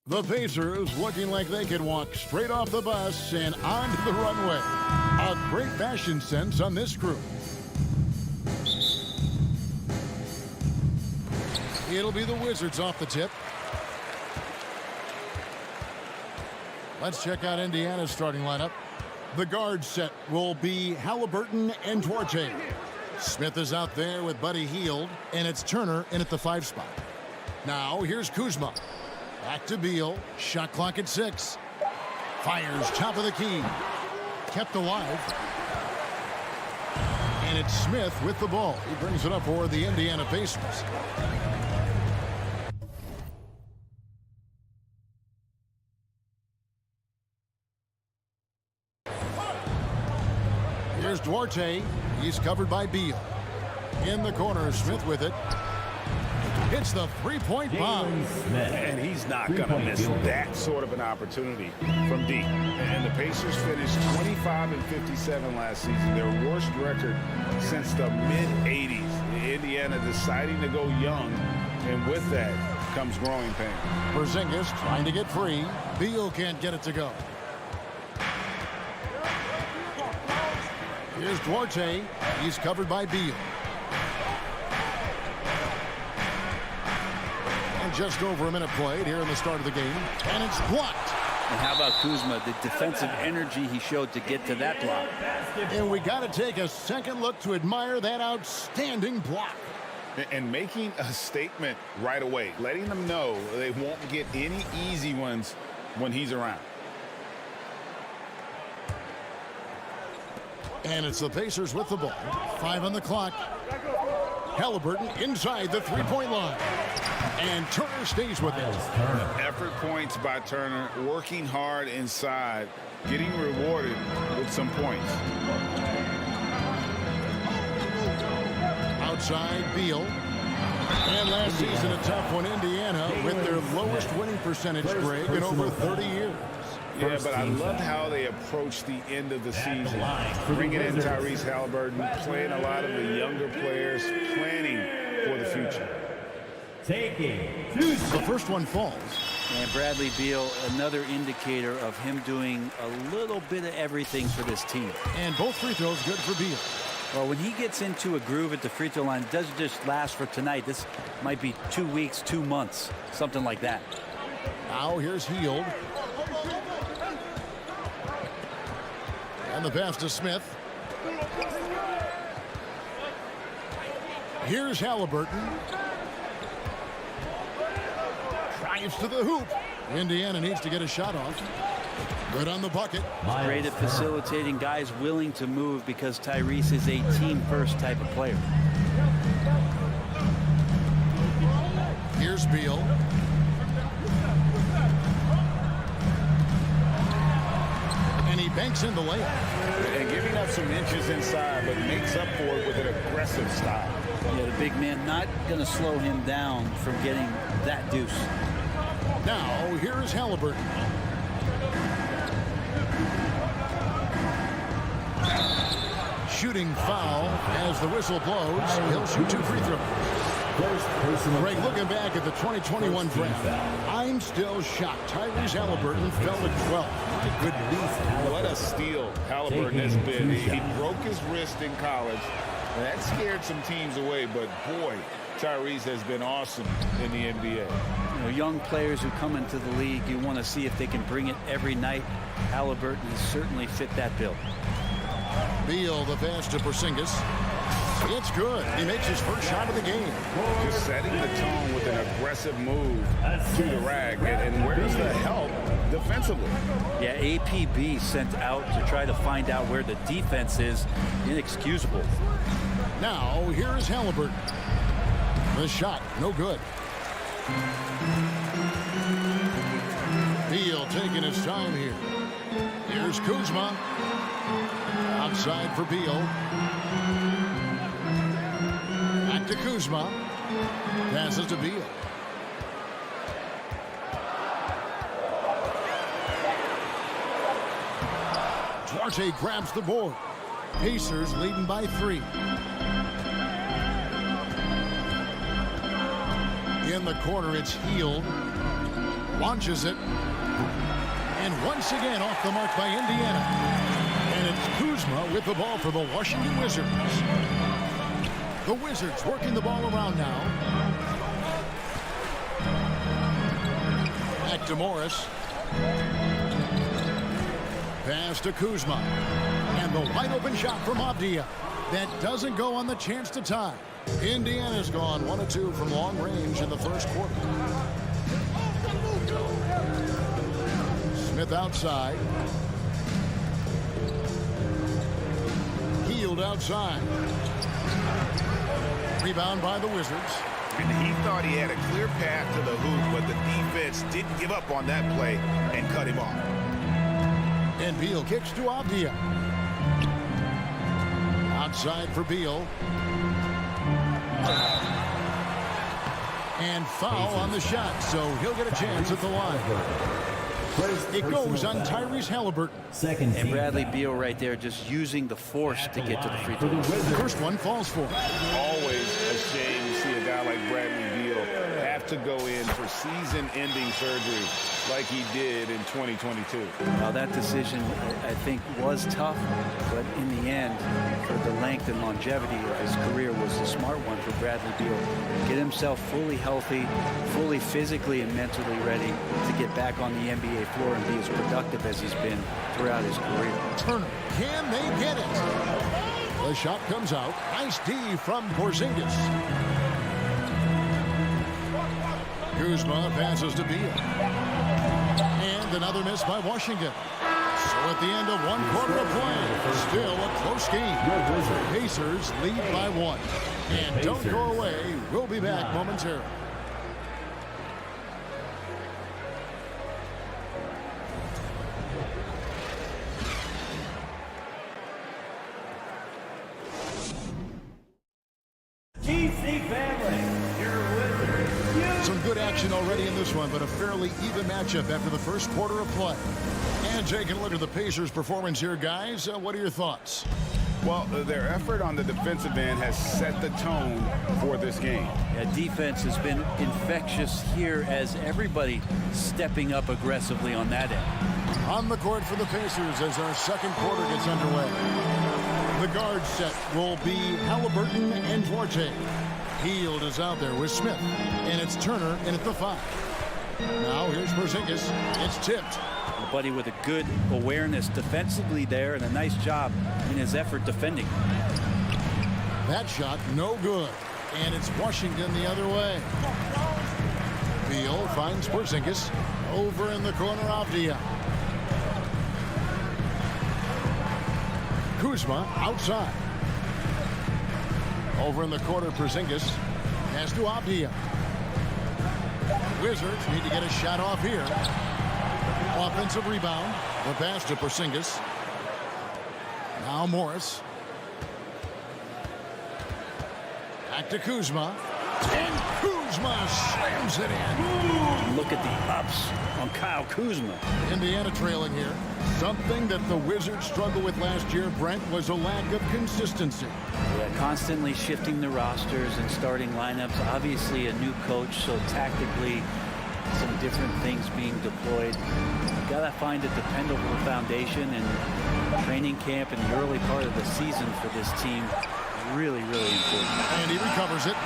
The Pacers looking like they could walk straight off the bus and onto the runway. A great fashion sense on this crew. It'll be the Wizards off the tip. Let's check out Indiana's starting lineup. The guard set will be Halliburton and Duarte. Smith is out there with Buddy Hield, and it's Turner in at the 5 spot. Now here's Kuzma. Back to Beal. Shot clock at 6. Fires top of the key. Kept alive. And it's Smith with the ball. He brings it up for the Indiana Pacers. Here's Duarte. He's covered by Beal. In the corner, Smith with it. Hits the three-point bomb. And he's not going to miss that sort of an opportunity from deep. And the Pacers finished 25-57 last season, their worst record since the mid-'80s. Indiana deciding to go young, and with that comes growing pain. Porzingis trying to get free. Beal can't get it to go. Here's Duarte. He's covered by Beal. And just over a minute played here in the start of the game. And it's blocked. And how about Kuzma, the defensive energy he showed to get to that block. And we got to take a second look to admire that outstanding block. And making a statement right away, letting them know they won't get any easy ones when he's around. And it's the Pacers with the ball. 5 on the clock. Halliburton inside the three-point line. And Turner stays with it. Effort points by Turner, working hard inside, getting rewarded with some points. Outside, Beal. And last season, a tough one, Indiana, with their lowest winning percentage, Greg, in over 30 years. Yeah, but I loved how they approached the end of the season. Bringing in Tyrese Halliburton, playing a lot of the younger players, planning for the future. The first one falls. And Bradley Beal, another indicator of him doing a little bit of everything for this team. And both free throws good for Beal. Well, when he gets into a groove at the free throw line, it doesn't just last for tonight. This might be 2 weeks, 2 months, something like that. Now here's Hield. And the pass to Smith. Here's Halliburton. Drives to the hoop. Indiana needs to get a shot off. Good on the bucket. Great at facilitating guys willing to move because Tyrese is a team-first type of player. Here's Beal. And he banks in the layup. And giving up some inches inside, but makes up for it with an aggressive style. Yeah, the big man not going to slow him down from getting that deuce. Now, here is Halliburton. Shooting foul as the whistle blows. He'll shoot 2 free throws. Greg, looking back at the 2021 draft, I'm still shocked. Tyrese Halliburton fell to 12. My goodness. What a steal Halliburton has been. He broke his wrist in college. That scared some teams away, but boy, Tyrese has been awesome in the NBA. You know, young players who come into the league, you want to see if they can bring it every night. Halliburton has certainly fit that bill. Beal, the pass to Porzingis. It's good. He makes his first shot of the game. Just setting the tone with an aggressive move to the rack. And where's the help defensively? Yeah, APB sent out to try to find out where the defense is. Inexcusable. Now, here's Halliburton. The shot, no good. Beal taking his time here. Here's Kuzma. Outside for Beal. Back to Kuzma. Passes to Beal. Duarte grabs the board. Pacers leading by 3. In the corner, it's Hield. Launches it. And once again off the mark by Indiana. And it's Kuzma with the ball for the Washington Wizards. The Wizards working the ball around now. Back to Morris. Pass to Kuzma. And the wide open shot from Avdia. That doesn't go on the chance to tie. Indiana's gone 1 of 2 from long range in the first quarter. Smith outside. Hield outside. Rebound by the Wizards. And he thought he had a clear path to the hoop, but the defense didn't give up on that play and cut him off. And Beal kicks to Avdia. Outside for Beal. And foul on the shot, so he'll get a chance at the line. It goes on Tyrese Halliburton. And Bradley Beal right there just using the force to get to the free throw. The first one falls for him. Always a shame to see a guy like Bradley Beal have to go in for season-ending surgery like he did in 2022. Now that decision, I think, was tough, but in the end, for the length and longevity of his career, was the smart one for Bradley Beal. Get himself fully healthy, fully physically and mentally ready to get back on the NBA floor and be as productive as he's been throughout his career. Turner, can they get it? The shot comes out. Nice D from Porzingis. Kuzma passes to Beal. And another miss by Washington. So at the end of 1 quarter of play, still a close game. Pacers lead by 1. And don't go away. We'll be back momentarily. Some good action already in this one, but a fairly even matchup after the first quarter of play. And taking a look at the Pacers' performance here, guys. What are your thoughts? Well, their effort on the defensive end has set the tone for this game. Yeah, defense has been infectious here as everybody stepping up aggressively on that end. On the court for the Pacers as our second quarter gets underway. The guard set will be Halliburton and Duarte. Hield is out there with Smith, and it's Turner in at the 5. Now here's Porzingis. It's tipped. Buddy with a good awareness defensively there and a nice job in his effort defending. That shot no good, and it's Washington the other way. Beal finds Porzingis over in the corner. Avdia. Kuzma outside. Over in the corner, Porzingis has to Avdia. Wizards need to get a shot off here. Offensive rebound. The pass to Porzingis. Now Morris. Back to Kuzma. And Kuzma slams it in. Look at the ups on Kyle Kuzma. Indiana trailing here. Something that the Wizards struggled with last year, Brent, was a lack of consistency. Yeah, constantly shifting the rosters and starting lineups. Obviously a new coach, so tactically some different things being deployed. You gotta find a dependable foundation, and training camp in the early part of the season for this team really, really important. And he recovers it.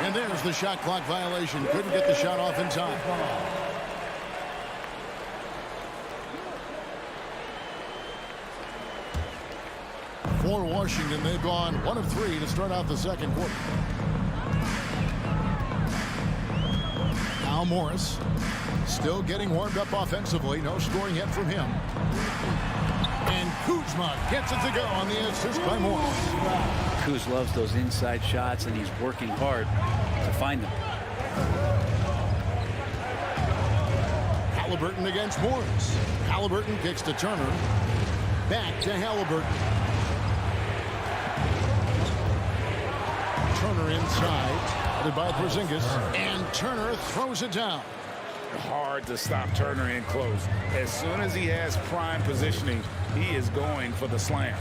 And there's the shot clock violation. Couldn't get the shot off in time. For Washington, they've gone 1 of 3 to start out the second quarter. Now Morris still getting warmed up offensively. No scoring yet from him. And Kuzma gets it to go on the assist by Morris. Kuz loves those inside shots, and he's working hard to find them. Halliburton against Morris. Halliburton kicks to Turner. Back to Halliburton. Turner inside, headed by Porzingis, and Turner throws it down. Hard to stop Turner in close. As soon as he has prime positioning, he is going for the slam.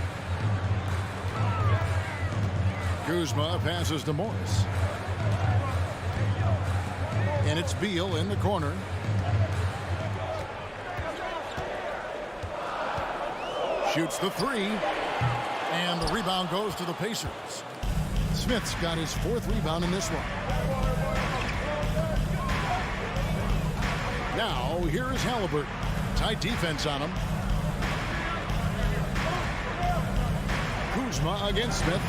Kuzma passes to Morris. And it's Beal in the corner. Shoots the three. And the rebound goes to the Pacers. Smith's got his 4th rebound in this one. Now, here is Halliburton. Tight defense on him. Kuzma against Smith.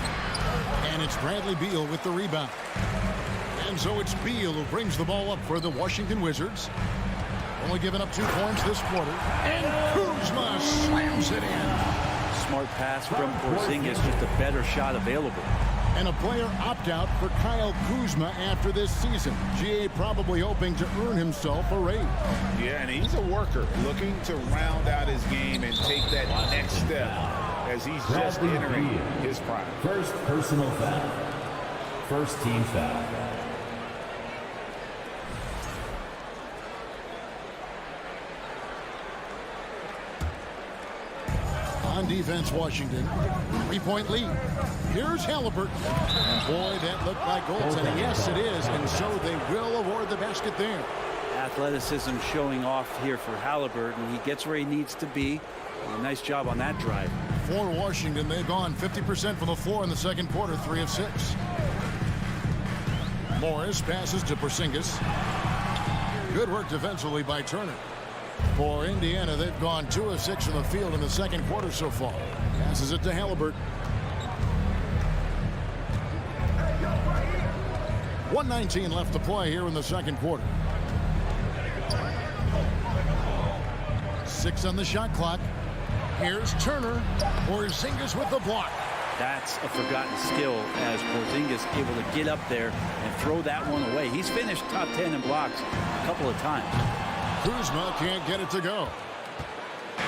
And it's Bradley Beal with the rebound. And so it's Beal who brings the ball up for the Washington Wizards. Only giving up 2 points this quarter. And Kuzma slams it in. Smart pass from Porzingis, just a better shot available. And a player opt-out for Kyle Kuzma after this season. GA probably hoping to earn himself a raise. Yeah, and he's a worker looking to round out his game and take that next step as he's just entering his prime. First personal foul. First team foul. On defense, Washington. 3-point lead. Here's Halliburton. And boy, that looked like goaltending. Yes, it is. And so they will award the basket there. Athleticism showing off here for Halliburton. He gets where he needs to be. A nice job on that drive. For Washington, they've gone 50% from the floor in the second quarter, 3 of 6. Morris passes to Porzingis. Good work defensively by Turner. For Indiana, they've gone 2 of 6 from the field in the second quarter so far. Passes it to Halliburton. 1:19 left to play here in the second quarter. 6 on the shot clock. Here's Turner. Porzingis with the block. That's a forgotten skill as Porzingis able to get up there and throw that one away. He's finished top 10 in blocks a couple of times. Kuzma can't get it to go.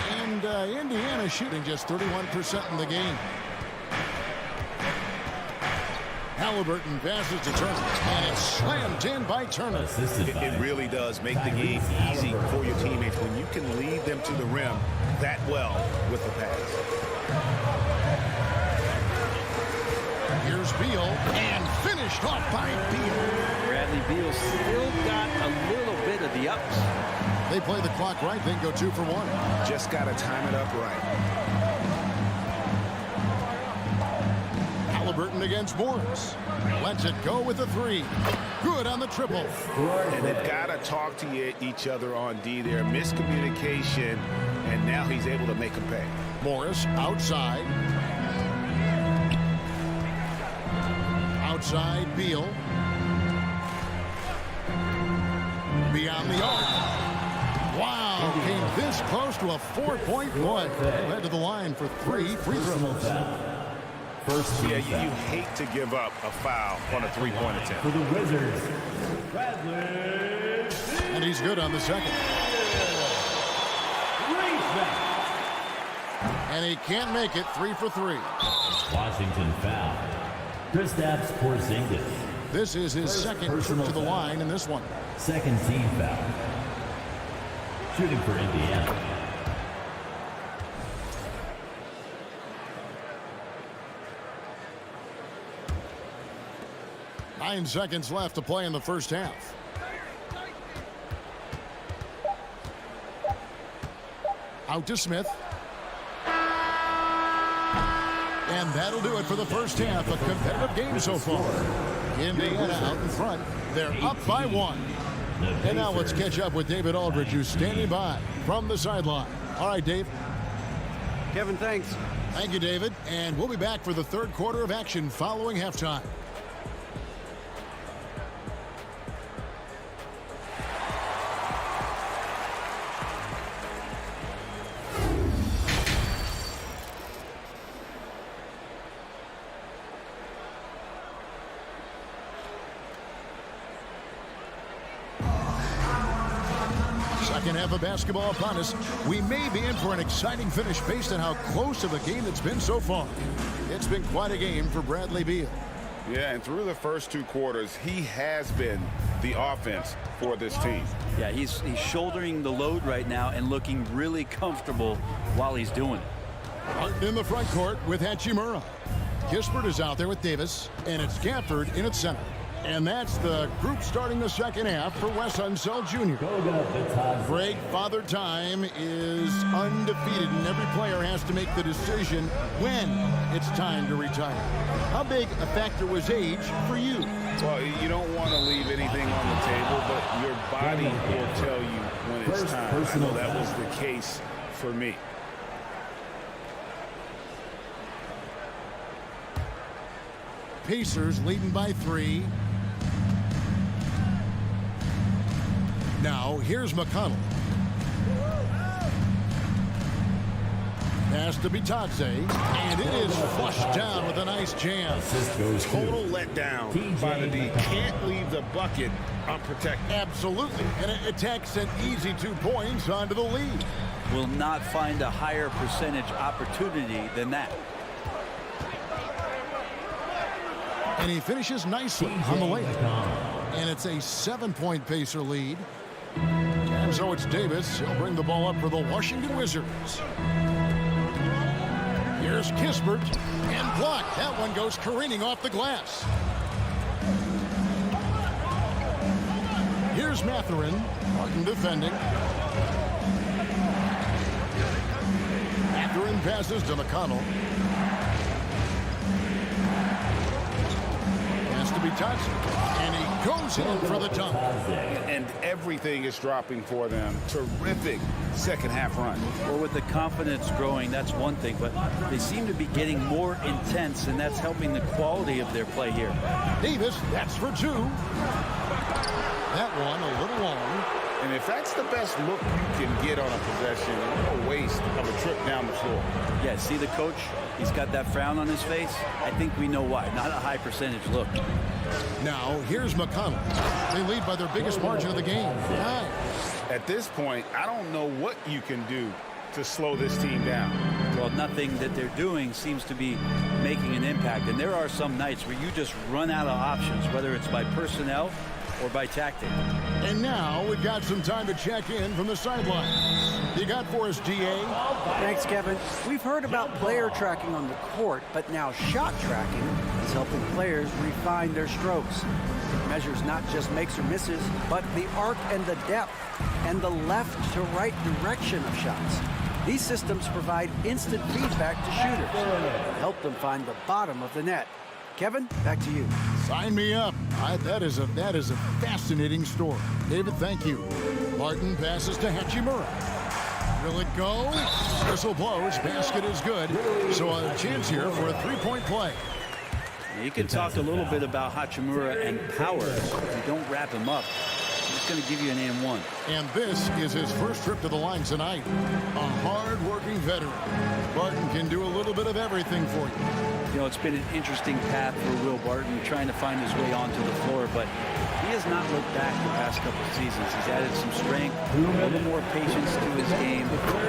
And Indiana shooting just 31% in the game. Halliburton passes to Turner, and it's slammed in by Turner. It really does make the game easy for your teammates when you can lead them to the rim that well with the pass. Here's Beal, and finished off by Beal. Bradley Beal still got a little bit of the ups. They play the clock right, then go 2 for 1. Just got to time it up right. Halliburton against Morris. Lets it go with a 3. Good on the triple. And they've got to talk to each other on D there. Miscommunication, and now he's able to make them pay. Morris outside. Outside Beal. Beyond the arc. Wow, came this close to a 4-point play. Led to the line for 3 free throws. First team foul. You hate to give up a foul on a 3-point attempt. For the Wizards, And he's good on the second. And he can't make it. 3 for 3. Washington foul. Kristaps Porzingis. This is his second trip to the line in this one. Second team foul. Shooting for Indiana. Nine seconds left to play in the first half. Out to Smith. And that'll do it for the first half. A competitive game so far. Indiana out in front. They're up by 1. And now let's catch up with David Aldridge, who's standing by from the sideline. All right, Dave. Kevin, thanks. Thank you, David. And we'll be back for the third quarter of action following halftime. Second half of basketball upon us. We may be in for an exciting finish based on how close of a game it's been so far. It's been quite a game for Bradley Beal. Yeah, and through the first 2 quarters, he has been the offense for this team. Yeah, he's shouldering the load right now and looking really comfortable while he's doing it. Martin in the front court with Hachimura. Kispert is out there with Davis, and it's Gafford in at center. And that's the group starting the second half for Wes Unseld Jr. Greg, Father Time is undefeated, and every player has to make the decision when it's time to retire. How big a factor was age for you? Well, you don't want to leave anything on the table, but your body will tell you when it's time. I know that was the case for me. Pacers leading by 3. Now, here's McConnell. Pass to Bitadze, and it is flushed down with a nice jam. Total letdown by the D. Can't leave the bucket unprotected. Absolutely, and it takes an easy 2 points onto the lead. Will not find a higher percentage opportunity than that. And he finishes nicely on the layup. And it's a 7-point Pacer lead. And so it's Davis. He'll bring the ball up for the Washington Wizards. Here's Kispert, and blocked. That one goes careening off the glass. Here's Mathurin. Martin defending. Mathurin passes to McConnell. Pass to Bitadze, and he goes in for the dunk. And everything is dropping for them. Terrific second half run. Well, with the confidence growing, that's one thing, but they seem to be getting more intense, and that's helping the quality of their play here. Davis, that's for 2. That one a little long. And if that's the best look you can get on a possession, what a waste of a trip down the floor. Yeah, see the coach? He's got that frown on his face. I think we know why. Not a high percentage look. Now, here's McConnell. They lead by their biggest margin of the game. 9. At this point, I don't know what you can do to slow this team down. Well, nothing that they're doing seems to be making an impact. And there are some nights where you just run out of options, whether it's by personnel or by tactic. And now we've got some time to check in from the sideline. You got for us, DA? Thanks, Kevin. We've heard about player tracking on the court, but now shot tracking is helping players refine their strokes. It measures not just makes or misses, but the arc and the depth, and the left to right direction of shots. These systems provide instant feedback to shooters and help them find the bottom of the net. Kevin, back to you. Sign me up. That is a fascinating story. David, thank you. Martin passes to Hachimura. Will it go? Whistle blows. Basket is good. So a chance here for a 3-point play. You can talk a little bit about Hachimura and power. If you don't wrap him up, he's going to give you an and-one. And this is his first trip to the line tonight. A hard-working veteran. Barton can do a little bit of everything for you. You know, it's been an interesting path for Will Barton, trying to find his way onto the floor, but he has not looked back the past couple of seasons. He's added some strength, a little more patience to his game.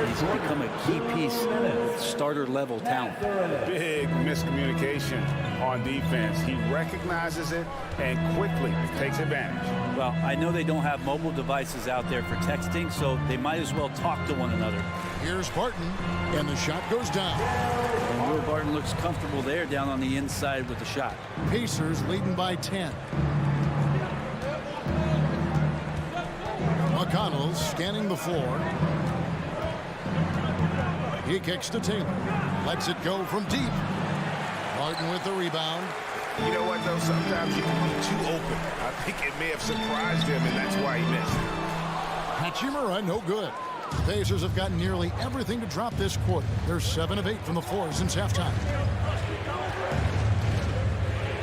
He's become a key piece of starter-level talent. Big miscommunication on defense. He recognizes it and quickly takes advantage. Well, I know they don't have mobile devices out there for texting, so they might as well talk to one another. Here's Barton, and the shot goes down. And Will Barton looks comfortable there down on the inside with the shot. Pacers leading by 10. McConnell scanning the floor. He kicks to Taylor. Lets it go from deep. Barton with the rebound. You know what, though? Sometimes you can be too open. I think it may have surprised him, and that's why he missed. Hachimura, no good. The Pacers have gotten nearly everything to drop this quarter. They're 7 of 8 from the floor since halftime.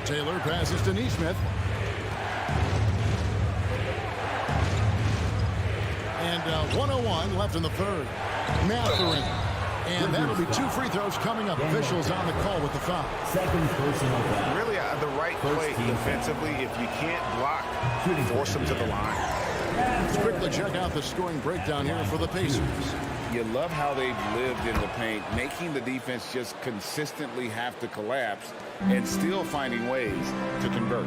Taylor passes to Nesmith. And 1:01 left in the third. Mathurin. And that'll be 2 free throws coming up. Officials on the call with the foul. Second personal foul. Really, the right play defensively. If you can't block, force them to the line. Let's quickly check out the scoring breakdown here for the Pacers. You love how they've lived in the paint, making the defense just consistently have to collapse and still finding ways to convert.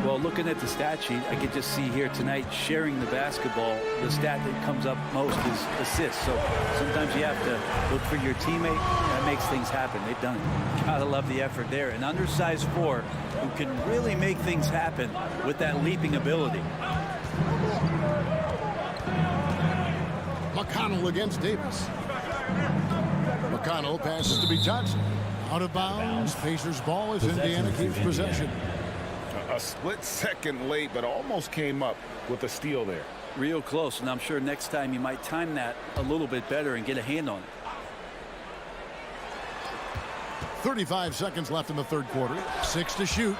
Well, looking at the stat sheet, I could just see here tonight sharing the basketball. The stat that comes up most is assists. So sometimes you have to look for your teammate. That makes things happen. They've done it. Gotta love the effort there. An undersized 4 who can really make things happen with that leaping ability. McConnell against Davis. McConnell passes to be Johnson. Out of bounds. Pacers ball as Indiana keeps possession. A split second late, but almost came up with a steal there. Real close, and I'm sure next time you might time that a little bit better and get a hand on it. 35 seconds left in the third quarter. 6 to shoot.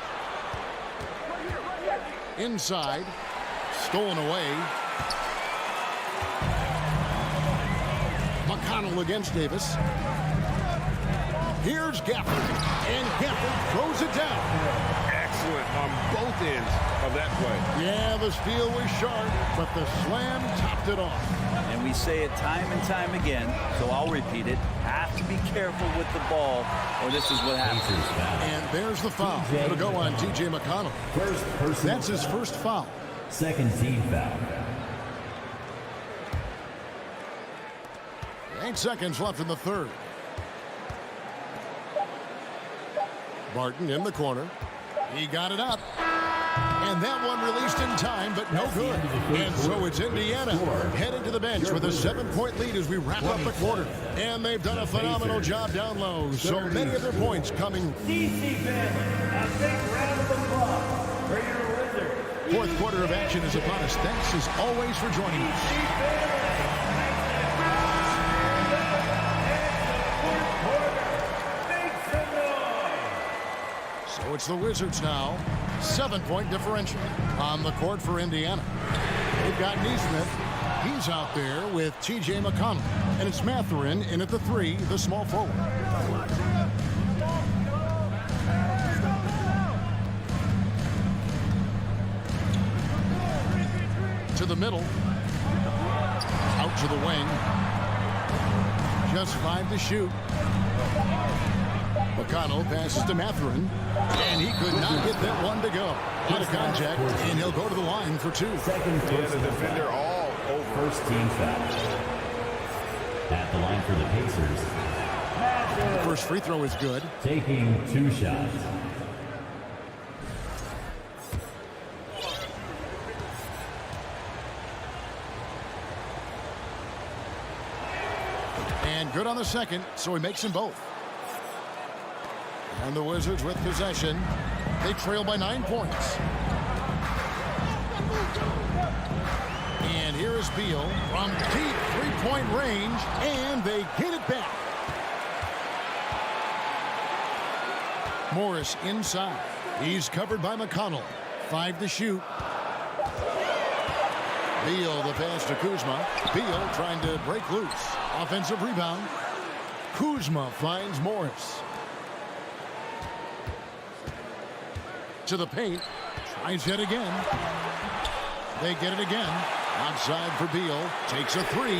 Inside. Stolen away. McConnell against Davis. Here's Gafford. And Gafford throws it down. Excellent on both ends of that play. Yeah, the steal was sharp, but the slam topped it off. And we say it time and time again, so I'll repeat it. Have to be careful with the ball, or this is what happens. And there's the foul. It'll go on T.J. McConnell. That's his first foul. Second team foul. 8 seconds left in the third. Barton in the corner. He got it up. And that one released in time, but no good. And so it's Indiana headed to the bench with a 7-point lead as we wrap up the quarter. And they've done a phenomenal job down low. So many of their points coming. Fourth quarter of action is upon us. Thanks as always for joining us. So it's the Wizards now. 7-point differential on the court for Indiana. They've got Neesmith. He's out there with T.J. McConnell. And it's Mathurin in at the 3, the small forward. To the middle. Out to the wing. Just 5 to shoot. McConnell passes to Mathurin, and he could not get that one to go. Out of contact, and he'll go to the line for 2. Second Yeah, the defender all over. First team foul. At the line for the Pacers. The first free throw is good. Taking 2 shots. And good on the second, so he makes them both. And the Wizards with possession. They trail by 9 points. And here is Beal from deep three-point range, and they get it back. Morris inside. He's covered by McConnell. 5 to shoot. Beal the pass to Kuzma. Beal trying to break loose. Offensive rebound. Kuzma finds Morris. To the paint. Tries it again. They get it again. Outside for Beal. Takes a 3.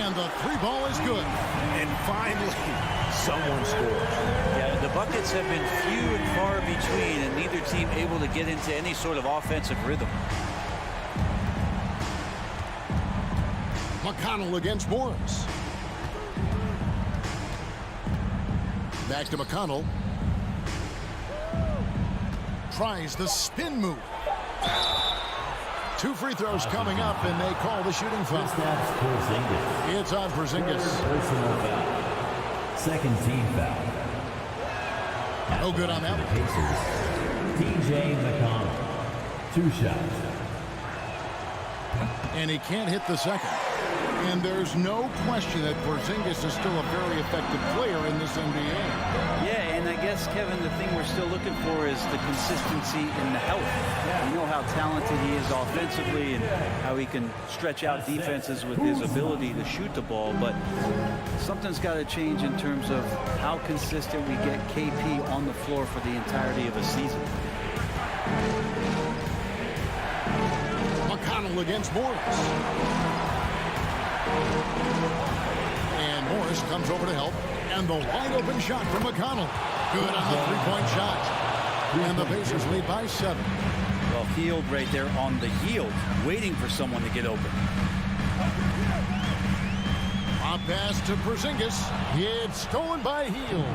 And the 3 ball is good. And finally, someone scores. Yeah, the buckets have been few and far between, and neither team able to get into any sort of offensive rhythm. McConnell against Morris. Back to McConnell. Tries the spin move. 2 free throws coming up, and they call the shooting foul. It's on Porzingis. Personal foul. Second team foul. No good on that one. Pacers. T.J. McConnell. 2 shots. And he can't hit the second. And there's no question that Porzingis is still a very effective player in this NBA. Yeah, and I guess, Kevin, the thing we're still looking for is the consistency in the health. We know how talented he is offensively and how he can stretch out defenses with his ability to shoot the ball, but something's got to change in terms of how consistent we get KP on the floor for the entirety of a season. McConnell against Morris. And Morris comes over to help. And the wide open shot from McConnell. Good on the 3-point shot. And the Pacers lead by 7. Well, Hield right there on the yield, waiting for someone to get open. Pop pass to Porzingis. It's stolen by Hield.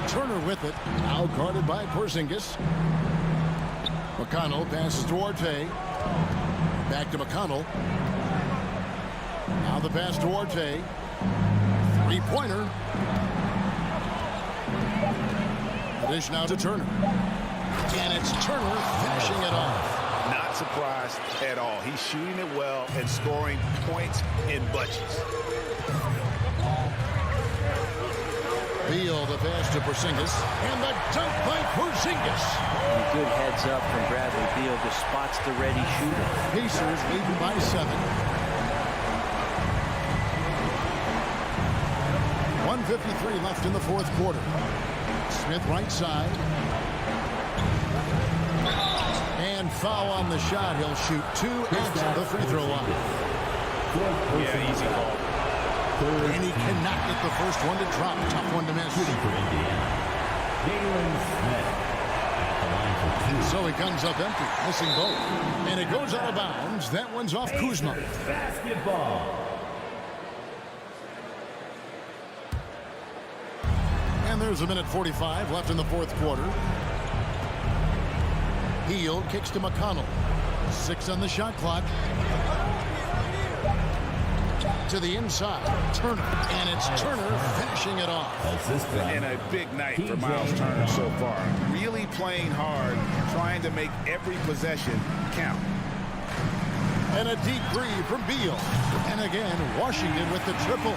Turner with it. Now guarded by Porzingis. McConnell passes to Orte. Back to McConnell. Now the pass to Orte. Three-pointer. The dish now to Turner. And it's Turner finishing it off. Not surprised at all. He's shooting it well and scoring points in bunches. Beal, the pass to Porzingis. And the dunk by Porzingis. A good heads up from Bradley Beal. Just spots the ready shooter. Pacers leading by 7. 1:53 left in the fourth quarter. Smith right side. And foul on the shot. He'll shoot 2 at the free throw line. Yeah, easy call. And he cannot get the first one to drop. Tough one to miss. So he comes up empty, missing both. And it goes out of bounds. That one's off Kuzma. Basketball. And there's 1:45 left in the fourth quarter. Hield kicks to McConnell. 6 on the shot clock. To the inside. Turner. And it's Turner finishing it off. And a big night for Miles Turner so far. Really playing hard, trying to make every possession count. And a deep three from Beal. And again, Washington with the triple.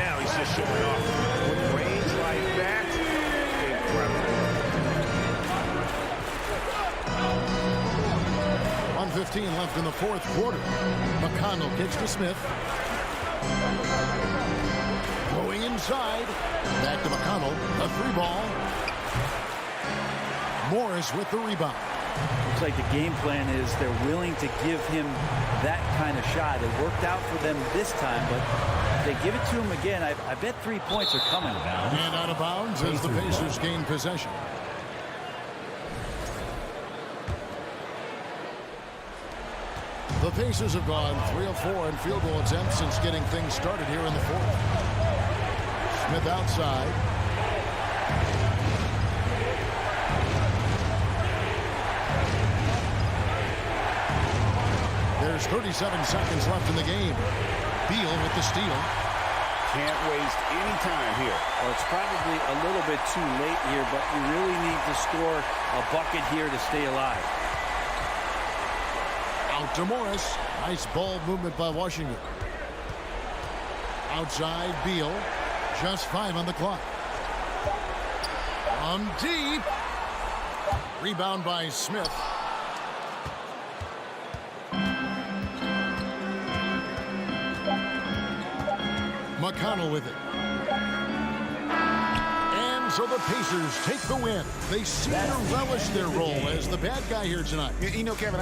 Now he's just showing off. With range like that, incredible. 1:15 left in the fourth quarter. McConnell kicks to Smith. Going inside. Back to McConnell. A 3-ball. Morris with the rebound. Looks like the game plan is they're willing to give him that kind of shot. It worked out for them this time, but if they give it to him again, I bet 3 points are coming. And out of bounds as the Pacers gain possession. The Pacers have gone 3 of 4 in field goal attempts since getting things started here in the fourth. Smith outside. There's 37 seconds left in the game. Beal with the steal. Can't waste any time here. Well, it's probably a little bit too late here, but you really need to score a bucket here to stay alive. Out to Morris. Nice ball movement by Washington. Outside Beal. Just 5 on the clock. From deep. Rebound by Smith. McConnell with it. And so the Pacers take the win. They seem to relish their role as the bad guy here tonight. You know, Kevin,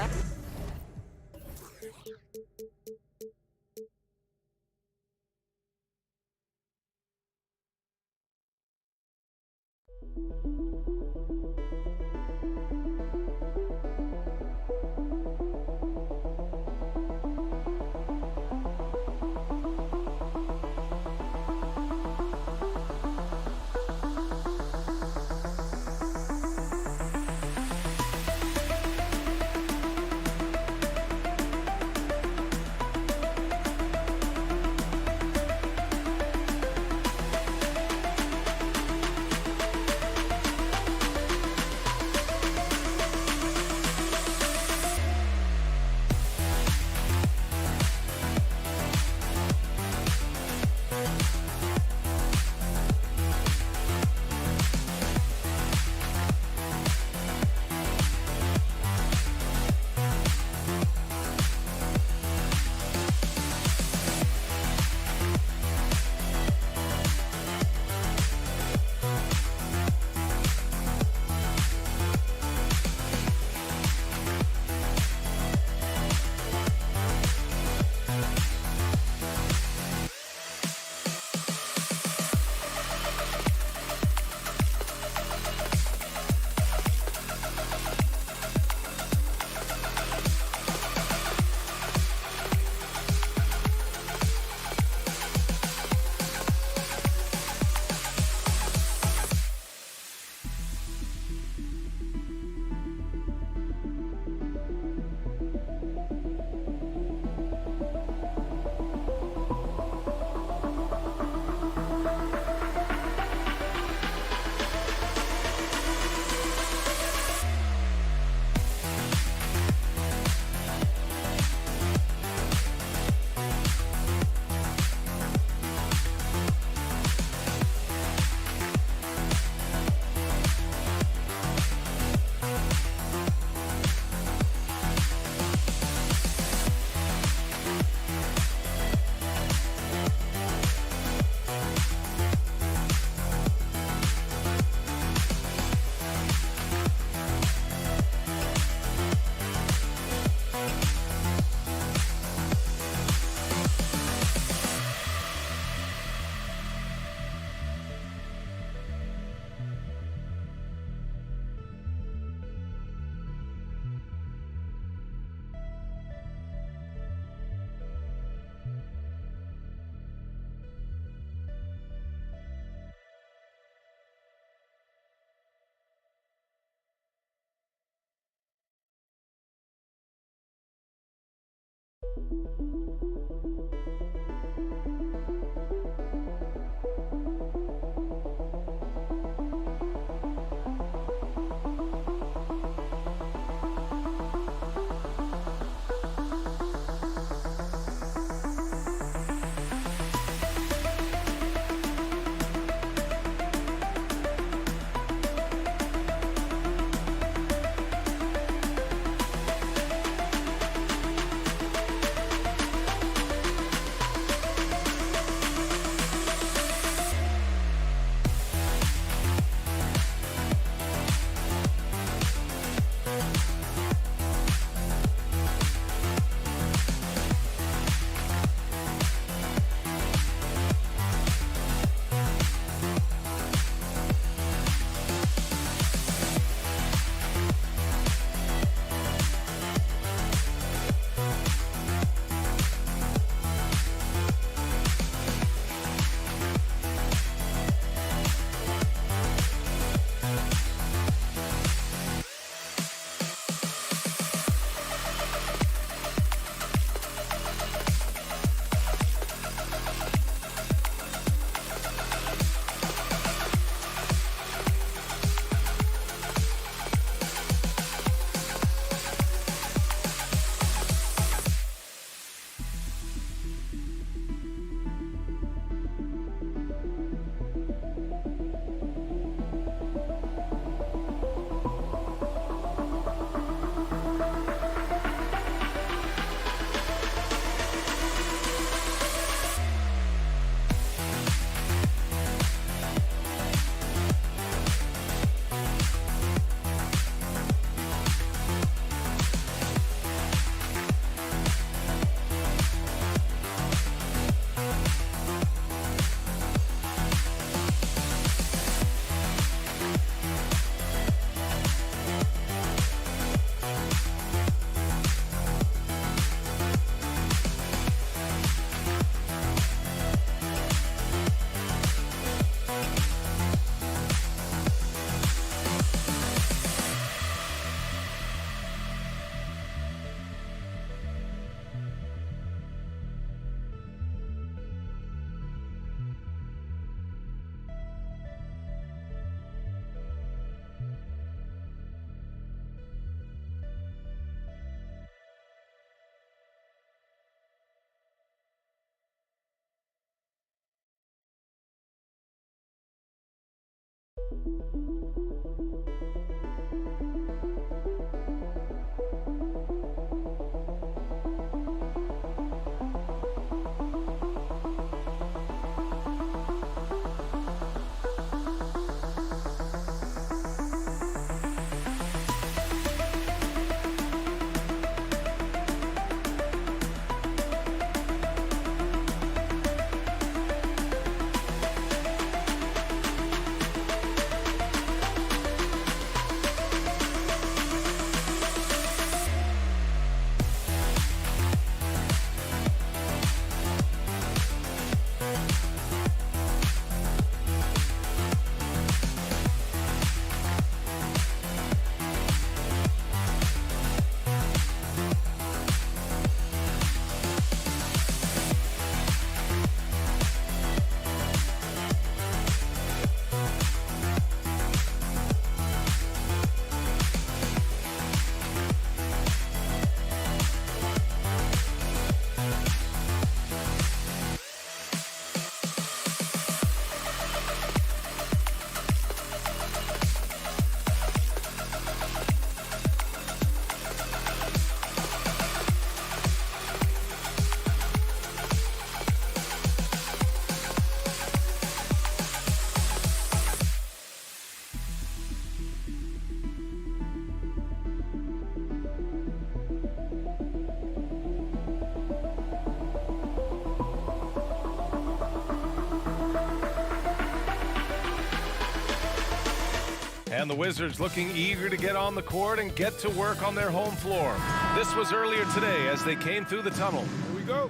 And the Wizards looking eager to get on the court and get to work on their home floor. This was earlier today as they came through the tunnel. Here we go.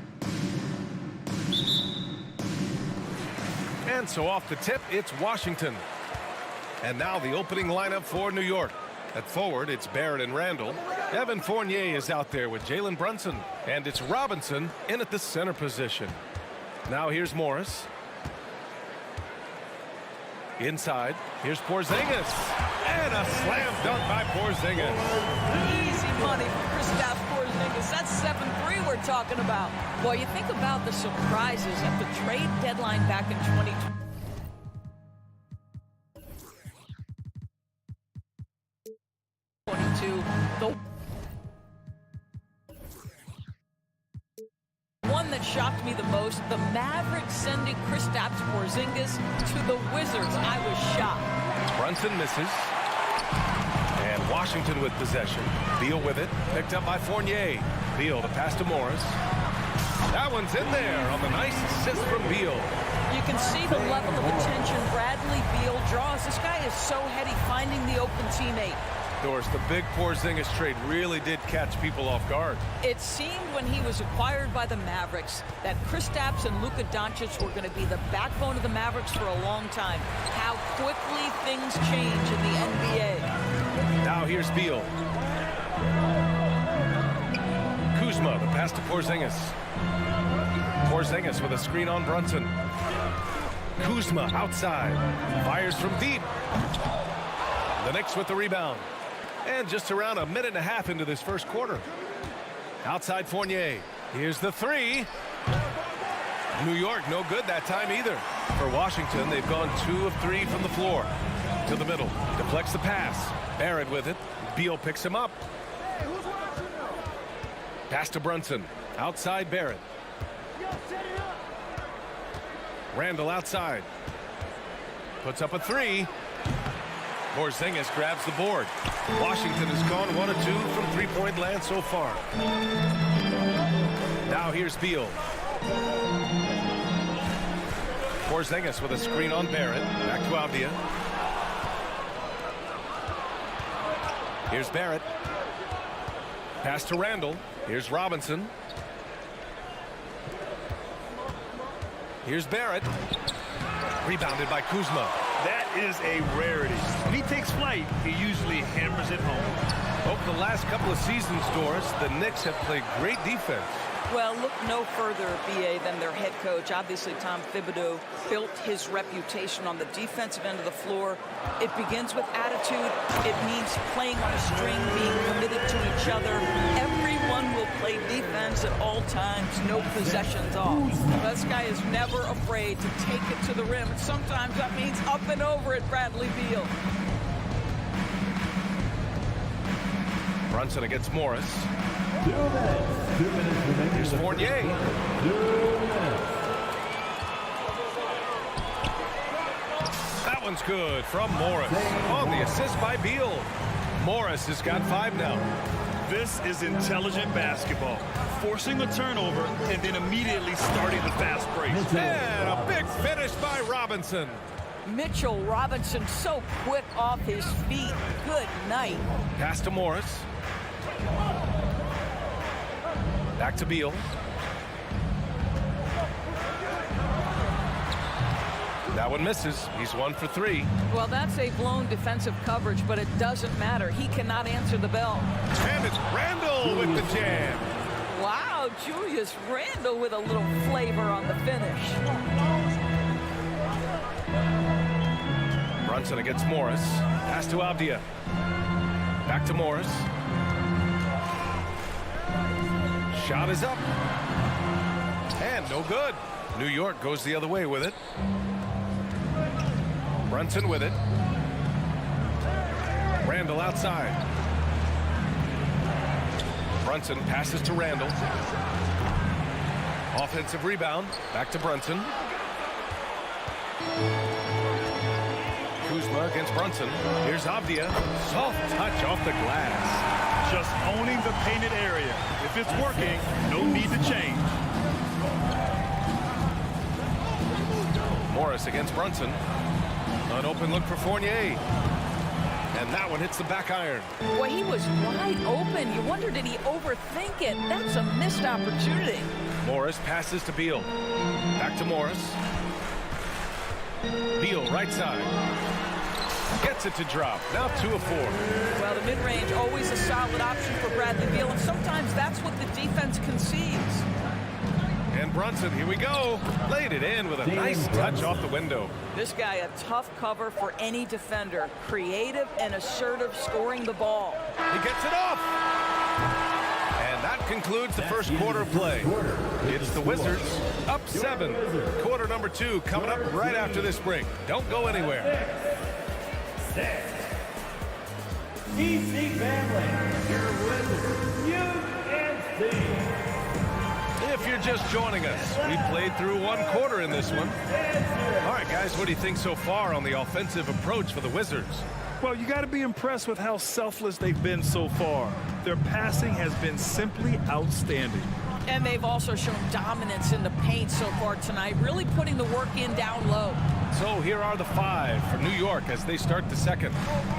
And so off the tip, it's Washington. And now the opening lineup for New York. At forward, it's Barrett and Randall. Evan Fournier is out there with Jalen Brunson, and it's Robinson in at the center position. Now here's Morris. Inside, here's Porzingis, and a slam dunk by Porzingis. Easy money for Kristaps Porzingis. That's 7-3 we're talking about. Well, you think about the surprises at the trade deadline back in 2020. The one that shocked me the most, the Mavericks sending Kristaps Porzingis to the Wizards. I was shocked. Brunson misses. And Washington with possession. Beal with it. Picked up by Fournier. Beal to pass to Morris. That one's in there on the nice assist from Beal. You can see the level of attention Bradley Beal draws. This guy is so heady finding the open teammate. Doris, the big Porzingis trade really did catch people off guard. It seemed when he was acquired by the Mavericks that Kristaps and Luka Doncic were going to be the backbone of the Mavericks for a long time. How quickly things change in the NBA. Now here's Beal. Kuzma, the pass to Porzingis. Porzingis with a screen on Brunson. Kuzma outside. Fires from deep. The Knicks with the rebound. And just around a minute and a half into this first quarter. Outside Fournier. Here's the three. New York no good that time either. For Washington, they've gone 2 of 3 from the floor. To the middle. Deflects the pass. Barrett with it. Beal picks him up. Pass to Brunson. Outside Barrett. Randall outside. Puts up a three. Porzingis grabs the board. Washington has gone 1 of 2 from three-point land so far. Now here's Beal. Porzingis with a screen on Barrett. Back to Avdia. Here's Barrett. Pass to Randall. Here's Robinson. Here's Barrett. Rebounded by Kuzma. That is a rarity. When he takes flight, he usually hammers it home. Over the last couple of seasons, Doris, the Knicks have played great defense. Well, look no further, BA, than their head coach. Obviously, Tom Thibodeau built his reputation on the defensive end of the floor. It begins with attitude. It means playing on a string, being committed to each other. Everyone will play defense at all times, no possessions off. This guy is never afraid to take it to the rim. And sometimes that means up and over at Bradley Beal. Brunson against Morris. 2 minutes. 2 minutes remaining. Here's Fournier. 2 minutes. That one's good from Morris. On the assist by Beal. Morris has got 5 now. This is intelligent basketball. Forcing a turnover and then immediately starting the fast break. And a big finish by Robinson. Mitchell Robinson so quick off his feet. Good night. Pass to Morris. Back to Beal. That one misses. He's 1 for 3. Well, that's a blown defensive coverage, but it doesn't matter. He cannot answer the bell. And it's Randall with the jam. Wow, Julius Randle with a little flavor on the finish. Brunson against Morris. Pass to Avdia. Back to Morris. Shot is up. And no good. New York goes the other way with it. Brunson with it. Randall outside. Brunson passes to Randall. Offensive rebound. Back to Brunson. Kuzma against Brunson. Here's Avdia. Soft touch off the glass. Just owning the painted area. If it's working, no need to change. Morris against Brunson. An open look for Fournier. And that one hits the back iron. Boy, he was wide open. You wonder, did he overthink it? That's a missed opportunity. Morris passes to Beal. Back to Morris. Beal right side. Gets it to drop. Now 2 of 4. Well, the mid-range, always a solid option for Bradley Beal, and sometimes that's what the defense concedes. And Brunson, here we go. Laid it in with a nice touch off the window. This guy, a tough cover for any defender. Creative and assertive scoring the ball. He gets it off. And that concludes the first quarter of play. It's the Wizards up 7. Quarter number 2 coming up right after this break. Don't go anywhere. EPC family, your Wizards, UNC. If you're just joining us, we played through 1 quarter in this one. All right, guys, what do you think so far on the offensive approach for the Wizards? Well, you got to be impressed with how selfless they've been so far. Their passing has been simply outstanding. And they've also shown dominance in the paint so far tonight, really putting the work in down low. So here are the 5 for New York as they start the second.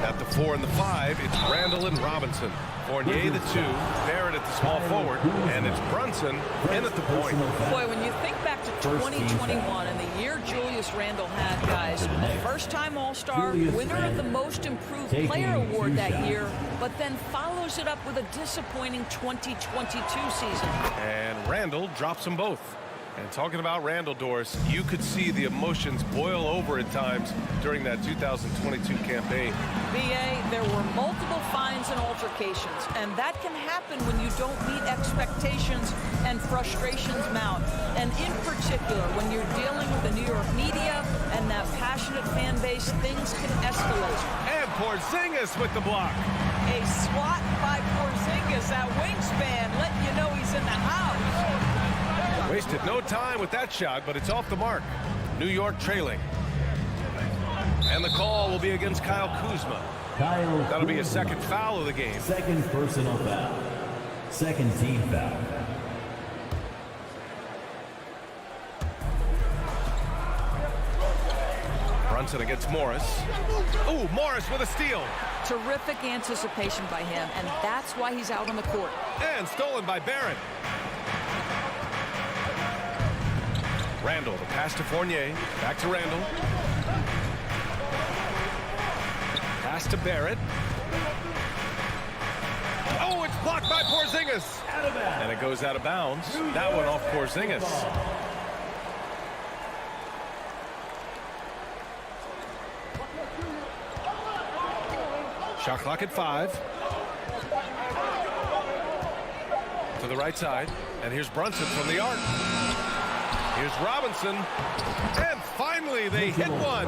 At the 4 and the 5, it's Randall and Robinson. Fournier the 2, Barrett at the small forward, and it's Brunson in at the point. Boy, when you think back to 2021 and the year Julius Randle had, guys, first-time All-Star, winner of the Most Improved Player Award that year, but then follows it up with a disappointing 2022 season. And Randall drops them both. And talking about Randall, Doris, you could see the emotions boil over at times during that 2022 campaign. B.A., there were multiple fines and altercations, and that can happen when you don't meet expectations and frustrations mount. And in particular, when you're dealing with the New York media and that passionate fan base, things can escalate. And Porzingis with the block. A swat by Porzingis, that wingspan, letting you know he's in the house. Wasted no time with that shot, but it's off the mark. New York trailing. And the call will be against Kyle Kuzma. That'll be a second foul of the game. Second personal foul. Second team foul. Brunson against Morris. Ooh, Morris with a steal. Terrific anticipation by him, and that's why he's out on the court. And stolen by Barrett. Randall, the pass to Fournier. Back to Randall. Pass to Barrett. Oh, it's blocked by Porzingis. And it goes out of bounds. That one off Porzingis. Shot clock at 5. To the right side. And here's Brunson from the arc. Here's Robinson. And finally, they hit one.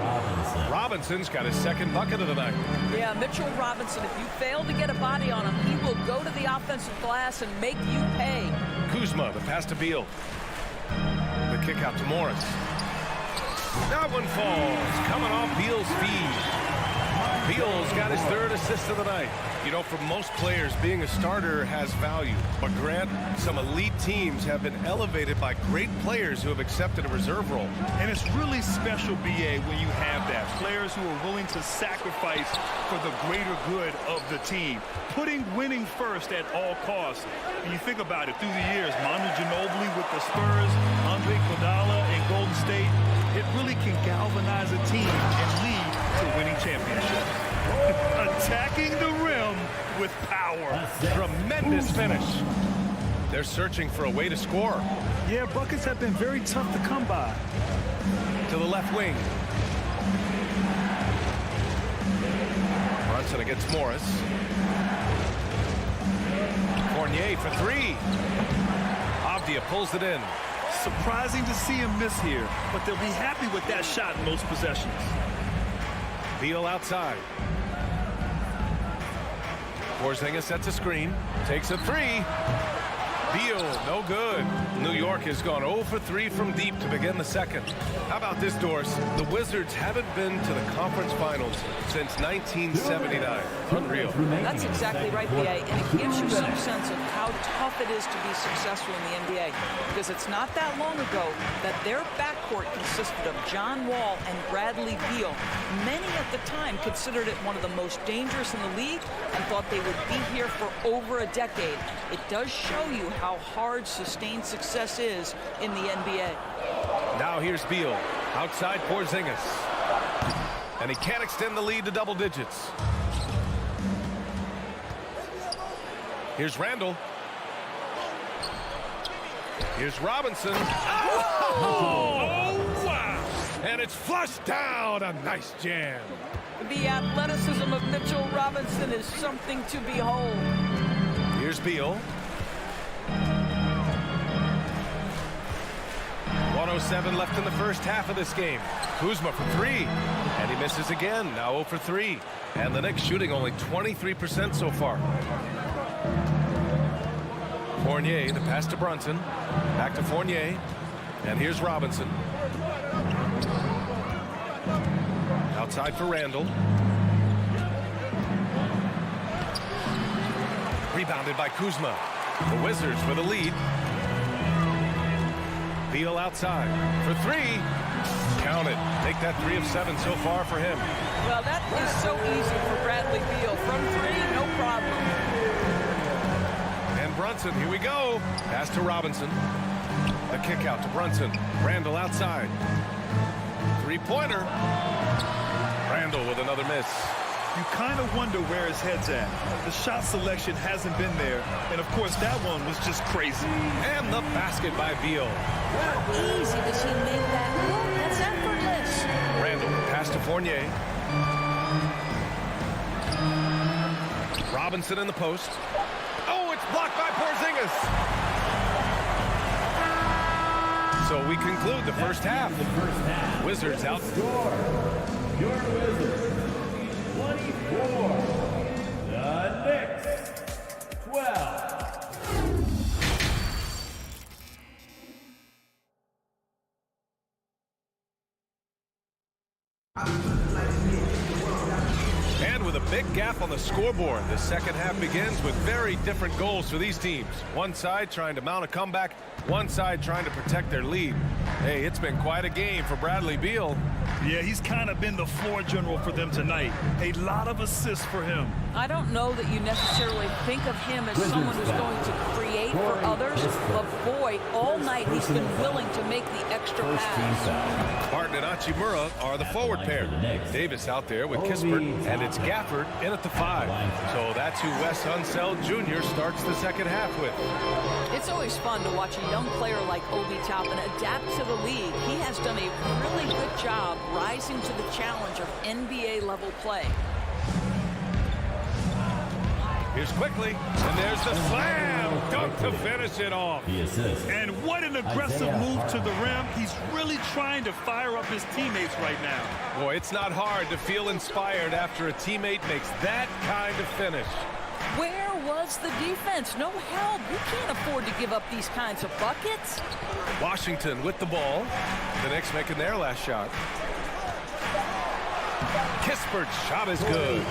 Robinson's got his second bucket of the night. Yeah, Mitchell Robinson, if you fail to get a body on him, he will go to the offensive glass and make you pay. Kuzma, the pass to Beal. The kick out to Morris. That one falls. Coming off Beal's feed. Beal's got his 3rd assist of the night. You know, for most players, being a starter has value. But Grant, some elite teams have been elevated by great players who have accepted a reserve role. And it's really special, B.A., when you have that. Players who are willing to sacrifice for the greater good of the team. Putting winning first at all costs. And you think about it, through the years, Manu Ginobili with the Spurs, Andre Iguodala in Golden State, it really can galvanize a team and lead to winning championships. Attacking the rim with power. Tremendous finish. They're searching for a way to score. Yeah, buckets have been very tough to come by. To the left wing. Brunson against Morris. Fournier for 3. Avdia pulls it in. Surprising to see him miss here, but they'll be happy with that shot in most possessions. Beal outside. Porzingis sets a screen. Takes a 3. Beal, no good. New York has gone 0 for 3 from deep to begin the second. How about this, Doris? The Wizards haven't been to the conference finals since 1979. Unreal. That's exactly right, B.A., and it gives you some sense of how tough it is to be successful in the NBA, because it's not that long ago that their backcourt consisted of John Wall and Bradley Beal. Many at the time considered it one of the most dangerous in the league and thought they would be here for over a decade. It does show you how hard sustained success is in the NBA. Now here's Beal. Outside Porzingis. And he can't extend the lead to double digits. Here's Randall. Here's Robinson. Oh, wow. And it's flushed down. A nice jam. The athleticism of Mitchell Robinson is something to behold. Here's Beal. 1:07 left in the first half of this game. Kuzma for three. And he misses again. Now 0 for 3. And the Knicks shooting only 23% so far. Fournier, the pass to Brunson. Back to Fournier. And here's Robinson. Outside for Randall. Rebounded by Kuzma. The Wizards for the lead. Beal outside for three. Count it. Make that 3 of 7 so far for him. Well, that is so easy for Bradley Beal. From 3, no problem. And Brunson, here we go. Pass to Robinson. The kick out to Brunson. Randall outside. Three-pointer. Randall with another miss. You kind of wonder where his head's at. The shot selection hasn't been there. And, of course, that one was just crazy. And the basket by Beal. How easy does he make that look? That's effortless. Randall, pass to Fournier. Robinson in the post. Oh, it's blocked by Porzingis. So we conclude the first half. Wizards out. Your Wizards, 24. The Knicks, 12. And with a big gap on the scoreboard, the second half begins with very different goals for these teams. One side trying to mount a comeback, one side trying to protect their lead. Hey, it's been quite a game for Bradley Beal. Yeah, he's kind of been the floor general for them tonight. A lot of assists for him. I don't know that you necessarily think of him as someone who's going to create for others, but boy, all night he's been willing to make the extra pass. Barton and Hachimura are the forward pair. Davis out there with Kispert, and it's Gafford in at the 5. So that's who Wes Unseld Jr. starts the second half with. It's always fun to watch a young player like Obi Toppin adapt to the league. He has done a really good job rising to the challenge of NBA-level play. Here's quickly, and there's the slam dunk to finish it off. And what an aggressive move to the rim. He's really trying to fire up his teammates right now. Boy, it's not hard to feel inspired after a teammate makes that kind of finish. Where was the defense? No help. You can't afford to give up these kinds of buckets. Washington with the ball. The Knicks making their last shot. Kispert's shot is good.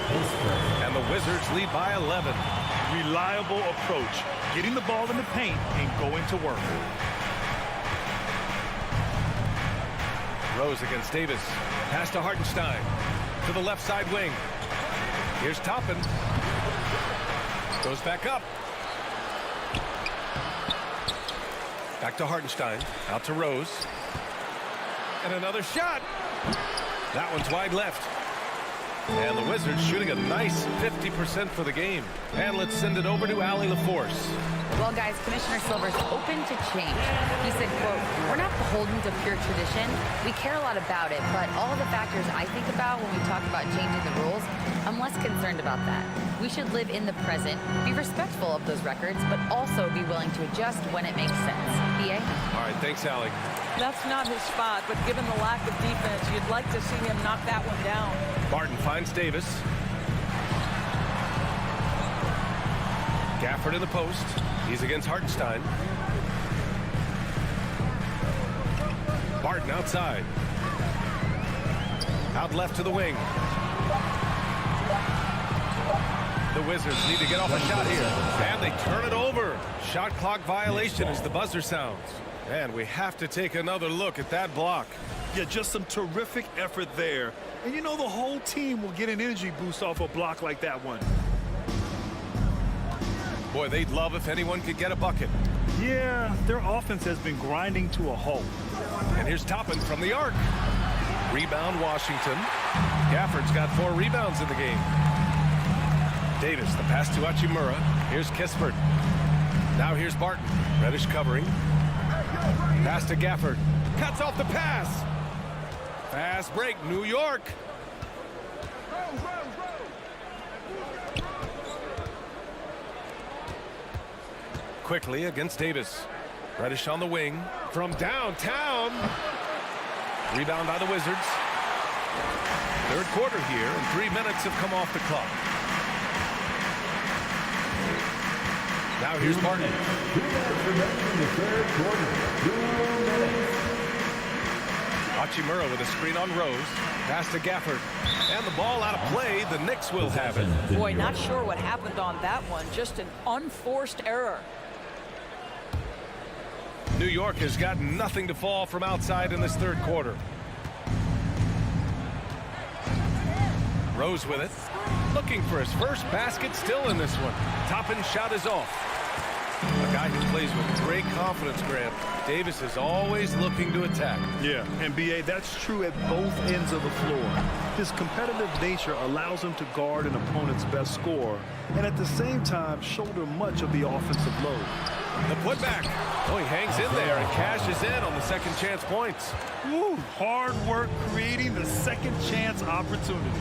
And the Wizards lead by 11. Reliable approach. Getting the ball in the paint and going to work. Rose against Davis. Pass to Hartenstein. To the left side wing. Here's Toppin. Goes back up. Back to Hartenstein. Out to Rose. And another shot. That one's wide left. And the Wizards shooting a nice 50% for the game. And let's send it over to Allie LaForce. Well, guys, Commissioner Silver's open to change. He said, quote, "We're not beholden to pure tradition. We care a lot about it, but all of the factors I think about when we talk about changing the rules, I'm less concerned about that. We should live in the present, be respectful of those records, but also be willing to adjust when it makes sense." BA? All right, thanks, Allie. That's not his spot, but given the lack of defense, you'd like to see him knock that one down. Barton finds Davis. Gafford in the post. He's against Hartenstein. Barton outside. Out left to the wing. The Wizards need to get off a shot here. And they turn it over. Shot clock violation as the buzzer sounds. And we have to take another look at that block. Yeah, just some terrific effort there. And you know the whole team will get an energy boost off a block like that one. Boy, they'd love if anyone could get a bucket. Yeah, their offense has been grinding to a halt. And here's Toppin from the arc. Rebound, Washington. Gafford's got 4 rebounds in the game. Davis, the pass to Hachimura. Here's Kispert. Now here's Barton. Reddish covering. Pass to Gafford. Cuts off the pass. Fast break, New York. Quickly against Davis. Reddish on the wing from downtown. Rebound by the Wizards. Third quarter here, and 3 minutes have come off the clock. Now here's Barton. Hachimura with a screen on Rose. Pass to Gafford. And the ball out of play. The Knicks will have it. Boy, not sure what happened on that one. Just an unforced error. New York has got nothing to fall from outside in this third quarter. Rose with it. Looking for his first basket still in this one. Toppin shot is off. A guy who plays with great confidence, Grant. Davis is always looking to attack. Yeah, and B.A., that's true at both ends of the floor. His competitive nature allows him to guard an opponent's best scorer and at the same time shoulder much of the offensive load. The putback. Oh, he hangs in there and cashes in on the second chance points. Woo, hard work creating the second chance opportunity.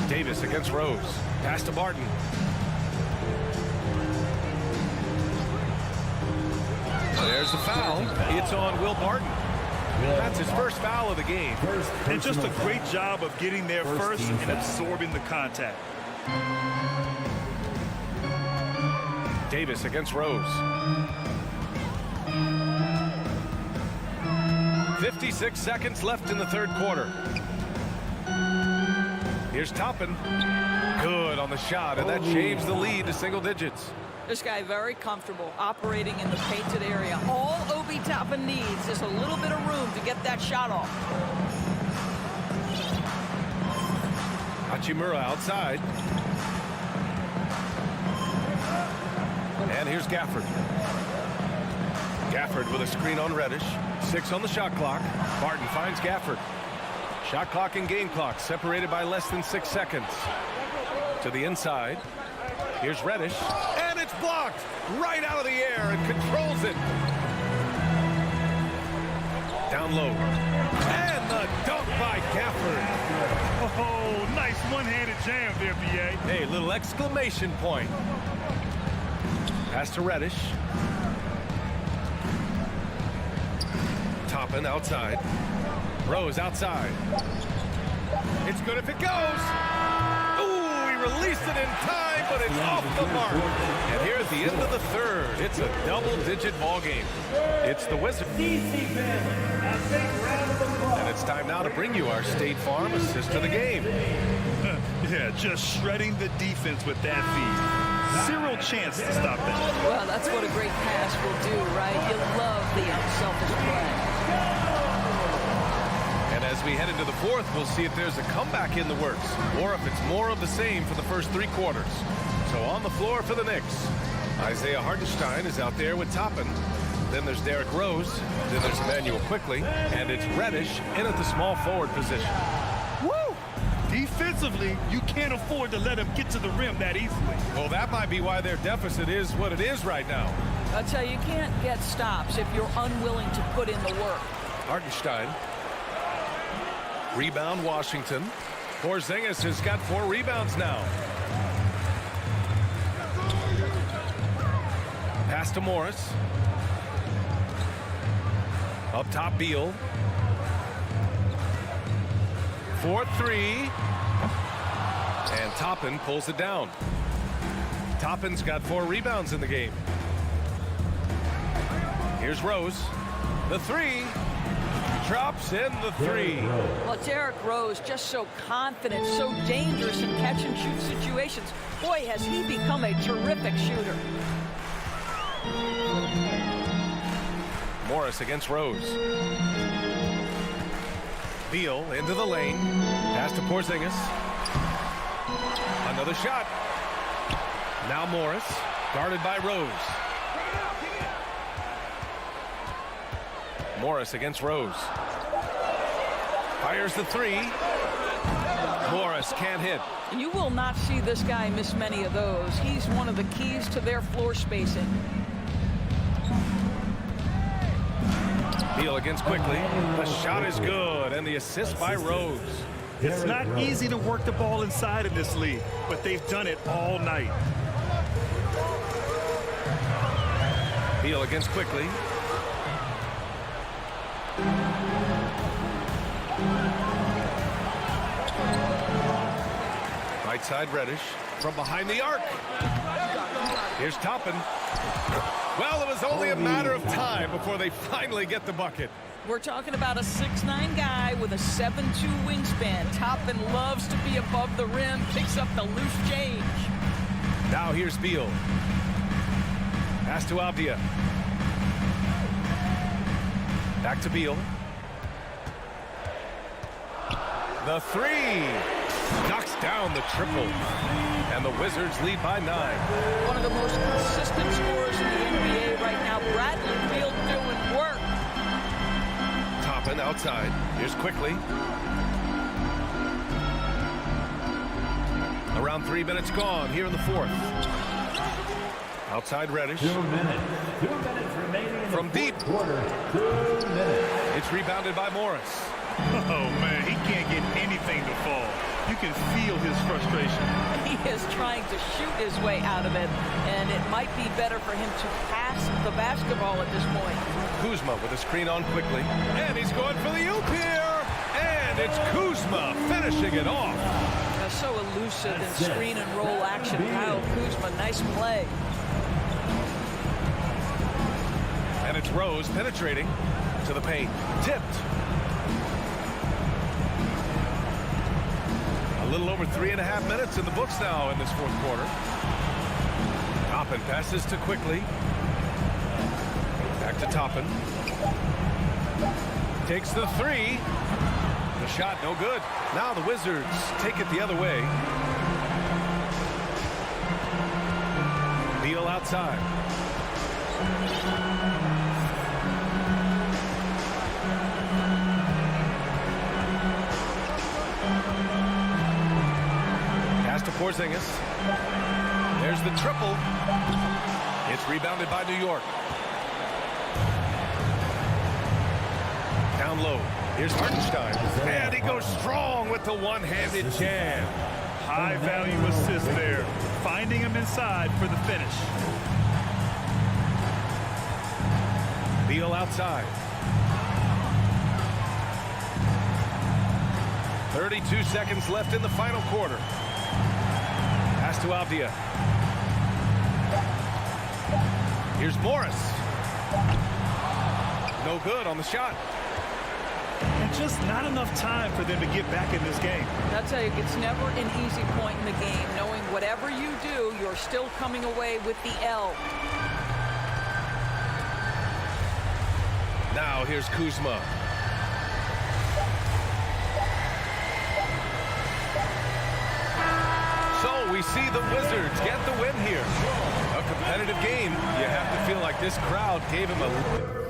Davis against Rose. Pass to Barton. There's the foul. It's on Will Barton. That's his first foul of the game. And just a great job of getting there first and absorbing the contact. Davis against Rose. 56 seconds left in the third quarter. Here's Toppin. Good on the shot, and that shaves the lead to single digits. This guy very comfortable operating in the painted area. All Obi Toppin needs is a little bit of room to get that shot off. Hachimura outside. And here's Gafford. Gafford with a screen on Reddish. 6 on the shot clock. Barton finds Gafford. Shot clock and game clock separated by less than 6 seconds. To the inside. Here's Reddish. And it's blocked right out of the air and controls it. Down low. And the dunk by Gafford. Oh, nice one-handed jam there, B.A. Hey, little exclamation point. Pass to Reddish. Toppin outside. Rose outside. It's good if it goes. Ooh, he released it in time, but it's off the mark. And here at the end of the third, it's a double-digit ball game. It's the Wizards. And it's time now to bring you our State Farm assist of the game. Yeah, just shredding the defense with that feed. Zero chance to stop that. Well, that's what a great pass will do, right? You love the unselfish play. And as we head into the fourth, we'll see if there's a comeback in the works or if it's more of the same for the first 3 quarters. So on the floor for the Knicks, Isaiah Hartenstein is out there with Toppin. Then there's Derrick Rose. Then there's Emmanuel Quickley. And it's Reddish in at the small forward position. Woo! Defensively, you can't afford to let him get to the rim that easily. Well, that might be why their deficit is what it is right now. I'll tell you, you can't get stops if you're unwilling to put in the work. Hartenstein. Rebound, Washington. Porzingis has got 4 rebounds now. Pass to Morris. Up top, Beal. 4-3. And Toppin pulls it down. Toppin's got 4 rebounds in the game. Here's Rose. The 3. Drops in the 3. Well, Derrick Rose just so confident, so dangerous in catch-and-shoot situations. Boy, has he become a terrific shooter. Morris against Rose. Beal into the lane. Pass to Porzingis. Another shot. Now Morris, guarded by Rose. Morris against Rose. Fires the three. Morris can't hit. And you will not see this guy miss many of those. He's one of the keys to their floor spacing. Beal against quickly. The shot is good, and the assist by Rose. It's not easy to work the ball inside in this league, but they've done it all night. Beal against quickly. Right side Reddish from behind the arc. Here's Toppin. Well, it was only a matter of time before they finally get the bucket. We're talking about a 6'9" guy with a 7'2" wingspan. Toppin loves to be above the rim, picks up the loose change. Now here's Beal. Pass to Avdia. Back to Beal. The three. Knocks down the triple. And the Wizards lead by 9. One of the most consistent scorers in the NBA right now. Bradley Beal doing work. Toppin outside. Here's quickly. Around 3 minutes gone here in the fourth. Outside Reddish. 2 minutes. 2 minutes remaining in from the deep. quarter. 2 minutes. It's rebounded by Morris. Oh, man, he can't get anything to fall. You can feel his frustration. He is trying to shoot his way out of it, and it might be better for him to pass the basketball at this point. Kuzma with a screen on quickly, and he's going for the oop here, and it's Kuzma finishing it off. So elusive in screen and roll action. Kyle Kuzma, nice play. And it's Rose penetrating to the paint, tipped. A little over 3.5 minutes in the books now in this fourth quarter. Toppin passes to quickly. Back to Toppin. Takes the three. The shot no good. Now the Wizards take it the other way. Beal outside. To Porzingis. There's the triple. It's rebounded by New York. Down low. Here's Hartenstein. And he goes strong with the one-handed jam. High-value assist there. Finding him inside for the finish. Beal outside. 32 seconds left in the final quarter. Pass to Avdia. Here's Morris. No good on the shot. And just not enough time for them to get back in this game. I'll tell you, it's never an easy point in the game, knowing whatever you do, you're still coming away with the L. Now here's Kuzma. So we see the Wizards get the win here. A competitive game. You have to feel like this crowd gave him a...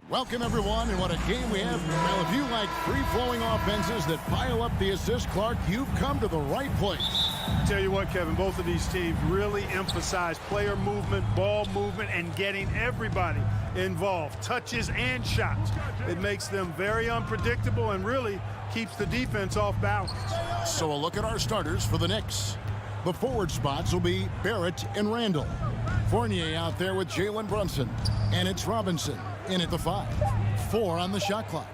Welcome, everyone, and what a game we have. Well, if you like free-flowing offenses that pile up the assist, Clark, you've come to the right place. Tell you what, Kevin, both of these teams really emphasize player movement, ball movement, and getting everybody involved, touches and shots. It makes them very unpredictable and really keeps the defense off balance. So a look at our starters for the Knicks. The forward spots will be Barrett and Randall. Fournier out there with Jalen Brunson. And it's Robinson in at the 5. 4 on the shot clock.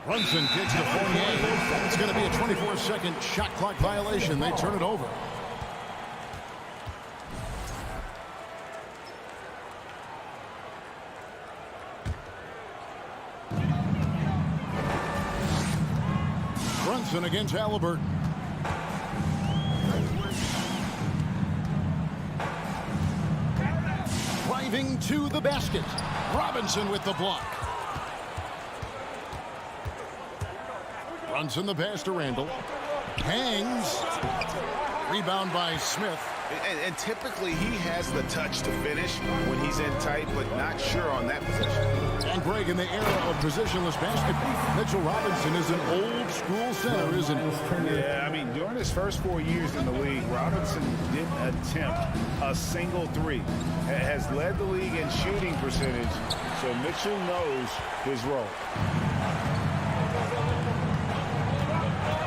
Brunson kicks to Fournier. It's going to be a 24-second shot clock violation. They turn it over. Brunson against Halliburton. Driving to the basket. Robinson with the block. Brunson the pass to Randall. Hangs. Rebound by Smith. And typically he has the touch to finish when he's in tight, but not sure on that possession. And break in the era of positionless basketball. Mitchell Robinson is an old-school center, isn't he? Yeah, I mean, during his first 4 years in the league, Robinson didn't attempt a single three. Has led the league in shooting percentage, so Mitchell knows his role.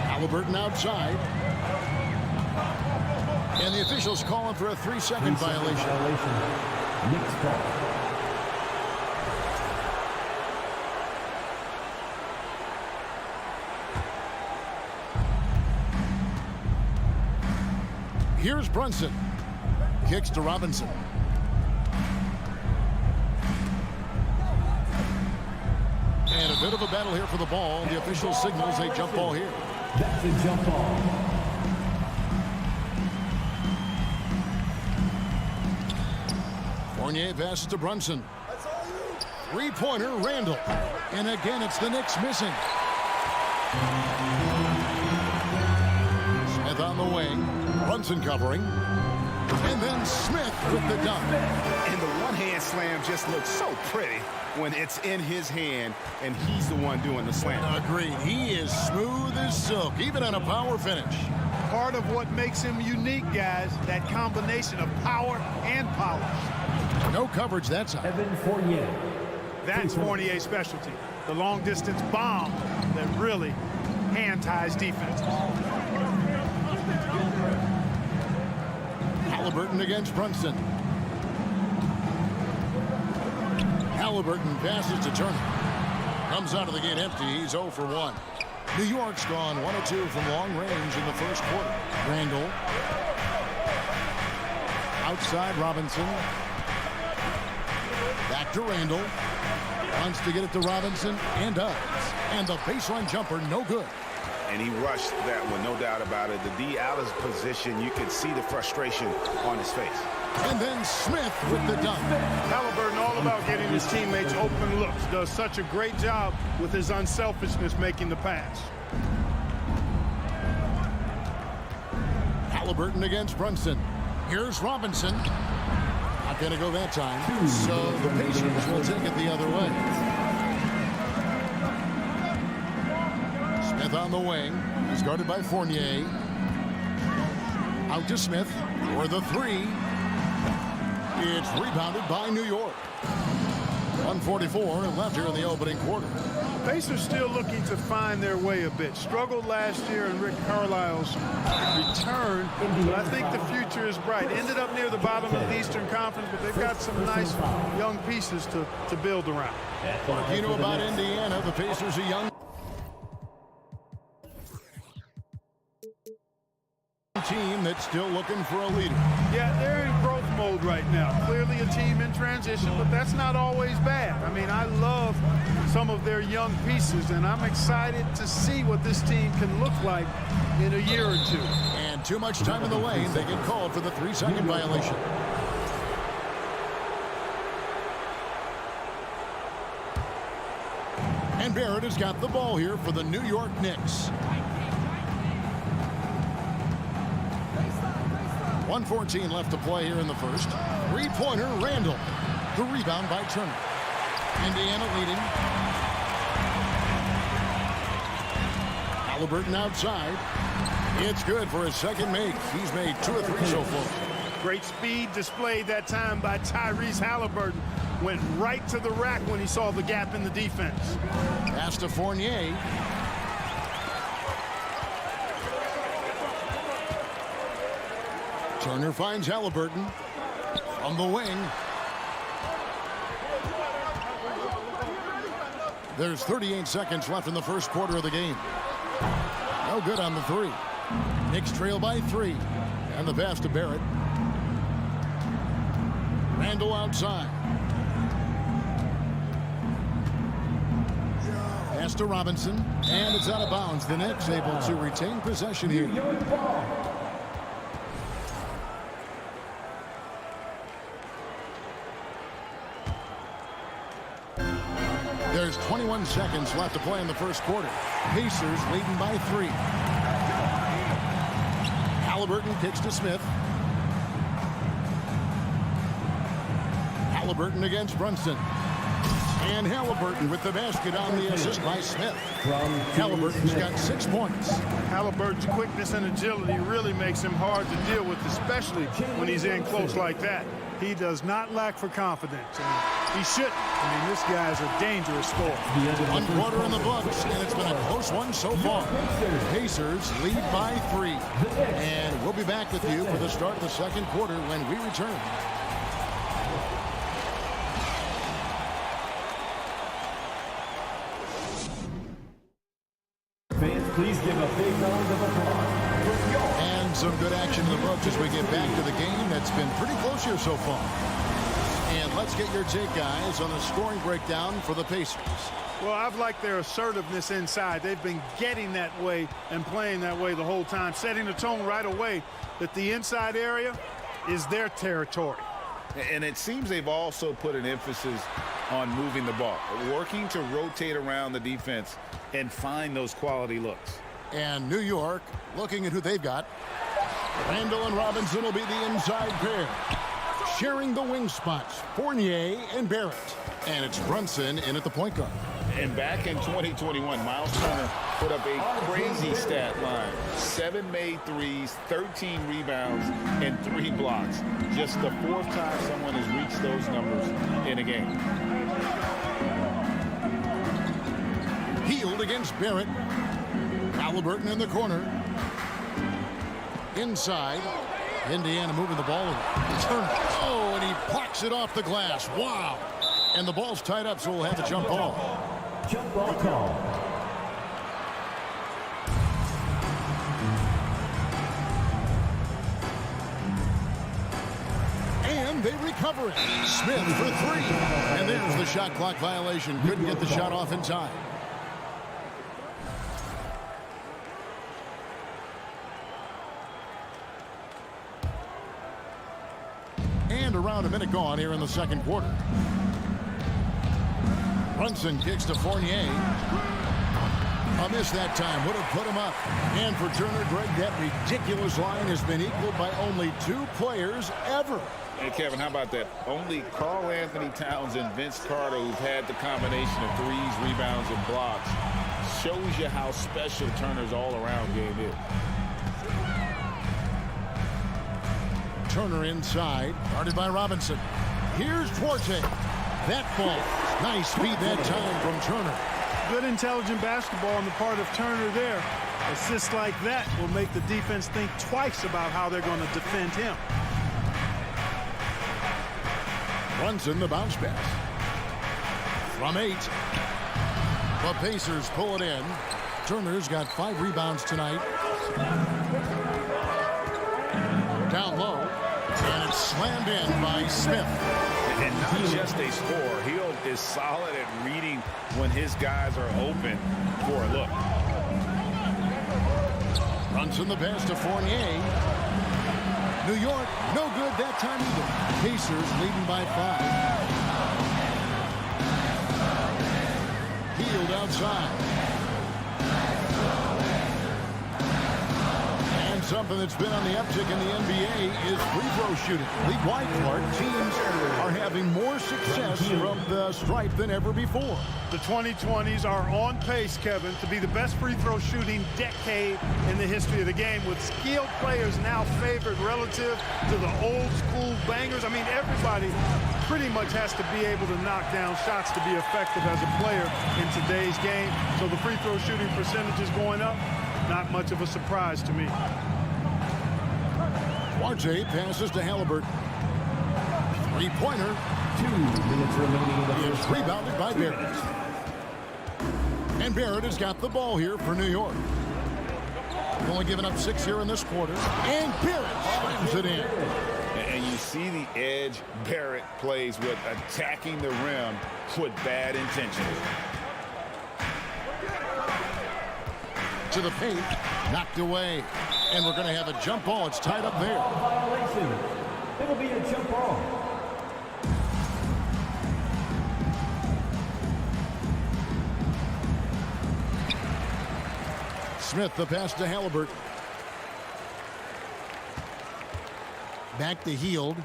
Halliburton outside. And the officials calling for a 3-second violation. Knicks ball. Here's Brunson. Kicks to Robinson. And a bit of a battle here for the ball. The official signals a jump ball here. That's a jump ball. Fournier passes to Brunson. Three-pointer, Randall. And again, it's the Knicks missing. Smith on the wing. Brunson covering. And then Smith with the dunk. And the one-hand slam just looks so pretty when it's in his hand and he's the one doing the slam. Agreed. He is smooth as silk, even on a power finish. Part of what makes him unique, guys, that combination of power and polish. No coverage that time. Evan Fournier. That's Fournier's specialty. The long-distance bomb that really hand-ties defenses. Halliburton against Brunson. Halliburton passes to Turner. Comes out of the gate empty. He's 0 for 1. New York's gone 1 of 2 from long range in the first quarter. Randall. Outside Robinson. Back to Randall. Wants to get it to Robinson and does. And the baseline jumper, no good. And he rushed that one, no doubt about it. The D. Allen's position, you can see the frustration on his face. And then Smith with the dunk. Halliburton all about getting his teammates open looks. Does such a great job with his unselfishness making the pass. Halliburton against Brunson. Here's Robinson. Not going to go that time. So the Pacers will take it the other way. Smith on the wing. He's guarded by Fournier. Out to Smith for the three. It's rebounded by New York. 1:44 left here in the opening quarter. Pacers still looking to find their way a bit. Struggled last year in Rick Carlisle's return, but I think the future is bright. Ended up near the bottom of the Eastern Conference, but they've got some nice young pieces to build around. You know about Indiana, the Pacers are young team that's still looking for a leader. Yeah, they're in growth mode right now. Clearly a team in transition, but that's not always bad. I mean, I love some of their young pieces, and I'm excited to see what this team can look like in a year or two. And too much time in the lane. They get called for the 3-second violation. And Barrett has got the ball here for the New York Knicks. 1:14 left to play here in the first. Three-pointer, Randall. The rebound by Turner. Indiana leading. Halliburton outside. It's good for his second make. He's made 2 of 3 so far. Great speed displayed that time by Tyrese Halliburton. Went right to the rack when he saw the gap in the defense. Pass to Fournier. Turner finds Halliburton on the wing. There's 38 seconds left in the first quarter of the game. No good on the three. Knicks trail by 3. And the pass to Barrett. Randall outside. Pass to Robinson. And it's out of bounds. The Knicks able to retain possession here. There's 21 seconds left to play in the first quarter. Pacers leading by 3. Halliburton kicks to Smith. Halliburton against Brunson. And Halliburton with the basket on the assist by Smith. Halliburton's got 6 points. Halliburton's quickness and agility really makes him hard to deal with, especially when he's in close like that. He does not lack for confidence, and he shouldn't. I mean, this guy's a dangerous scorer. 1 quarter in the books, and it's been a close one so far. Pacers lead by 3. And we'll be back with you for the start of the second quarter when we return. Fans, please give a big round of applause. And some good action in the books as we get back to the game that's been pretty close here so far. And let's get your take, guys, on the scoring breakdown for the Pacers. Well, I've liked their assertiveness inside. They've been getting that way and playing that way the whole time, setting the tone right away that the inside area is their territory. And it seems they've also put an emphasis on moving the ball, working to rotate around the defense and find those quality looks. And New York, looking at who they've got. Randall and Robinson will be the inside pair. Sharing the wing spots, Fournier and Barrett. And it's Brunson in at the point guard. And back in 2021, Miles Turner put up a crazy stat line. 7 made threes, 13 rebounds, and 3 blocks. Just the 4th time someone has reached those numbers in a game. Healed against Barrett. Halliburton in the corner. Inside. Indiana moving the ball. Turner. Oh, and he blocks it off the glass. Wow. And the ball's tied up, so we'll have a jump ball. Jump ball call. And they recover it. Smith for 3. And there's the shot clock violation. Couldn't get the shot off in time. And around a minute gone here in the second quarter. Brunson kicks to Fournier. A miss that time. Would have put him up. And for Turner, Greg, that ridiculous line has been equaled by only 2 players ever. Hey, Kevin, how about that? Only Karl Anthony Towns and Vince Carter, who've had the combination of threes, rebounds, and blocks. Shows you how special Turner's all-around game is. Turner inside, guarded by Robinson. Here's Duarte. That ball. Nice speed that time from Turner. Good intelligent basketball on the part of Turner there. Assists like that will make the defense think twice about how they're going to defend him. Brunson the bounce pass. From 8. The Pacers pull it in. Turner's got 5 rebounds tonight. Down low. And it's slammed in by Smith. And not just a scorer. Hield is solid at reading when his guys are open for a look. Brunson the pass to Fournier. New York, no good that time either. Pacers leading by 5. Hield outside. And something that's been on the uptick in the NBA is free throw shooting. League-wide, Clark, teams are having more success from the stripe than ever before. The 2020s are on pace, Kevin, to be the best free throw shooting decade in the history of the game, with skilled players now favored relative to the old school bangers. I mean, everybody pretty much has to be able to knock down shots to be effective as a player in today's game. So the free throw shooting percentage is going up. Not much of a surprise to me. Duarte passes to Halliburton. Three-pointer. 2 minutes remaining in the Is rebounded by Barrett. And Barrett has got the ball here for New York. Only giving up 6 here in this quarter. And Barrett slams it in. And you see the edge Barrett plays with, attacking the rim with bad intentions. To the paint, knocked away. And we're going to have a jump ball. It's tied up there. violation. It'll be a jump ball. Smith the pass to Halliburton. Back to Hield.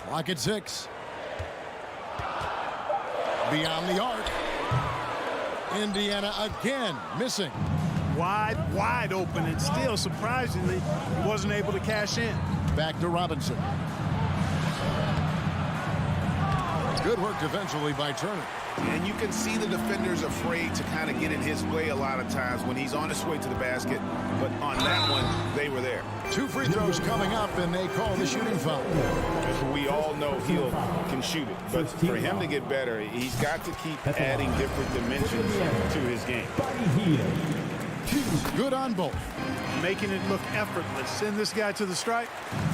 Clock at 6. Beyond the arc. Indiana again missing. Wide open, and still, surprisingly, he wasn't able to cash in. Back to Robinson. Good work defensively by Turner. And you can see the defenders afraid to kind of get in his way a lot of times when he's on his way to the basket. But on that one, they were there. 2 free throws coming up, and they call the shooting foul. We all know Hield can shoot it. But for him to get better, he's got to keep adding different dimensions to his game. Good on both. Making it look effortless. Send this guy to the stripe.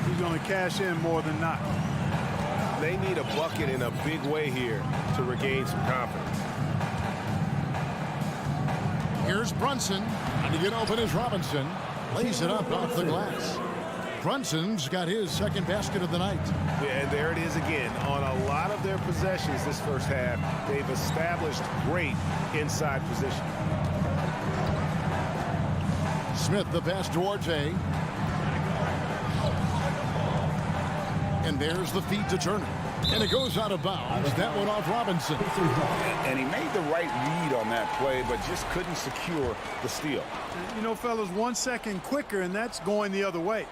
He's going to cash in more than not. They need a bucket in a big way here to regain some confidence. Here's Brunson. And to get open is Robinson. Lays it up off the glass. Brunson's got his second basket of the night. Yeah, and there it is again. On a lot of their possessions this first half, they've established great inside position. Smith the pass to Duarte. And there's the feed to Turner. And it goes out of bounds. That one off Robinson. And he made the right read on that play, but just couldn't secure the steal. You know, fellas, 1 second quicker, and that's going the other way.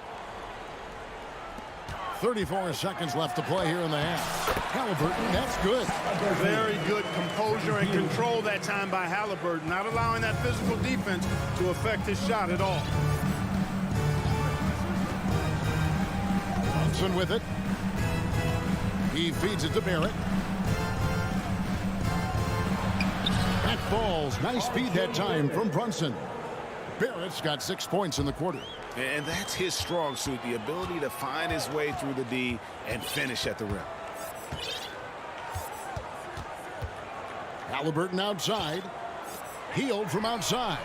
34 seconds left to play here in the half. Halliburton, that's good. Very good composure and control that time by Halliburton, not allowing that physical defense to affect his shot at all. Brunson with it. He feeds it to Barrett. Back falls. Nice speed that time from Brunson. Barrett's got 6 points in the quarter. And that's his strong suit, the ability to find his way through the D and finish at the rim. Halliburton outside. Hield from outside.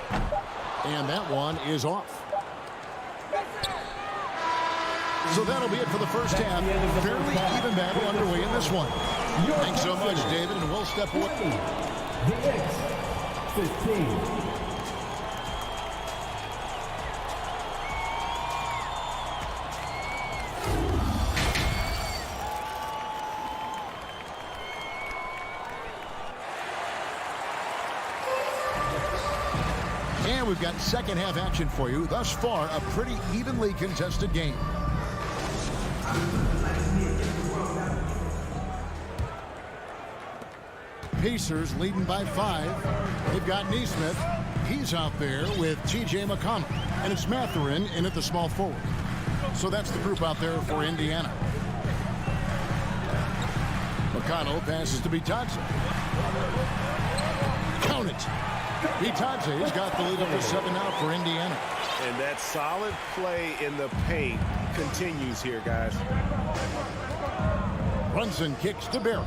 And that one is off. So that'll be it for the first half. Fairly even battle underway in this one. Thanks so much, David, and we'll step away. The Knicks, 15. And we've got second half action for you. Thus far, a pretty evenly contested game. Pacers leading by 5. They've got Nesmith. He's out there with T.J. McConnell. And it's Mathurin in at the small forward. So that's the group out there for Indiana. McConnell passes to Bitadze. Count it. Bitadze's got the lead up to 7 now for Indiana. And that solid play in the paint continues here, guys. Brunson kicks to Barrett.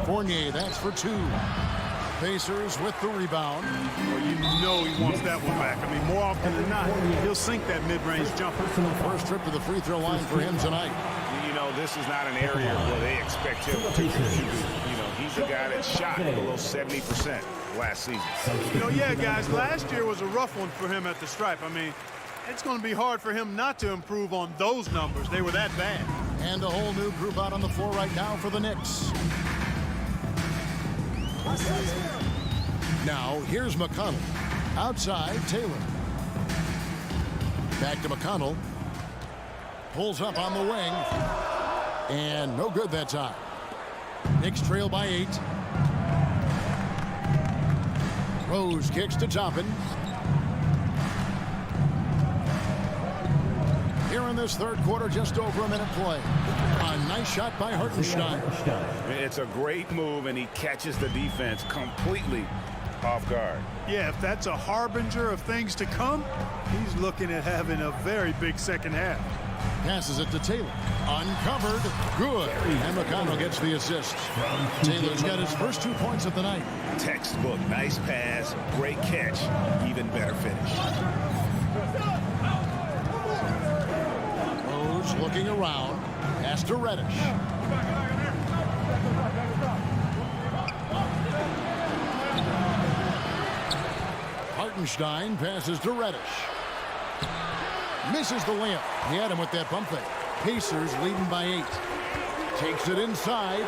Fournier, that's for 2. Pacers with the rebound. Well, you know he wants that one back. I mean, more often than not, he'll sink that mid-range jumper. First trip to the free throw line for him tonight. You know, this is not an area where they expect him to contribute. You know, he's a guy that shot below 70% last season. You know, yeah, guys, last year was a rough one for him at the stripe. I mean, it's going to be hard for him not to improve on those numbers. They were that bad. And a whole new group out on the floor right now for the Knicks. Now, here's McConnell. Outside, Taylor. Back to McConnell. Pulls up on the wing. And no good that time. Knicks trail by 8. Rose kicks to Toppin. Here in this third quarter, just over a minute play. A nice shot by Hartenstein. It's a great move, and he catches the defense completely off guard. Yeah, if that's a harbinger of things to come, he's looking at having a very big second half. Passes it to Taylor. Uncovered. Good. And McConnell gets the assist. Taylor's got his first 2 points of the night. Textbook. Nice pass. Great catch. Even better finish. Rose looking around. Pass to Reddish. Hartenstein passes to Reddish. Misses the layup. He had him with that pump fake. Pacers leading by 8. Takes it inside.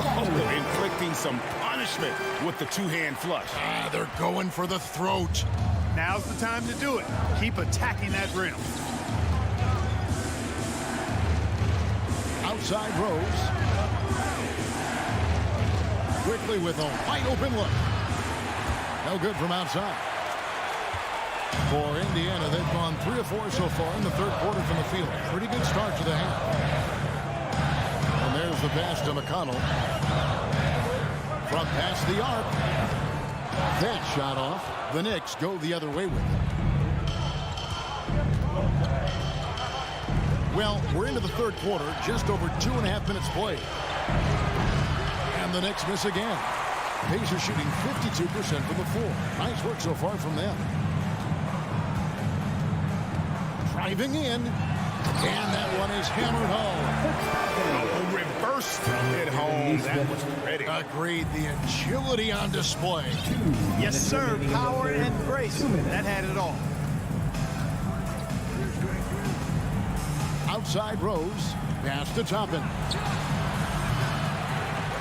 Oh, inflicting some punishment with the two-hand flush. They're going for the throat. Now's the time to do it. Keep attacking that rim. Outside Rose. Quickly with a wide open look. No good from outside. For Indiana, they've gone 3 of 4 so far in the third quarter from the field. Pretty good start to the half. And there's the pass to McConnell. From past the arc. That shot off. The Knicks go the other way with it. Well, we're into the third quarter, just over 2.5 minutes played. And the Knicks miss again. Pacers shooting 52% from the floor. Nice work so far from them. Driving in, and that one is hammered home. Reversed it home. That was pretty. Agreed. The agility on display. Yes, sir. Power and grace. That had it all. Outside Rose. Pass to Toppin.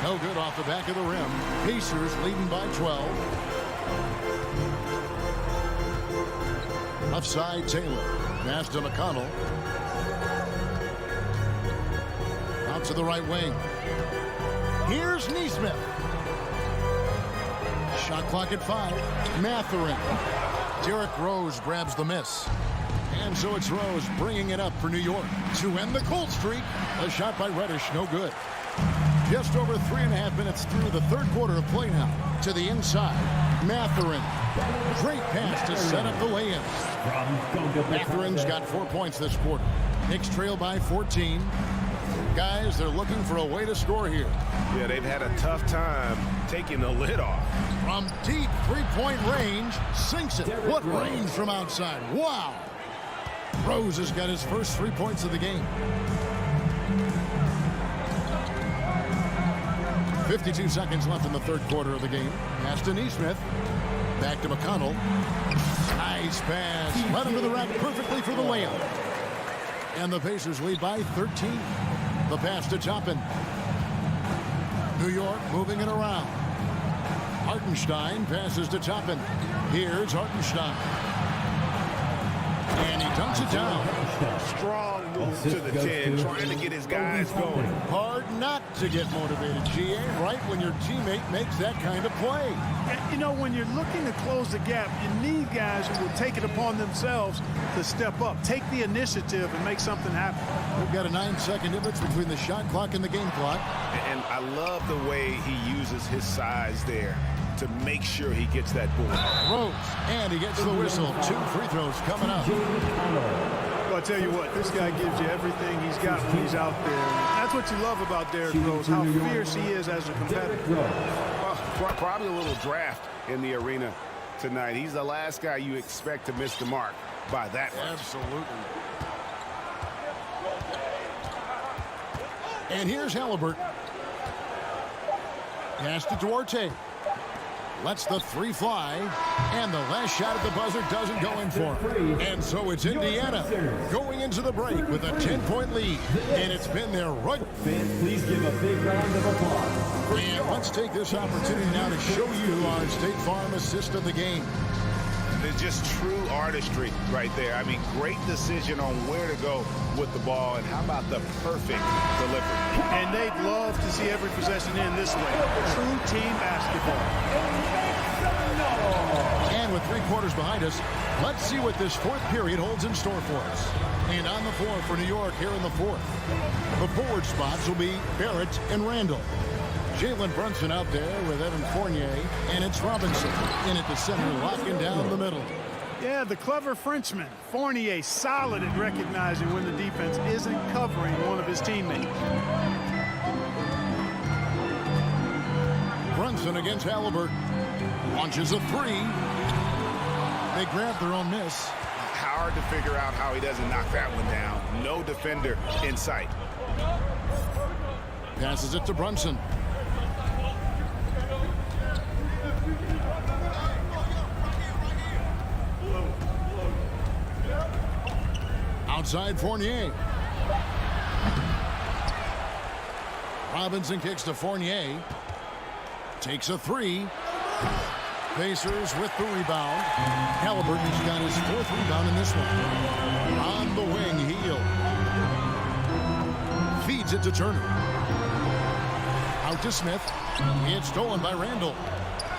No good off the back of the rim. Pacers leading by 12. Offside Taylor. Pass to McConnell. Out to the right wing. Here's Nesmith. Shot clock at 5. Mathurin. Derrick Rose grabs the miss. And so it's Rose bringing it up for New York to end the cold streak. A shot by Reddish, no good. Just over 3.5 minutes through the third quarter of play now. To the inside. Mathurin. Great pass to set up the lay-in. Mathurin's got 4 points this quarter. Knicks trail by 14. Guys, they're looking for a way to score here. Yeah, they've had a tough time taking the lid off. From deep three-point range, sinks it. What range from outside? Wow. Rose has got his first 3 points of the game. 52 seconds left in the third quarter of the game. Pass to Nesmith. Back to McConnell. Nice pass. Led him to the rack perfectly for the layup. And the Pacers lead by 13. The pass to Toppin. New York moving it around. Hartenstein passes to Toppin. Here's Hartenstein. And he dunks it down. Strong move to the 10, trying to get his guys going. Hard not to get motivated, GA, right when your teammate makes that kind of play. You know, when you're looking to close the gap, you need guys who will take it upon themselves to step up, take the initiative, and make something happen. We've got a 9-second difference between the shot clock and the game clock. And I love the way he uses his size there to make sure he gets that ball. Rose, and he gets the whistle. 2 free throws coming up. Well, I tell you what, this guy gives you everything he's got when he's out there. That's what you love about Derrick Rose, how fierce he is as a competitor. Probably a little draft in the arena tonight. He's the last guy you expect to miss the mark by that much. Absolutely. And here's Halliburton. Pass to Duarte. Lets the 3 fly, and the last shot at the buzzer doesn't go in for him. And so it's Indiana going into the break with a 10-point lead, and it's been their right. Fans, please give a big round of applause. And let's take this opportunity now to show you our State Farm assist of the game. It's just true artistry right there. I mean, great decision on where to go with the ball, and how about the perfect delivery. And they'd love to see every possession in this way. True team basketball. And with 3 quarters behind us, let's see what this fourth period holds in store for us. And on the floor for New York here in the fourth, the forward spots will be Barrett and Randall. Jalen Brunson out there with Evan Fournier, and it's Robinson in at the center, locking down the middle. Yeah, the clever Frenchman. Fournier solid at recognizing when the defense isn't covering one of his teammates. Brunson against Halliburton. Launches a 3. They grab their own miss. Hard to figure out how he doesn't knock that one down. No defender in sight. Passes it to Brunson. Outside Fournier. Robinson kicks to Fournier. Takes a three. Pacers with the rebound. Halliburton's got his 4th rebound in this one. On the wing, Hield. Feeds it to Turner. Out to Smith. It's stolen by Randall.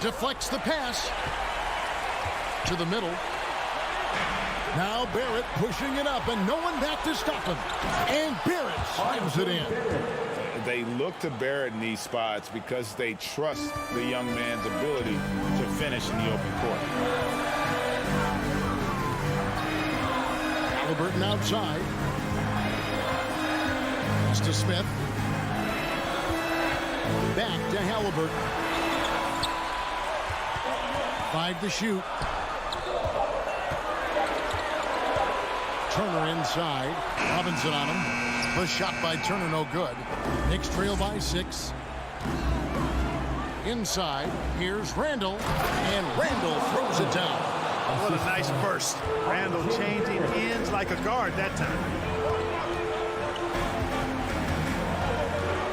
Deflects the pass to the middle. Now Barrett pushing it up, and no one back to stop him. And Barrett slams it in. They look to Barrett in these spots because they trust the young man's ability to finish in the open court. Halliburton outside. It's to Smith. Back to Halliburton. 5 to shoot. Turner inside. Robinson on him. The shot by Turner, no good. Knicks trail by 6. Inside, here's Randall, and Randall throws it down. What a nice burst. Randall changing ends like a guard that time.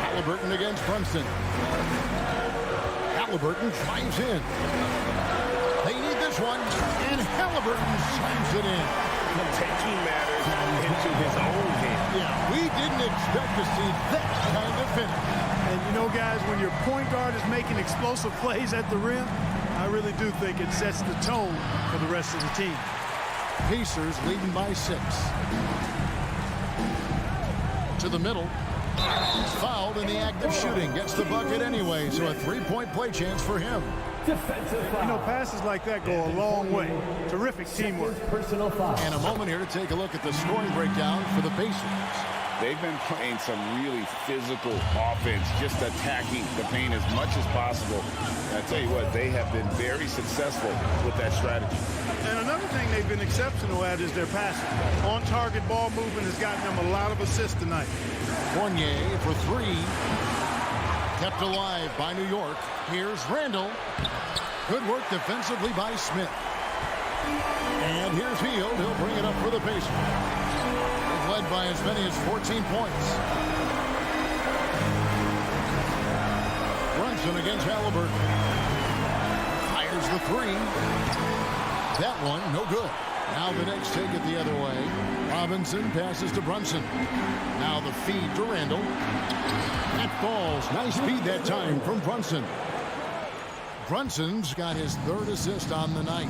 Halliburton against Brunson. Halliburton drives in. They need this one, and Halliburton slams it in. Taking matters into his own hand. Yeah, we didn't expect to see that kind of finish. And you know, guys, when your point guard is making explosive plays at the rim, I really do think it sets the tone for the rest of the team. Pacers leading by 6. To the middle. Fouled in the act of shooting. Gets the bucket anyway, so a 3-point play chance for him. You know, passes like that go a long way. Terrific teamwork. And a moment here to take a look at the scoring breakdown for the Pacers. They've been playing some really physical offense, just attacking the paint as much as possible. And I tell you what, they have been very successful with that strategy. And another thing they've been exceptional at is their passing. On-target ball movement has gotten them a lot of assists tonight. Fournier for 3. Kept alive by New York. Here's Randall. Good work defensively by Smith. And here's Hield. He'll bring it up for the Pacers. They've led by as many as 14 points. Brunson against Halliburton. Fires the 3. That one, no good. Now the Knicks take it the other way. Robinson passes to Brunson. Now the feed to Randall. That falls. Nice feed that time from Brunson. Brunson's got his 3rd assist on the night.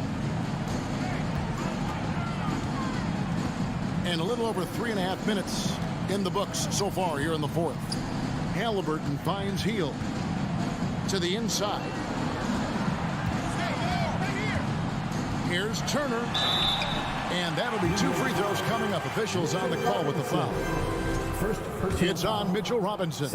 And a little over 3.5 minutes in the books so far here in the 4th. Halliburton finds Hield to the inside. Here's Turner. And that'll be 2 free throws coming up. Officials on the call with the foul. It's on Mitchell Robinson.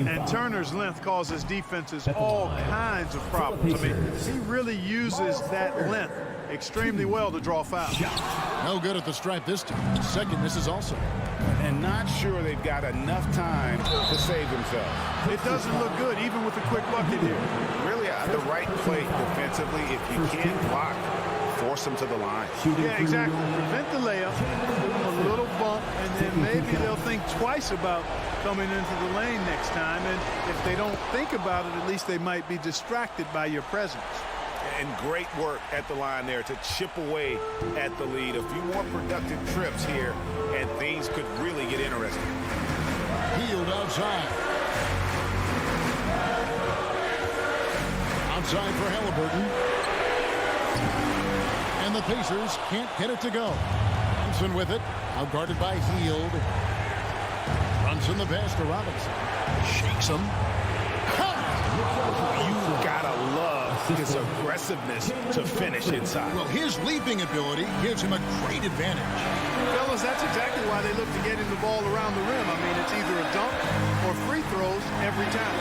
And Turner's length causes defenses all kinds of problems. I mean, he really uses that length extremely well to draw fouls. No good at the stripe this time. 2nd misses also. And not sure they've got enough time to save themselves. It doesn't look good, even with a quick bucket here. Really, the right play defensively, if you can't block, force them to the line. Yeah, exactly. Prevent the layup, a little bump, and then maybe they'll think twice about coming into the lane next time. And if they don't think about it, at least they might be distracted by your presence. And great work at the line there to chip away at the lead. A few more productive trips here, and things could really get interesting. Hield outside. Outside for Halliburton. And the Pacers can't get it to go. Brunson with it. Outguarded by Hield. Brunson the pass to Robinson. Shakes him. You gotta love his aggressiveness to finish inside. Well, his leaping ability gives him a great advantage. Fellas, that's exactly why they look to get him the ball around the rim. I mean, it's either a dunk or free throws every time.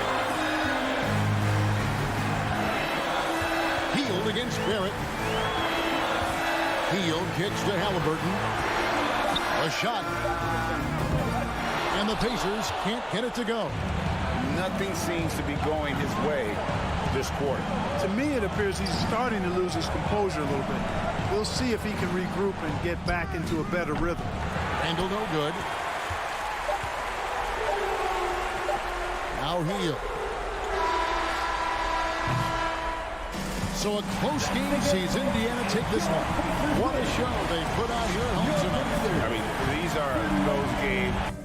Hield against Barrett. Hield kicks to Halliburton. A shot. And the Pacers can't get it to go. Nothing seems to be going his way this quarter. To me, it appears he's starting to lose his composure a little bit. We'll see if he can regroup and get back into a better rhythm. Handle no good. Now Hield. So a close game sees Indiana take this one. What a show they put on here at home tonight. I mean, these are those games.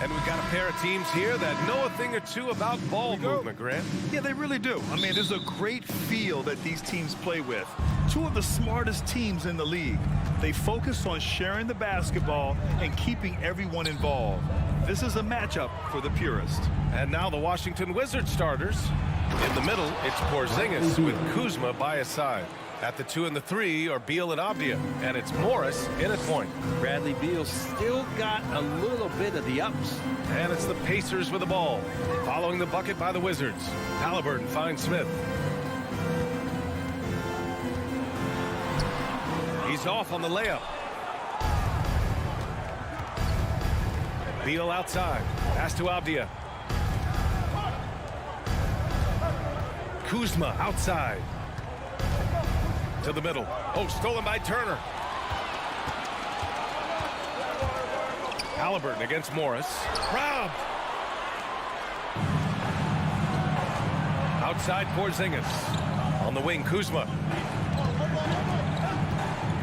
And we've got a pair of teams here that know a thing or two about ball movement, Grant. Yeah, they really do. I mean, there's a great feel that these teams play with. Two of the smartest teams in the league. They focus on sharing the basketball and keeping everyone involved. This is a matchup for the purist. And now the Washington Wizards starters. In the middle, it's Porzingis with Kuzma by his side. At the 2 and the 3 are Beal and Avdia, and it's Morris in at point. Bradley Beal still got a little bit of the ups. And it's the Pacers with the ball. Following the bucket by the Wizards. Halliburton finds Smith. He's off on the layup. Beal outside. Pass to Avdia. Kuzma outside. To the middle. Oh, stolen by Turner. Halliburton against Morris. Robbed. Outside Porzingis. On the wing, Kuzma.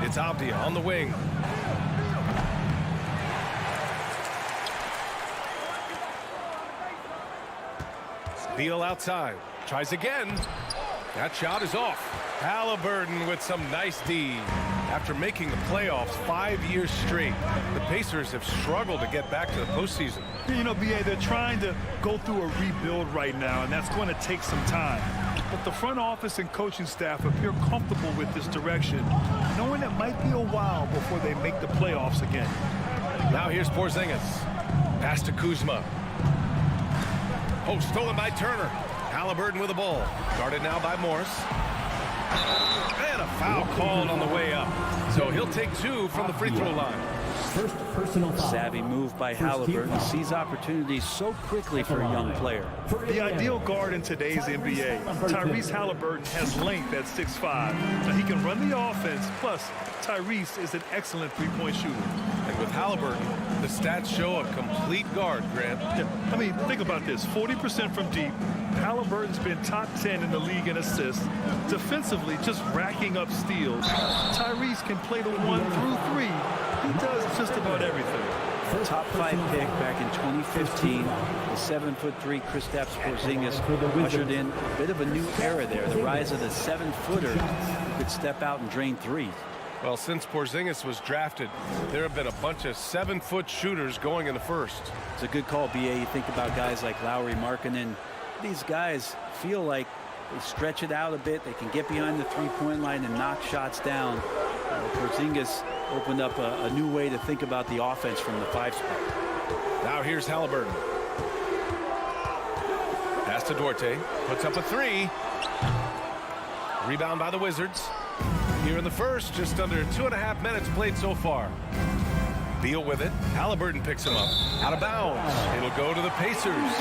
It's Avdia on the wing. Beal outside. Tries again. That shot is off. Halliburton with some nice D. After making the playoffs 5 years straight, the Pacers have struggled to get back to the postseason. You know, B.A., they're trying to go through a rebuild right now, and that's going to take some time. But the front office and coaching staff appear comfortable with this direction, knowing it might be a while before they make the playoffs again. Now here's Porzingis. Pass to Kuzma. Oh, stolen by Turner. Halliburton with the ball. Guarded now by Morris. And a foul called on the way up. So he'll take 2 from the free throw line. First personal foul. Savvy move by Halliburton. Sees opportunities so quickly for a young player. The ideal guard in today's NBA, Tyrese Halliburton, has length at 6'5". Now he can run the offense, plus Tyrese is an excellent three-point shooter. And with Halliburton, the stats show a complete guard, Grant. Yeah, I mean, think about this. 40% from deep. Halliburton's been top 10 in the league in assists. Defensively, just racking up steals. Tyrese can play the 1 through 3. He does just about everything. Top 5 pick back in 2015. The 7'3" Kristaps Porzingis ushered in a bit of a new era there. The rise of the 7-footer who could step out and drain threes. Well, since Porzingis was drafted, there have been a bunch of 7-foot shooters going in the first. It's a good call, B.A. You think about guys like Lowry, Markkanen. These guys feel like they stretch it out a bit. They can get behind the three-point line and knock shots down. Porzingis opened up a new way to think about the offense from the 5 spot. Now here's Halliburton. Pass to Duarte. Puts up a 3. Rebound by the Wizards. Here in the first, just under 2.5 minutes played so far. Beal with it. Halliburton picks him up. Out of bounds. It'll go to the Pacers.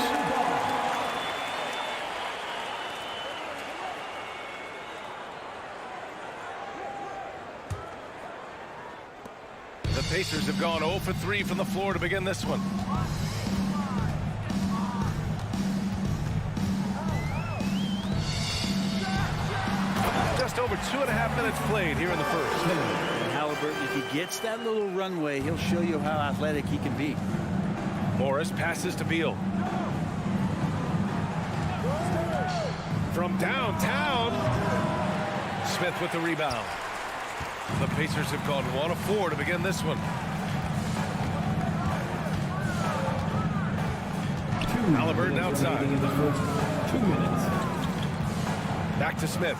The Pacers have gone 0 for 3 from the floor to begin this one. Just over 2.5 minutes played here in the first. And Halliburton, if he gets that little runway, he'll show you how athletic he can be. Morris passes to Beal. From downtown, Smith with the rebound. The Pacers have gone 1 of 4 to begin this one. Halliburton outside. In the first 2 minutes. Back to Smith.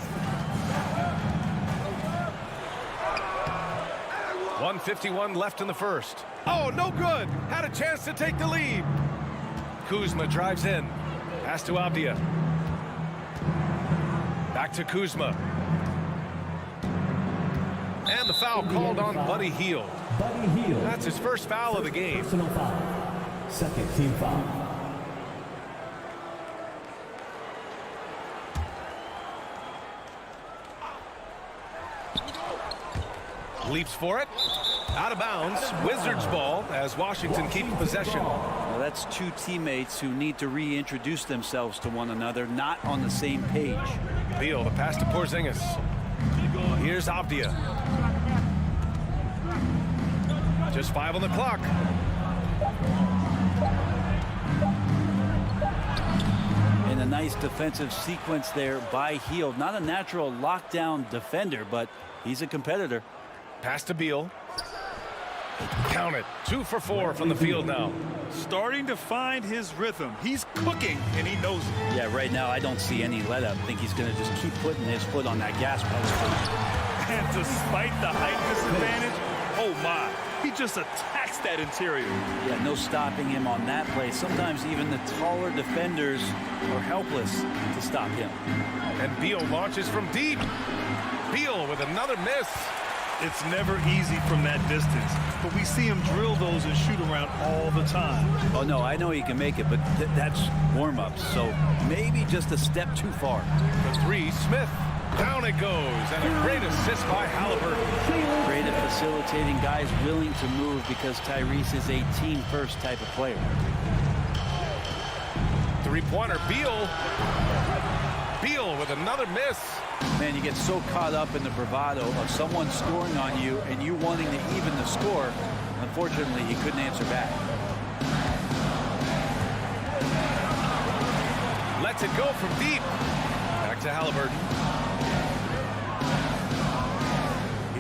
1:51 left in the first. Oh, no good. Had a chance to take the lead. Kuzma drives in. Pass to Avdia. Back to Kuzma. And the foul called on Buddy Hield. Buddy Hield. That's his first foul of the game. Personal foul. Second team foul. Leaps for it. Out of bounds. Wizards ball as Washington keeps possession. Well, that's two teammates who need to reintroduce themselves to one another, not on the same page. Beal, the pass to Porzingis. Here's Avdia. Just 5 on the clock. And a nice defensive sequence there by Hield. Not a natural lockdown defender, but he's a competitor. Pass to Beal. Count it. 2 for 4 from the field now. Starting to find his rhythm. He's cooking, and he knows it. Yeah, right now I don't see any let up. I think he's going to just keep putting his foot on that gas pedal. And despite the height disadvantage, oh my, he just attacks that interior. Yeah, no stopping him on that play. Sometimes even the taller defenders are helpless to stop him. And Beal launches from deep. Beal with another miss. It's never easy from that distance, but we see him drill those and shoot around all the time. Oh, no, I know he can make it, but that's warm-ups, so maybe just a step too far. The 3, Smith. Down it goes, and a great assist by Halliburton. Great at facilitating guys willing to move because Tyrese is a team-first type of player. 3-pointer, Beal. Beal with another miss. Man, you get so caught up in the bravado of someone scoring on you and you wanting to even the score. Unfortunately, he couldn't answer back. Lets it go from deep. Back to Halliburton.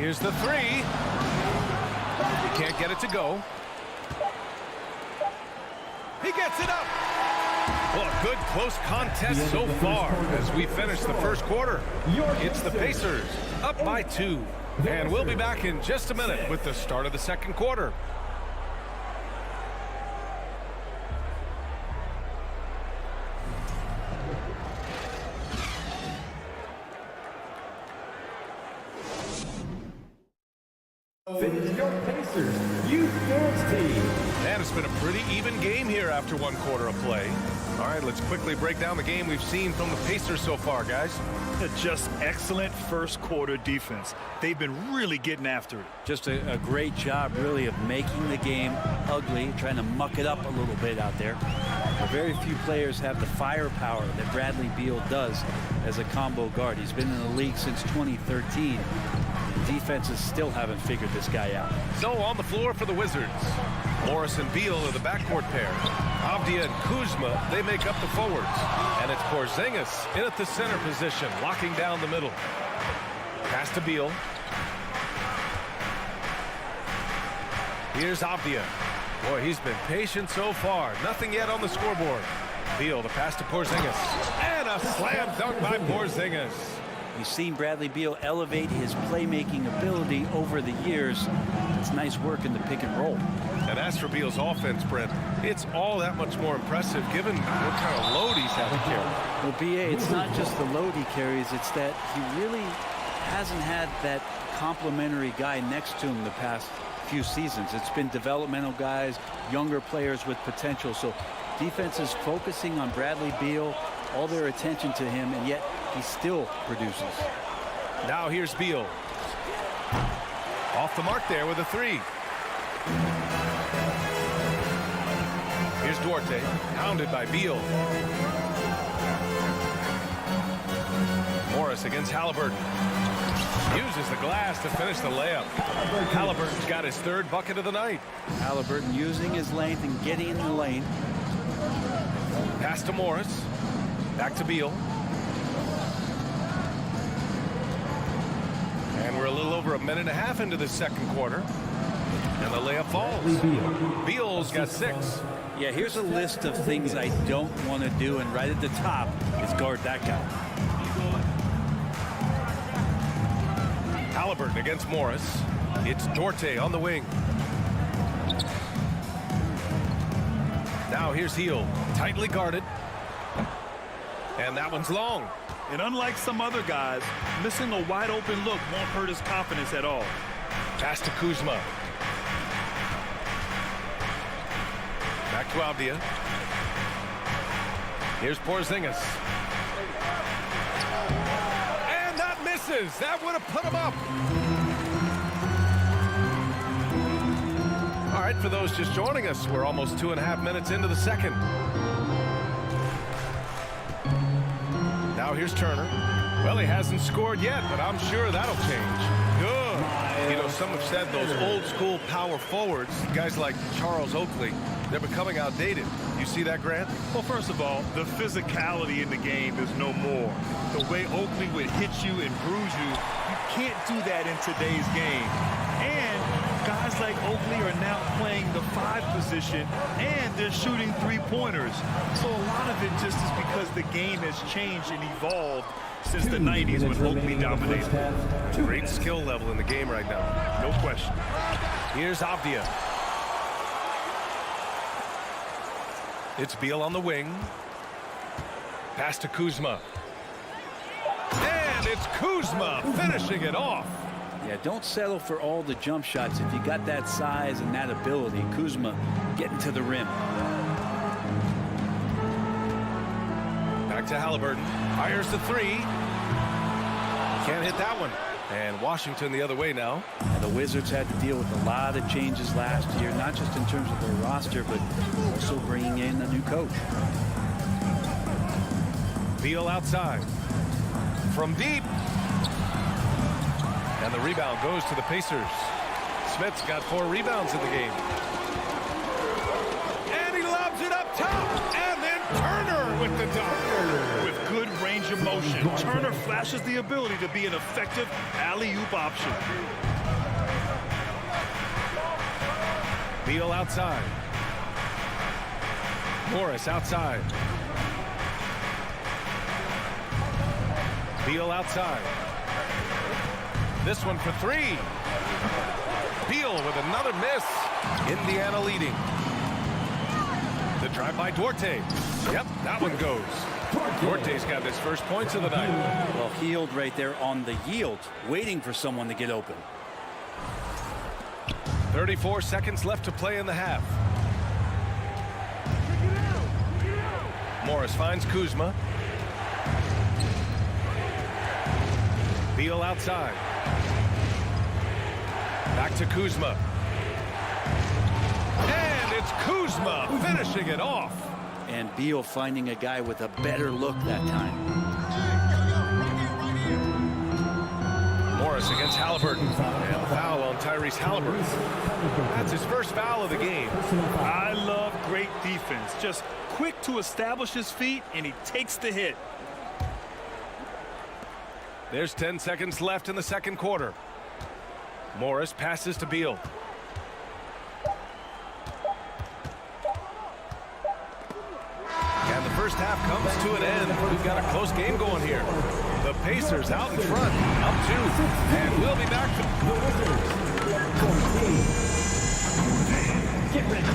Here's the 3. He can't get it to go. He gets it up. Well, a good close contest so far as we finish the first quarter. It's the Pacers up by 2. And we'll be back in just a minute with the start of the second quarter. Your Pacers Youth Dance Team. Man, it's been a pretty even game here after 1 quarter of play. All right, let's quickly break down the game we've seen from the Pacers so far, guys. Just excellent first quarter defense. They've been really getting after it. Just a great job, really, of making the game ugly, trying to muck it up a little bit out there. Very few players have the firepower that Bradley Beal does as a combo guard. He's been in the league since 2013. Defenses still haven't figured this guy out. So on the floor for the Wizards, Morris and Beal are the backcourt pair. Avdia and Kuzma, they make up the forwards. And it's Porzingis in at the center position, locking down the middle. Pass to Beal. Here's Avdia. Boy, he's been patient so far. Nothing yet on the scoreboard. Beal, the pass to Porzingis. And a slam dunk by Porzingis. You've seen Bradley Beal elevate his playmaking ability over the years. It's nice work in the pick and roll. And as for Beal's offense, Brent, it's all that much more impressive given what kind of load he's had to carry. Well, B.A., it's not just the load he carries, it's that he really hasn't had that complimentary guy next to him the past few seasons. It's been developmental guys, younger players with potential. So defense is focusing on Bradley Beal, all their attention to him, and yet he still produces. Now here's Beal. Off the mark there with a 3. Here's Duarte, pounded by Beal. Morris against Halliburton. Uses the glass to finish the layup. Halliburton's got his 3rd bucket of the night. Halliburton using his length and getting in the lane. Pass to Morris. Back to Beal. And we're a little over a minute and a half into the second quarter. And the layup falls. Beal's got 6. Yeah, here's a list of things I don't want to do, and right at the top is guard that guy. Halliburton against Morris. It's Duarte on the wing. Now here's Hield, tightly guarded. And that one's long. And unlike some other guys, missing a wide open look won't hurt his confidence at all. Pass to Kuzma. Back to Avdia. Here's Porzingis. And that misses. That would have put him up. All right, for those just joining us, we're almost 2.5 minutes into the second. Now here's Turner. Well, he hasn't scored yet, but I'm sure that'll change. Good. You know, some have said those old school power forwards, guys like Charles Oakley, they're becoming outdated. You see that, Grant? Well, first of all, the physicality in the game is no more. The way Oakley would hit you and bruise you, you can't do that in today's game. And guys like Oakley are now playing the 5 position, and they're shooting 3-pointers. So a lot of it just is because the game has changed and evolved since the 90s when Oakley dominated. Great skill level in the game right now. No question. Here's Avdia. It's Beal on the wing. Pass to Kuzma. And it's Kuzma finishing it off. Yeah, don't settle for all the jump shots. If you got that size and that ability, Kuzma getting to the rim. Back to Halliburton. Fires the 3. Can't hit that one. And Washington the other way now. Yeah, the Wizards had to deal with a lot of changes last year, not just in terms of their roster, but also bringing in a new coach. Beal outside. From deep. And the rebound goes to the Pacers. Smith's got 4 rebounds in the game. And he lobs it up top. And then Turner with the dunk. With good range of motion, Turner flashes the ability to be an effective alley-oop option. Beal outside. Morris outside. Beal outside. This one for 3. Beal with another miss. Indiana leading. The drive by Duarte. Yep, that one goes. Duarte's got his first points of the night. Well, Hield right there on the yield, waiting for someone to get open. 34 seconds left to play in the half. Morris finds Kuzma. Beal outside. Back to Kuzma. And it's Kuzma finishing it off. And Beal finding a guy with a better look that time. Morris against Halliburton. And a foul on Tyrese Halliburton. That's his first foul of the game. I love great defense. Just quick to establish his feet, and he takes the hit. There's 10 seconds left in the second quarter. Morris passes to Beal. And the first half comes to an end. We've got a close game going here. The Pacers out in front, up 2. And we'll be back. Get ready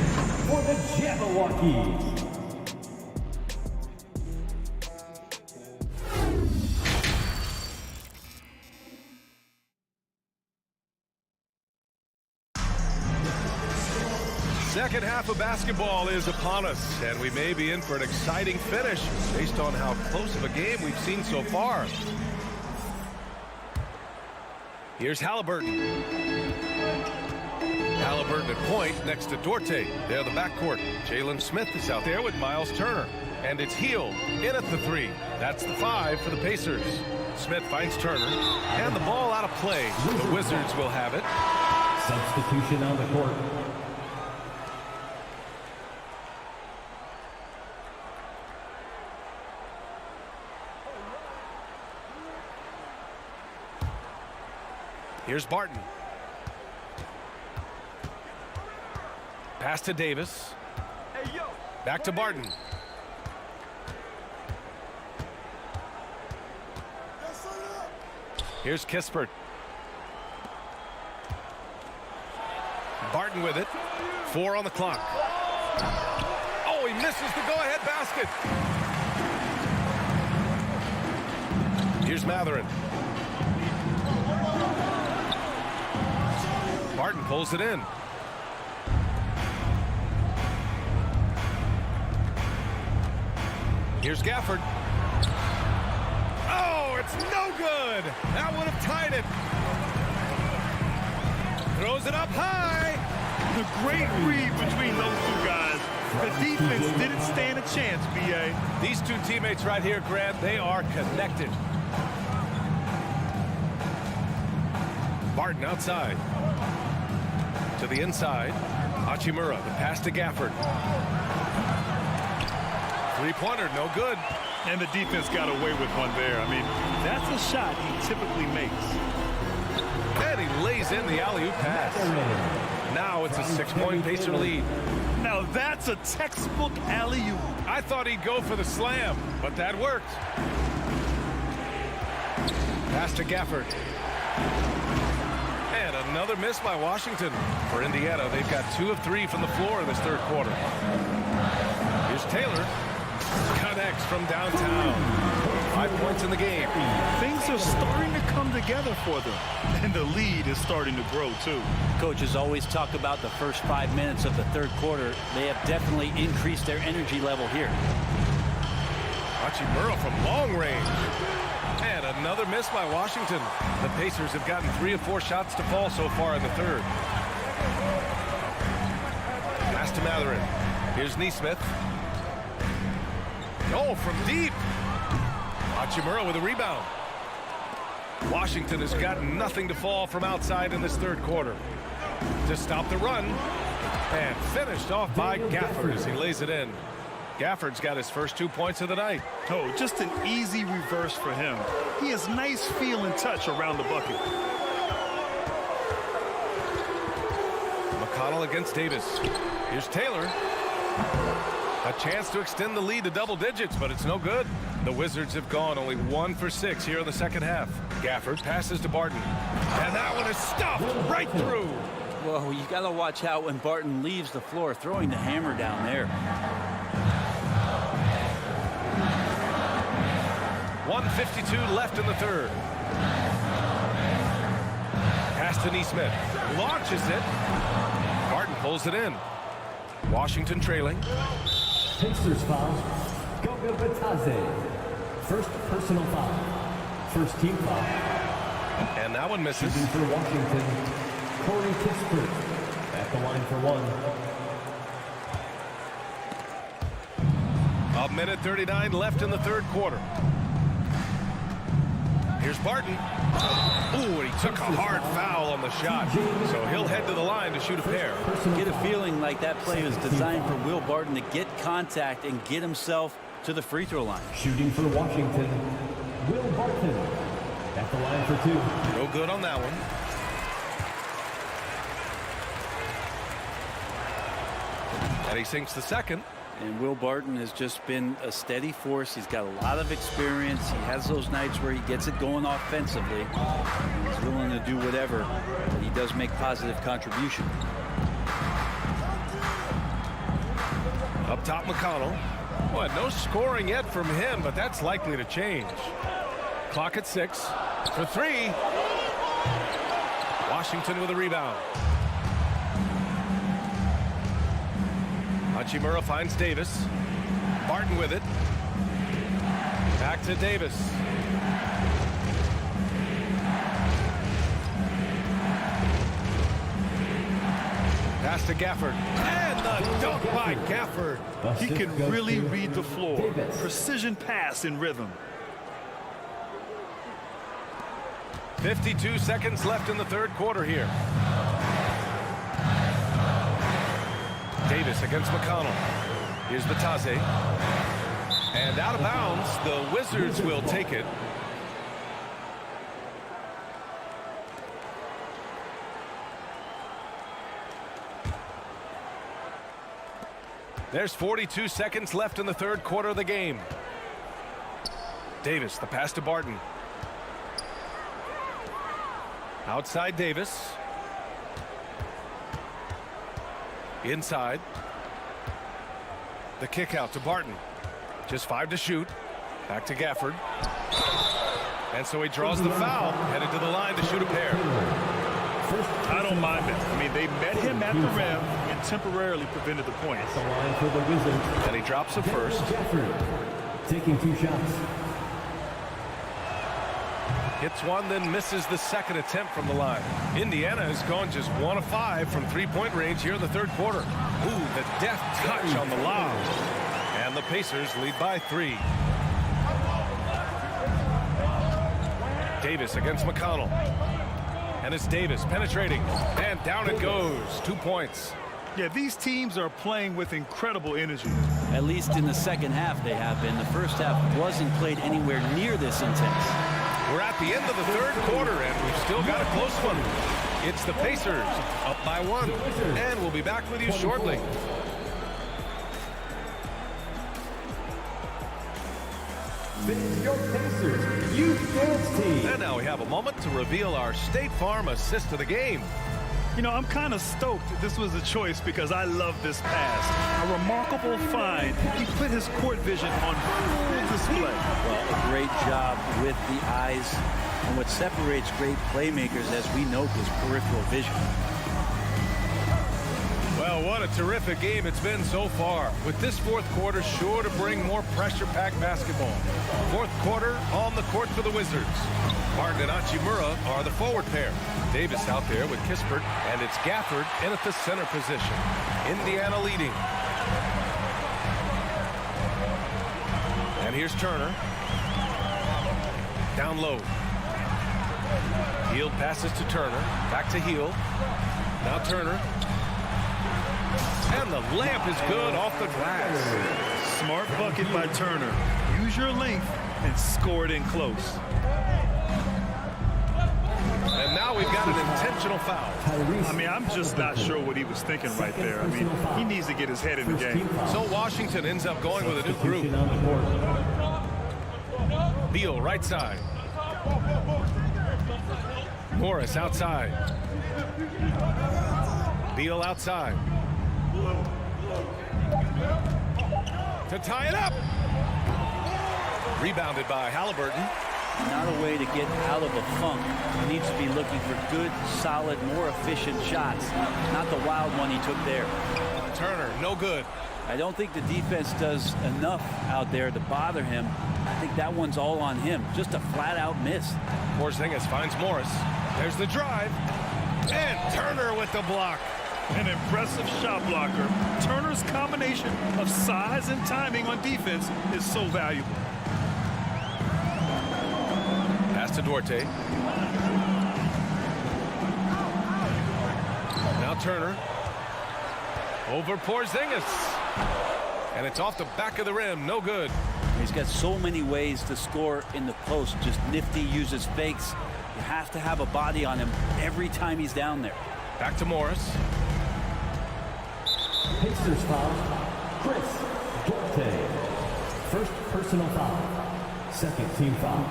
for the Jabberwockies. Second half of basketball is upon us, and we may be in for an exciting finish based on how close of a game we've seen so far. Here's Halliburton. Halliburton at point next to Duarte. They're the backcourt. Jalen Smith is out there with Miles Turner. And it's Hield in at the 3. That's the 5 for the Pacers. Smith finds Turner. And the ball out of play. The Wizards will have it. Substitution on the court. Here's Barton. Pass to Davis. Back to Barton. Here's Kispert. Barton with it. 4 on the clock. Oh, he misses the go-ahead basket. Here's Matherin. Barton pulls it in. Here's Gafford. Oh, it's no good. That would have tied it. Throws it up high. The great read between those two guys. The defense didn't stand a chance, B.A. These two teammates right here, Grant, they are connected. Barton outside. To the inside. Hachimura, the pass to Gafford. Three-pointer, no good. And the defense got away with one there. I mean, that's a shot he typically makes. And he lays in the alley-oop pass. Now it's a 6-point Pacer lead. Now that's a textbook alley-oop. I thought he'd go for the slam, but that worked. Pass to Gafford. And another miss by Washington. For Indiana, they've got 2 of 3 from the floor in this third quarter. Here's Taylor. Connects from downtown. 5 points in the game. Things are starting to come together for them. And the lead is starting to grow, too. Coaches always talk about the first 5 minutes of the third quarter. They have definitely increased their energy level here. Hachimura from long range. And another miss by Washington. The Pacers have gotten 3 of 4 shots to fall so far in the third. Pass to Matherin. Here's Nesmith. Oh, from deep. Hachimura with a rebound. Washington has got nothing to fall from outside in this third quarter. To stop the run. And finished off by Gafford as he lays it in. Gafford's got his first 2 points of the night. Oh, just an easy reverse for him. He has nice feel and touch around the bucket. McConnell against Davis. Here's Taylor. A chance to extend the lead to double digits, but it's no good. The Wizards have gone only 1 for 6 here in the second half. Gafford passes to Barton. And that one is stuffed right through. Whoa, you got to watch out when Barton leaves the floor, throwing the hammer down there. 1:52 left in the third. Pass to Nesmith. Launches it. Barton pulls it in. Washington trailing. Pacers foul. Goga Batadze. First personal foul. First team foul. And that one misses. Shooting for Washington. Corey Kispert at the line for 1. 1:39 left in the third quarter. Here's Barton. Ooh, and he took a hard foul on the shot. So he'll head to the line to shoot a pair. Get a feeling like that play was designed for Will Barton to get contact and get himself to the free throw line. Shooting for Washington. Will Barton at the line for 2. No good on that one. And he sinks the second. And Will Barton has just been a steady force. He's got a lot of experience. He has those nights where he gets it going offensively. He's willing to do whatever, but he does make positive contribution. Up top, McConnell. Well, no scoring yet from him, but that's likely to change. Clock at 6 for 3. Washington with a rebound. Hachimura finds Davis. Barton with it. Back to Davis. Pass to Gafford. And the dunk by Gafford. He can really read the floor. Precision pass in rhythm. 52 seconds left in the third quarter here. Davis against McConnell. Here's Batadze. And out of bounds, the Wizards will take it. There's 42 seconds left in the third quarter of the game. Davis, the pass to Barton. Outside Davis. Inside. The kick out to Barton. Just 5 to shoot. Back to Gafford. And so he draws the foul, headed to the line to shoot a pair. I don't mind it. I mean, they met him at the rim and temporarily prevented the points. The line for the Wizards. And he drops the first. Gafford taking 2 shots. Hits one, then misses the second attempt from the line. Indiana has gone just 1 of 5 from 3-point range here in the third quarter. Ooh, the deft touch on the lob. And the Pacers lead by 3. Davis against McConnell. And it's Davis penetrating. And down it goes. 2 points. Yeah, these teams are playing with incredible energy. At least in the second half they have been. The first half wasn't played anywhere near this intense. We're at the end of the third quarter, and we've still got a close one. It's the Pacers up by 1. And we'll be back with you shortly. Your Pacers Youth Dance Team. And now we have a moment to reveal our State Farm assist of the game. You know, I'm kind of stoked this was a choice because I love this pass. A remarkable find. He put his court vision on full display. Well, a great job with the eyes. And what separates great playmakers, as we note, is peripheral vision. Well, what a terrific game it's been so far. With this fourth quarter sure to bring more pressure-packed basketball. Fourth quarter on the court for the Wizards. Martin and Hachimura are the forward pair. Davis out there with Kispert, and it's Gafford in at the center position. Indiana leading. And here's Turner. Down low. Hield passes to Turner. Back to Hield. Now Turner. And the layup is good off the glass. Smart bucket by Turner. Use your length and score it in close. And now we've got an intentional foul. I mean, I'm just not sure what he was thinking right there. I mean, he needs to get his head in the game. So Washington ends up going with a new group. Beal right side. Morris outside. Beal outside. To tie it up. Rebounded by Halliburton. Not a way to get out of a funk. He needs to be looking for good, solid, more efficient shots. Not the wild one he took there. Turner, no good. I don't think the defense does enough out there to bother him. I think that one's all on him. Just a flat-out miss. Porzingis finds Morris. There's the drive. And Turner with the block. An impressive shot blocker. Turner's combination of size and timing on defense is so valuable. Pass to Duarte. Now Turner. Over Porzingis. And it's off the back of the rim. No good. He's got so many ways to score in the post. Just nifty, uses fakes. You have to have a body on him every time he's down there. Back to Morris. Pacers foul. Chris Duarte. First personal foul. Second team foul.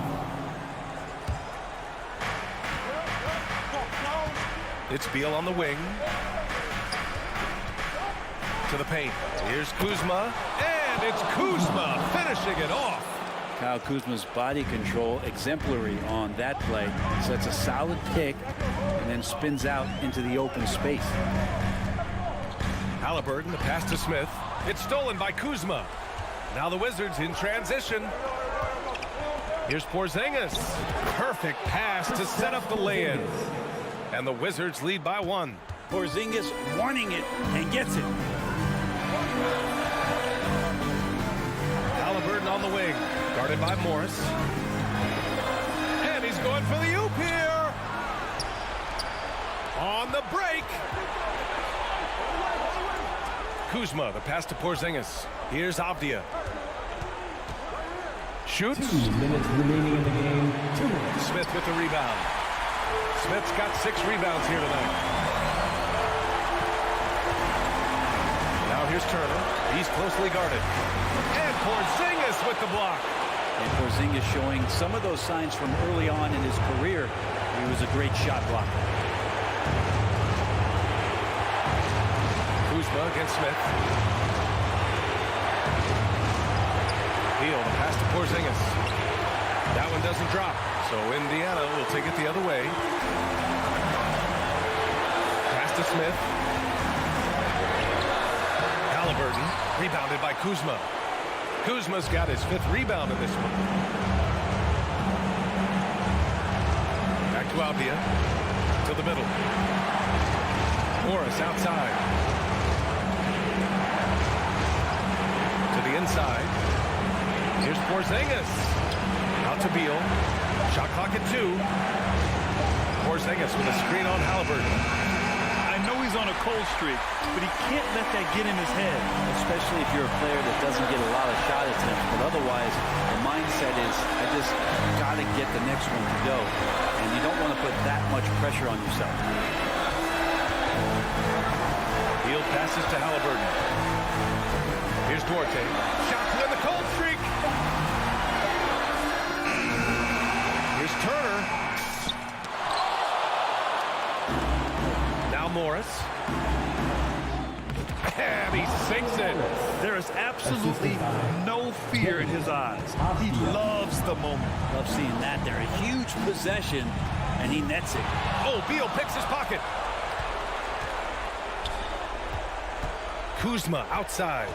It's Beal on the wing. To the paint. Here's Kuzma. And it's Kuzma finishing it off. Kyle Kuzma's body control exemplary on that play. Sets a solid pick and then spins out into the open space. Halliburton, the pass to Smith. It's stolen by Kuzma. Now the Wizards in transition. Here's Porzingis. Perfect pass to set up the lay-in. And the Wizards lead by 1. Porzingis wanting it and gets it. Halliburton on the wing. Guarded by Morris. And he's going for the oop here. On the break. Kuzma, the pass to Porzingis. Here's Avdia. Shoots. 2 minutes remaining in the game. 2 minutes. Smith with the rebound. Smith's got 6 rebounds here tonight. Now here's Turner. He's closely guarded. And Porzingis with the block. And Porzingis showing some of those signs from early on in his career. He was a great shot blocker. Kuzma against Smith. Heel, the pass to Porzingis. That one doesn't drop, so Indiana will take it the other way. Pass to Smith. Halliburton, rebounded by Kuzma. Kuzma's got his 5th rebound in this one. Back to Albia, to the middle. Morris outside. To the inside. Here's Porzingis. Out to Beal. Shot clock at 2. Porzingis with a screen on Halliburton. I know he's on a cold streak, but he can't let that get in his head. Especially if you're a player that doesn't get a lot of shot attempts. But otherwise, the mindset is, I just got to get the next one to go. And you don't want to put that much pressure on yourself. Field passes to Halliburton. Here's Duarte. Shot to end the cold streak. Here's Turner. Now Morris. And he sinks it. There is absolutely no fear in his eyes. He loves the moment. Love seeing that there. A huge possession, and he nets it. Oh, Beal picks his pocket. Kuzma outside.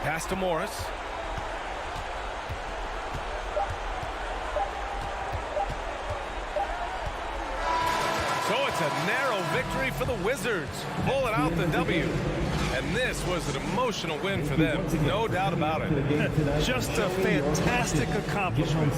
Pass to Morris. So it's a narrow victory for the Wizards. Pulling out the W. And this was an emotional win for them. No doubt about it. Just a fantastic accomplishment.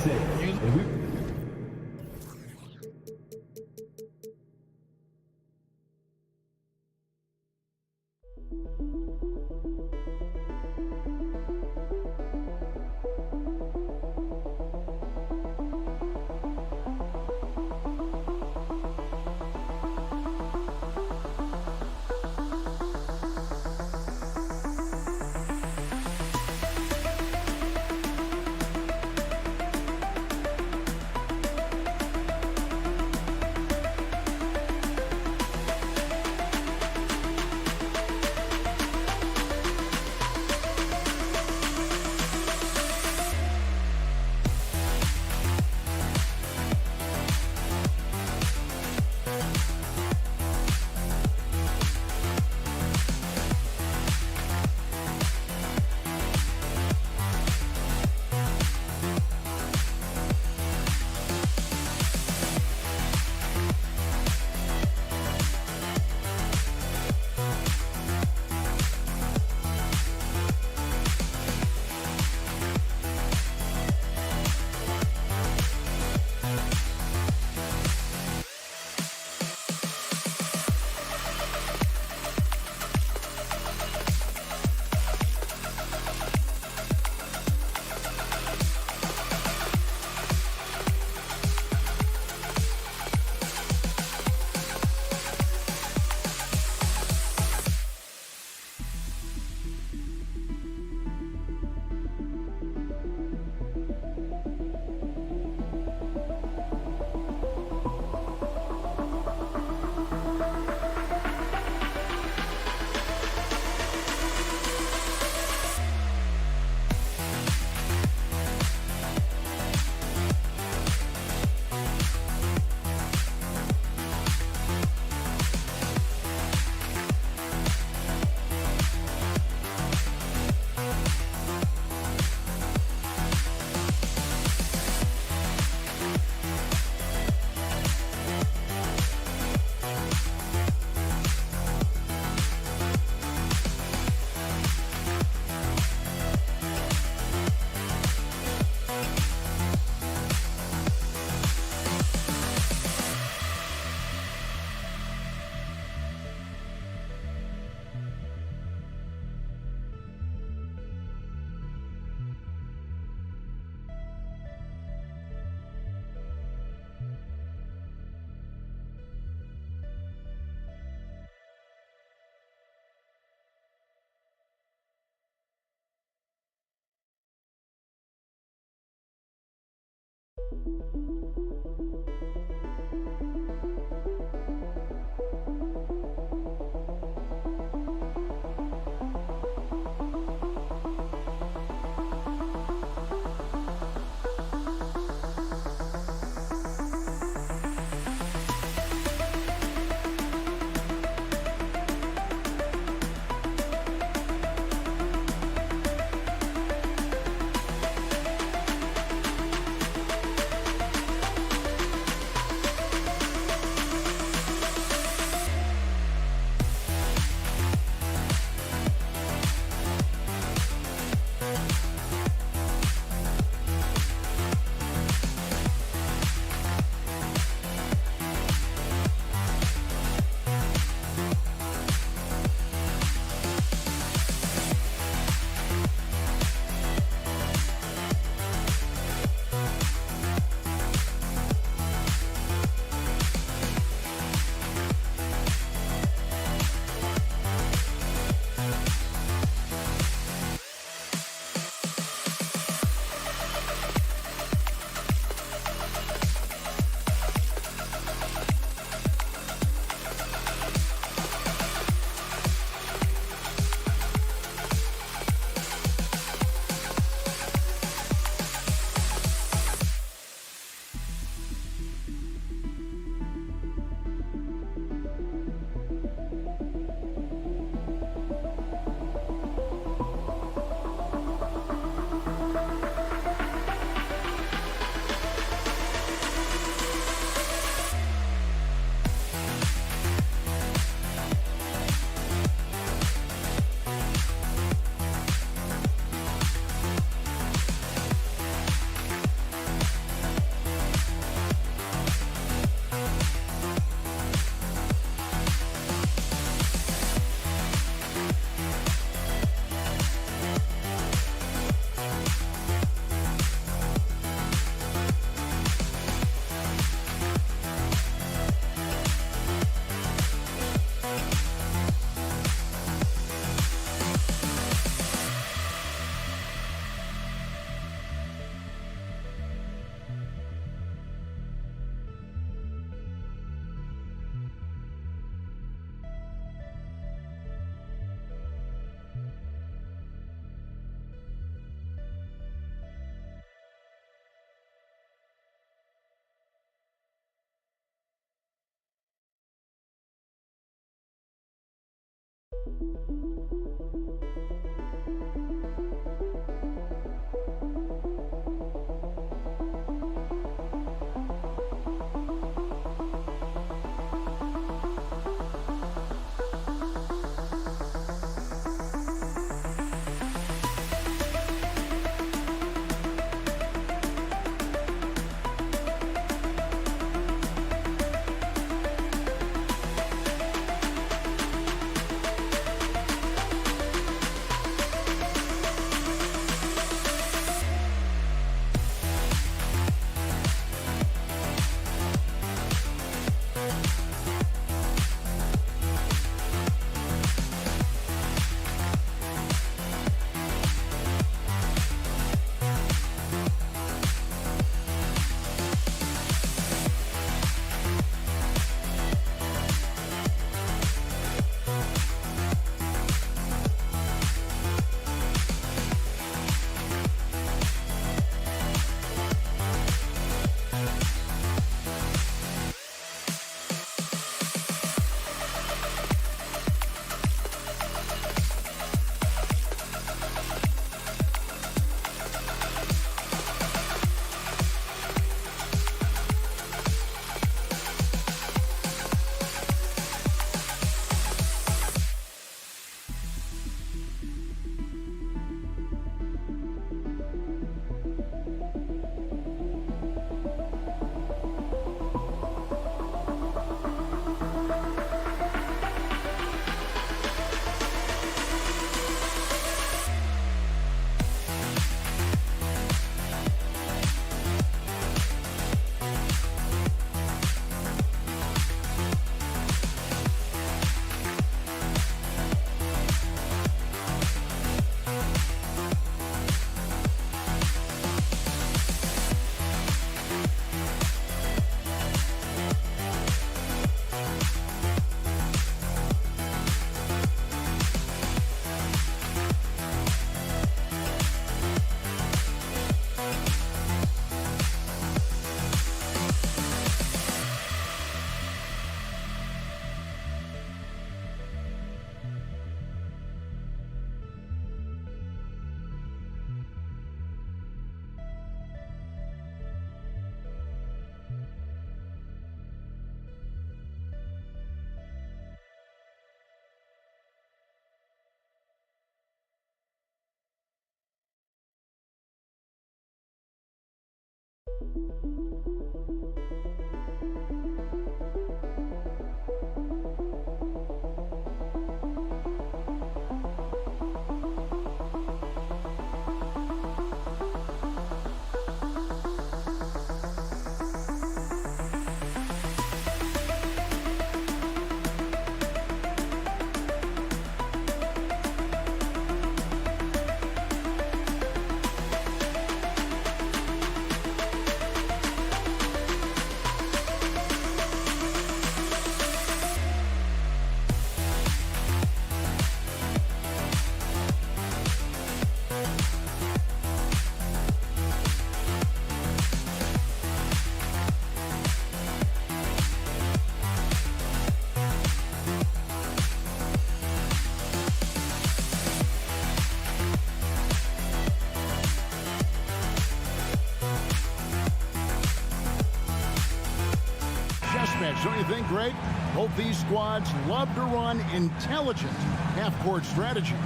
Match, don't you think, Greg? Both these squads love to run intelligent half-court strategies.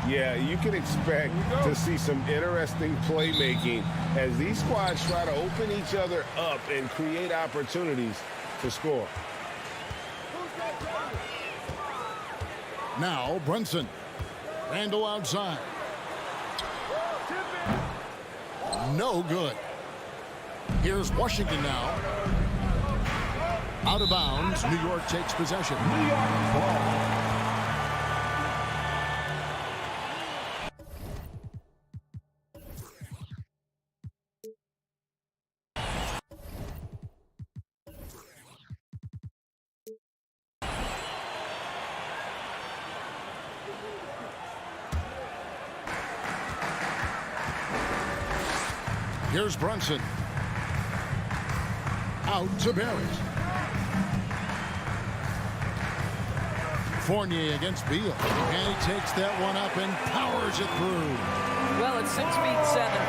Yeah, you can expect to see some interesting playmaking as these squads try to open each other up and create opportunities to score. Now, Brunson. Randall outside. No good. Here's Washington now. Out of bounds, New York takes possession. New York ball. Here's Brunson. Out to Barrett. Fournier against Beal. And he takes that one up and powers it through. Well, at 6'7",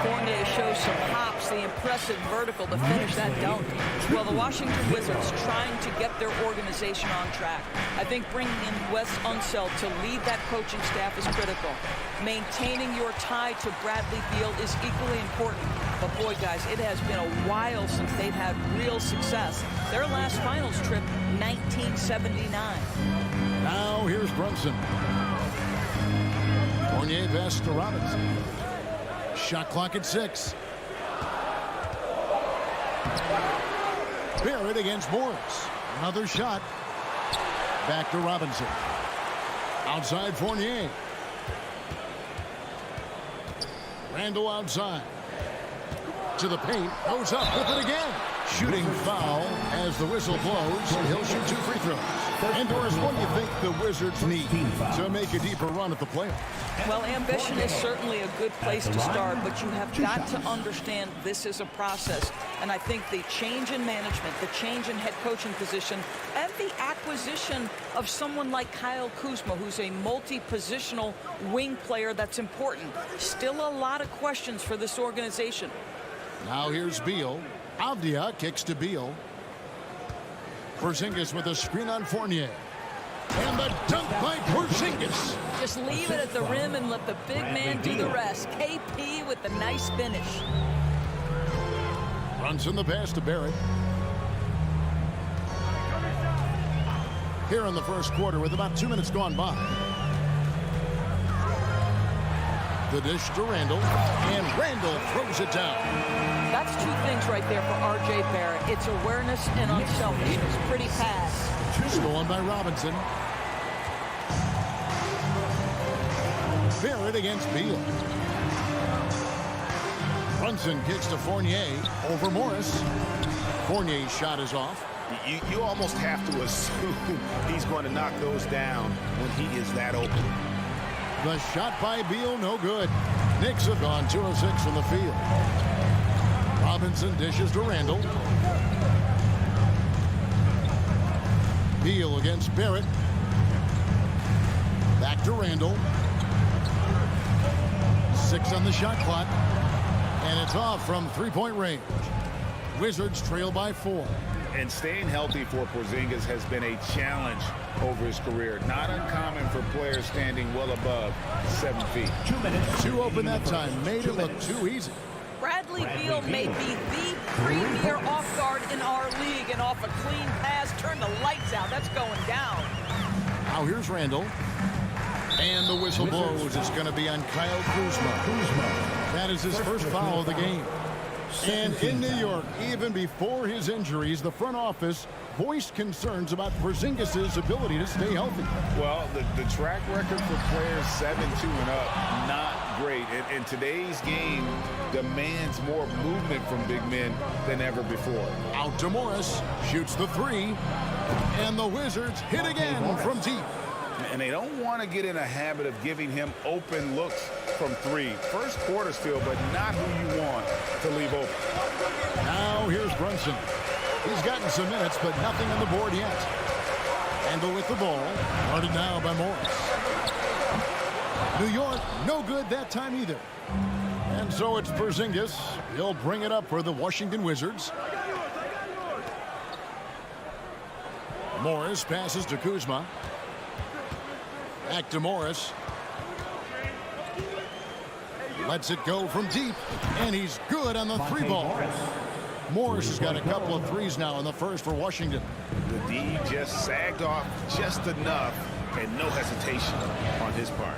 Fournier shows some hops, the impressive vertical to finish that dunk. Well, the Washington Wizards trying to get their organization on track. I think bringing in Wes Unseld to lead that coaching staff is critical. Maintaining your tie to Bradley Beal is equally important. But boy, guys, it has been a while since they've had real success. Their last finals trip, 1979. Now here's Brunson. Fournier pass to Robinson. Shot clock at 6. Barrett against Morris. Another shot. Back to Robinson. Outside Fournier. Randall outside. To the paint. Goes up with it again. Shooting foul as the whistle blows. He'll shoot 2 free throws. And Doris, what do you think the Wizards need to make a deeper run at the playoffs? Well, ambition is certainly a good place to start, but you have got to understand this is a process. And I think the change in management, the change in head coaching position, and the acquisition of someone like Kyle Kuzma, who's a multi-positional wing player, that's important. Still a lot of questions for this organization. Now here's Beal. Avdia kicks to Beal. Porzingis with a screen on Fournier. And the dunk by Porzingis. Just leave it at the rim and let the big man do the rest. KP with the nice finish. Brunson the pass to Barrett. Here in the first quarter with about 2 minutes gone by. The dish to Randall. And Randall throws it down. That's 2 things right there for R.J. Barrett. It's awareness and unselfishness. Pretty pass. Stolen by Robinson. Barrett against Beal. Brunson kicks to Fournier over Morris. Fournier's shot is off. You almost have to assume he's going to knock those down when he is that open. The shot by Beal, no good. Knicks have gone 2 of 6 from the field. Robinson dishes to Randall. Beal against Barrett. Back to Randall. 6 on the shot clock. And it's off from 3-point range. Wizards trail by 4. And staying healthy for Porzingis has been a challenge over his career. Not uncommon for players standing well above 7 feet. 2 minutes. 2 open that time. Made it look too easy. Bradley Beal may be the premier off guard in our league, and off a clean pass, turn the lights out. That's going down. Now here's Randall. And the whistle blows. It's going to be on Kyle Kuzma. That is his first foul of the game. And in New York, even before his injuries, the front office voiced concerns about Porzingis' ability to stay healthy. Well, the track record for players 7-2 and up, not great. And today's game demands more movement from big men than ever before. Out to Morris, shoots the 3, and the Wizards hit again from deep. And they don't want to get in a habit of giving him open looks from 3. First quarter still, but not who you want to leave open. Now here's Brunson. He's gotten some minutes, but nothing on the board yet. Randall with the ball. Guarded now by Morris. New York, no good that time either. And so it's Porzingis. He'll bring it up for the Washington Wizards. Morris passes to Kuzma. Back to Morris. Lets it go from deep, and he's good on the 3 ball. Morris has got a couple of 3s now in the first for Washington. The D just sagged off just enough, and no hesitation on his part.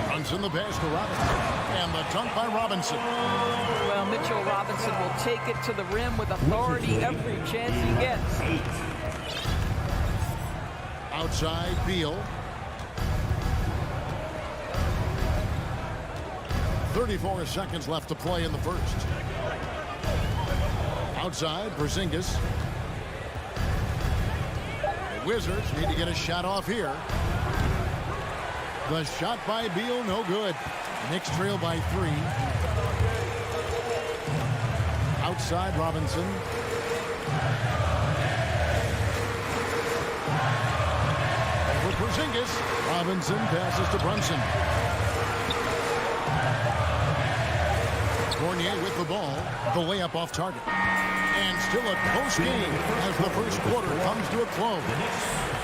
Runs in the pass to Robinson, and the dunk by Robinson. Well, Mitchell Robinson will take it to the rim with authority every chance he gets. Outside Beal. 34 seconds left to play in the first. Outside Porzingis. The Wizards need to get a shot off here. The shot by Beal, no good. Knicks trail by 3. Outside Robinson. Porzingis. Robinson passes to Brunson. Fournier with the ball. The layup off target. And still a close game as the first quarter comes to a close.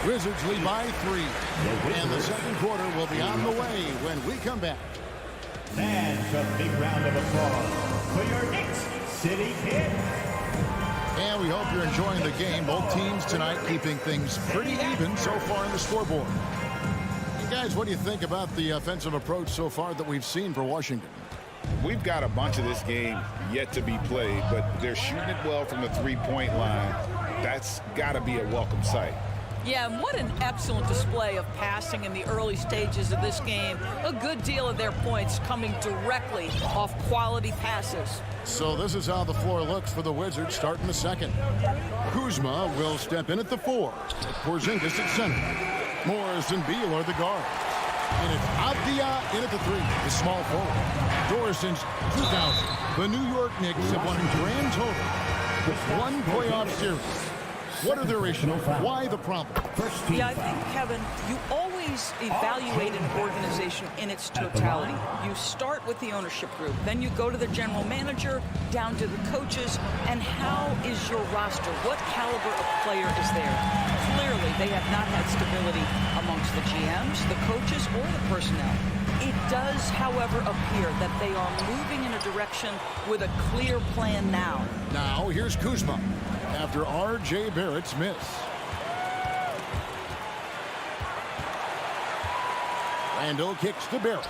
Wizards lead by 3. And the second quarter will be on the way when we come back. And a big round of applause for your Knicks City Kid. And we hope you're enjoying the game. Both teams tonight keeping things pretty even so far in the scoreboard. You guys, what do you think about the offensive approach so far that we've seen for Washington? We've got a bunch of this game yet to be played, but they're shooting it well from the three-point line. That's got to be a welcome sight. Yeah, and what an excellent display of passing in the early stages of this game. A good deal of their points coming directly off quality passes. So this is how the floor looks for the Wizards starting the second. Kuzma will step in at the 4. Porzingis at center. Morris and Beal are the guards. And it's Abdia in at the 3, the small forward. Doris since 2000. The New York Knicks have won a grand total with 1 playoff series. What are their issues? Why the problem? Yeah, I think, Kevin, you always evaluate an organization in its totality. You start with the ownership group, then you go to the general manager, down to the coaches, and how is your roster? What caliber of player is there? Clearly, they have not had stability amongst the GMs, the coaches, or the personnel. It does, however, appear that they are moving in a direction with a clear plan now. Now, here's Kuzma after R.J. Barrett's miss. Randall kicks to Barrett.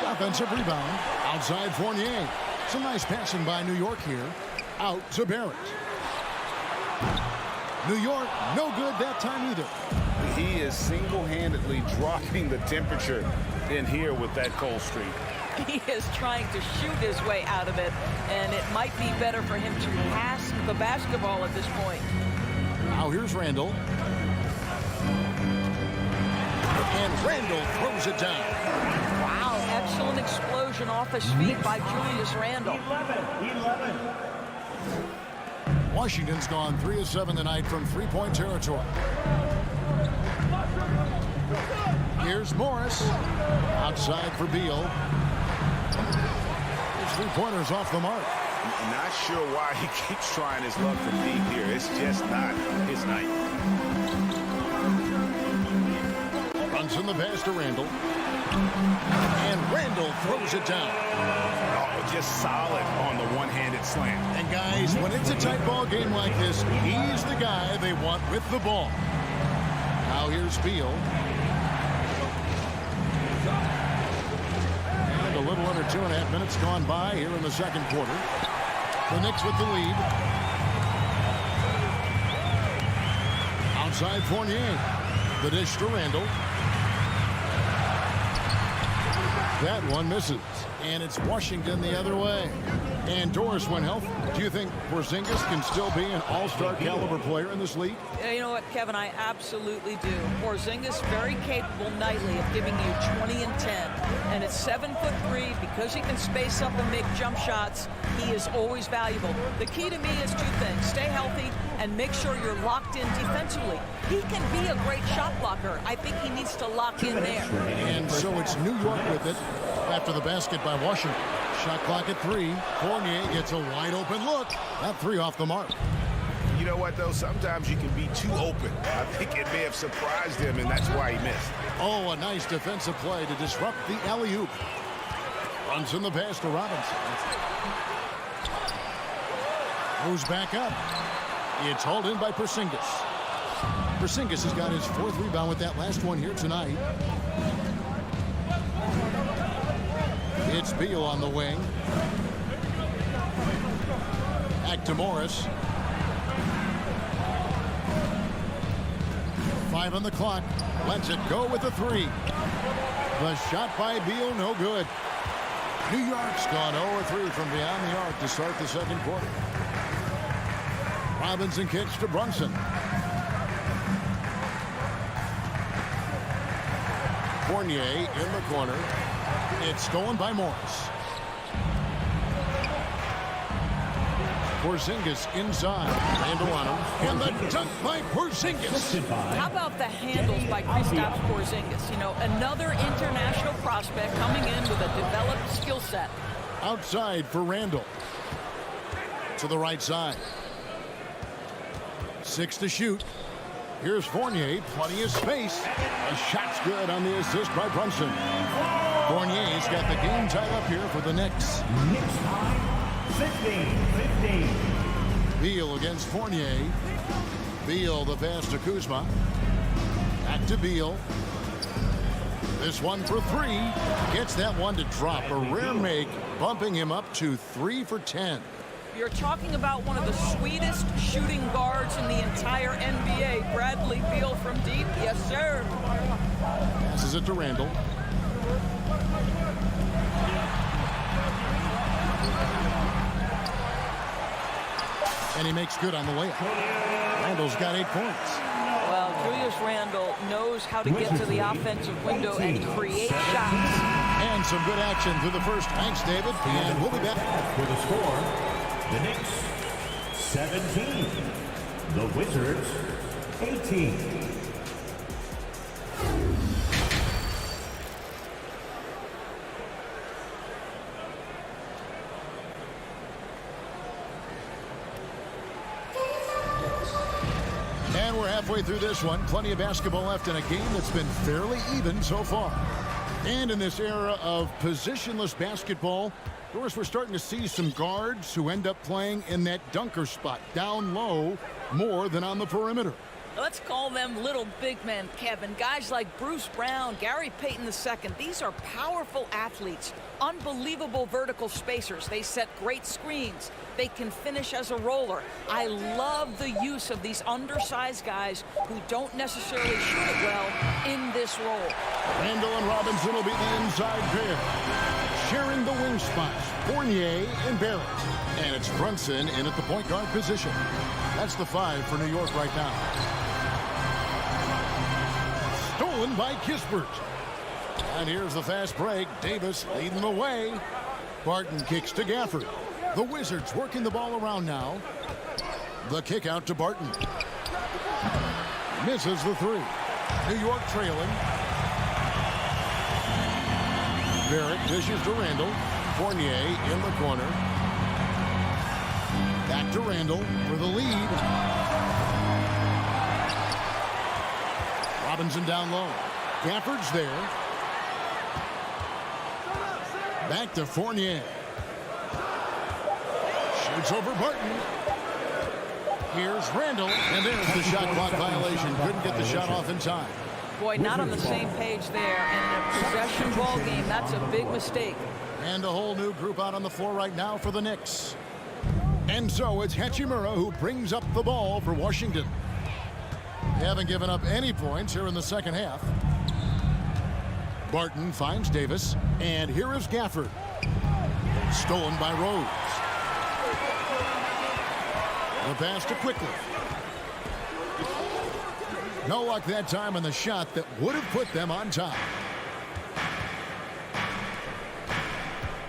Offensive rebound. Outside Fournier. Some nice passing by New York here. Out to Barrett. New York, no good that time either. He is single-handedly dropping the temperature in here with that cold streak. He is trying to shoot his way out of it, and it might be better for him to pass the basketball at this point. Now here's Randall. And Randall throws it down. Wow, excellent explosion off his feet by Julius Randall. 11. Washington's gone 3 of 7 tonight from three-point territory. Here's Morris. Outside for Beal. His three-pointers off the mark. I'm not sure why he keeps trying his luck from deep here. It's just not his night. Runs in the pass to Randall. And Randall throws it down. Oh, just solid on the one-handed slam. And guys, when it's a tight ball game like this, he's the guy they want with the ball. Now here's Beal. And a little under 2.5 minutes gone by here in the second quarter. The Knicks with the lead. Outside Fournier. The dish to Randall. That one misses. And it's Washington the other way. And Doris, when healthy, do you think Porzingis can still be an all-star caliber player in this league? You know what, Kevin, I absolutely do. Porzingis very capable nightly of giving you 20 and 10. And at 7'3", because he can space up and make jump shots, he is always valuable. The key to me is 2 things. Stay healthy and make sure you're locked in defensively. He can be a great shot blocker. I think he needs to lock in there. And so it's New York with it after the basket by Washington. Shot clock at 3. Fournier gets a wide open look. That 3 off the mark. You know what, though? Sometimes you can be too open. I think it may have surprised him, and that's why he missed. Oh, a nice defensive play to disrupt the alley-oop. Runs in the pass to Robinson. Goes back up. It's hauled in by Porzingis. Porzingis has got his 4th rebound with that last one here tonight. It's Beal on the wing. Back to Morris. 5 on the clock. Lets it go with the 3. The shot by Beal, no good. New York's gone 0-3 from beyond the arc to start the second quarter. Robinson kicks to Brunson. Fournier in the corner. It's stolen by Morris. Porzingis inside. Randall on him. And the dunk by Porzingis. How about the handles by Kristaps Porzingis? You know, another international prospect coming in with a developed skill set. Outside for Randall. To the right side. 6 to shoot. Here's Fournier. Plenty of space. A shot's good on the assist by Brunson. Fournier's got the game tied up here for the Knicks. Knicks time, 16-15. Beal against Fournier. Beal the pass to Kuzma. Back to Beal. This one for 3. Gets that one to drop. A rare make, bumping him up to 3 for 10. You're talking about one of the sweetest shooting guards in the entire NBA. Bradley Beal from deep. Yes, sir. Passes it to Randall. And he makes good on the layup. Randall's got 8 points. Well, Julius Randle knows how to get to the offensive window and create shots. And some good action through the first. Thanks, David. And we'll be back. For the score, the Knicks 17, the Wizards 18. And we're halfway through this one. Plenty of basketball left in a game that's been fairly even so far. And in this era of positionless basketball, of course, we're starting to see some guards who end up playing in that dunker spot, down low, more than on the perimeter. Let's call them little big men, Kevin. Guys like Bruce Brown, Gary Payton II. These are powerful athletes, unbelievable vertical spacers. They set great screens. They can finish as a roller. I love the use of these undersized guys who don't necessarily shoot it well in this role. Randall and Robinson will be the inside pair. Sharing the wing spots, Fournier and Barrett. And it's Brunson in at the point guard position. That's the 5 for New York right now. Stolen by Kispert. And here's the fast break. Davis leading the way. Barton kicks to Gafford. The Wizards working the ball around now. The kick out to Barton. Misses the 3. New York trailing. Barrett dishes to Randall. Fournier in the corner. Back to Randall for the lead. Robinson down low. Gafford's there. Back to Fournier. Shoots over Barton. Here's Randall. And there's the shot clock violation. Couldn't get the shot off in time. Boy, not on the same page there. And in a possession ball game, that's a big mistake. And a whole new group out on the floor right now for the Knicks. And so it's Hachimura who brings up the ball for Washington. They haven't given up any points here in the second half. Barton finds Davis. And here is Gafford. Stolen by Rose. The pass to Quickly. No luck that time on the shot that would have put them on top.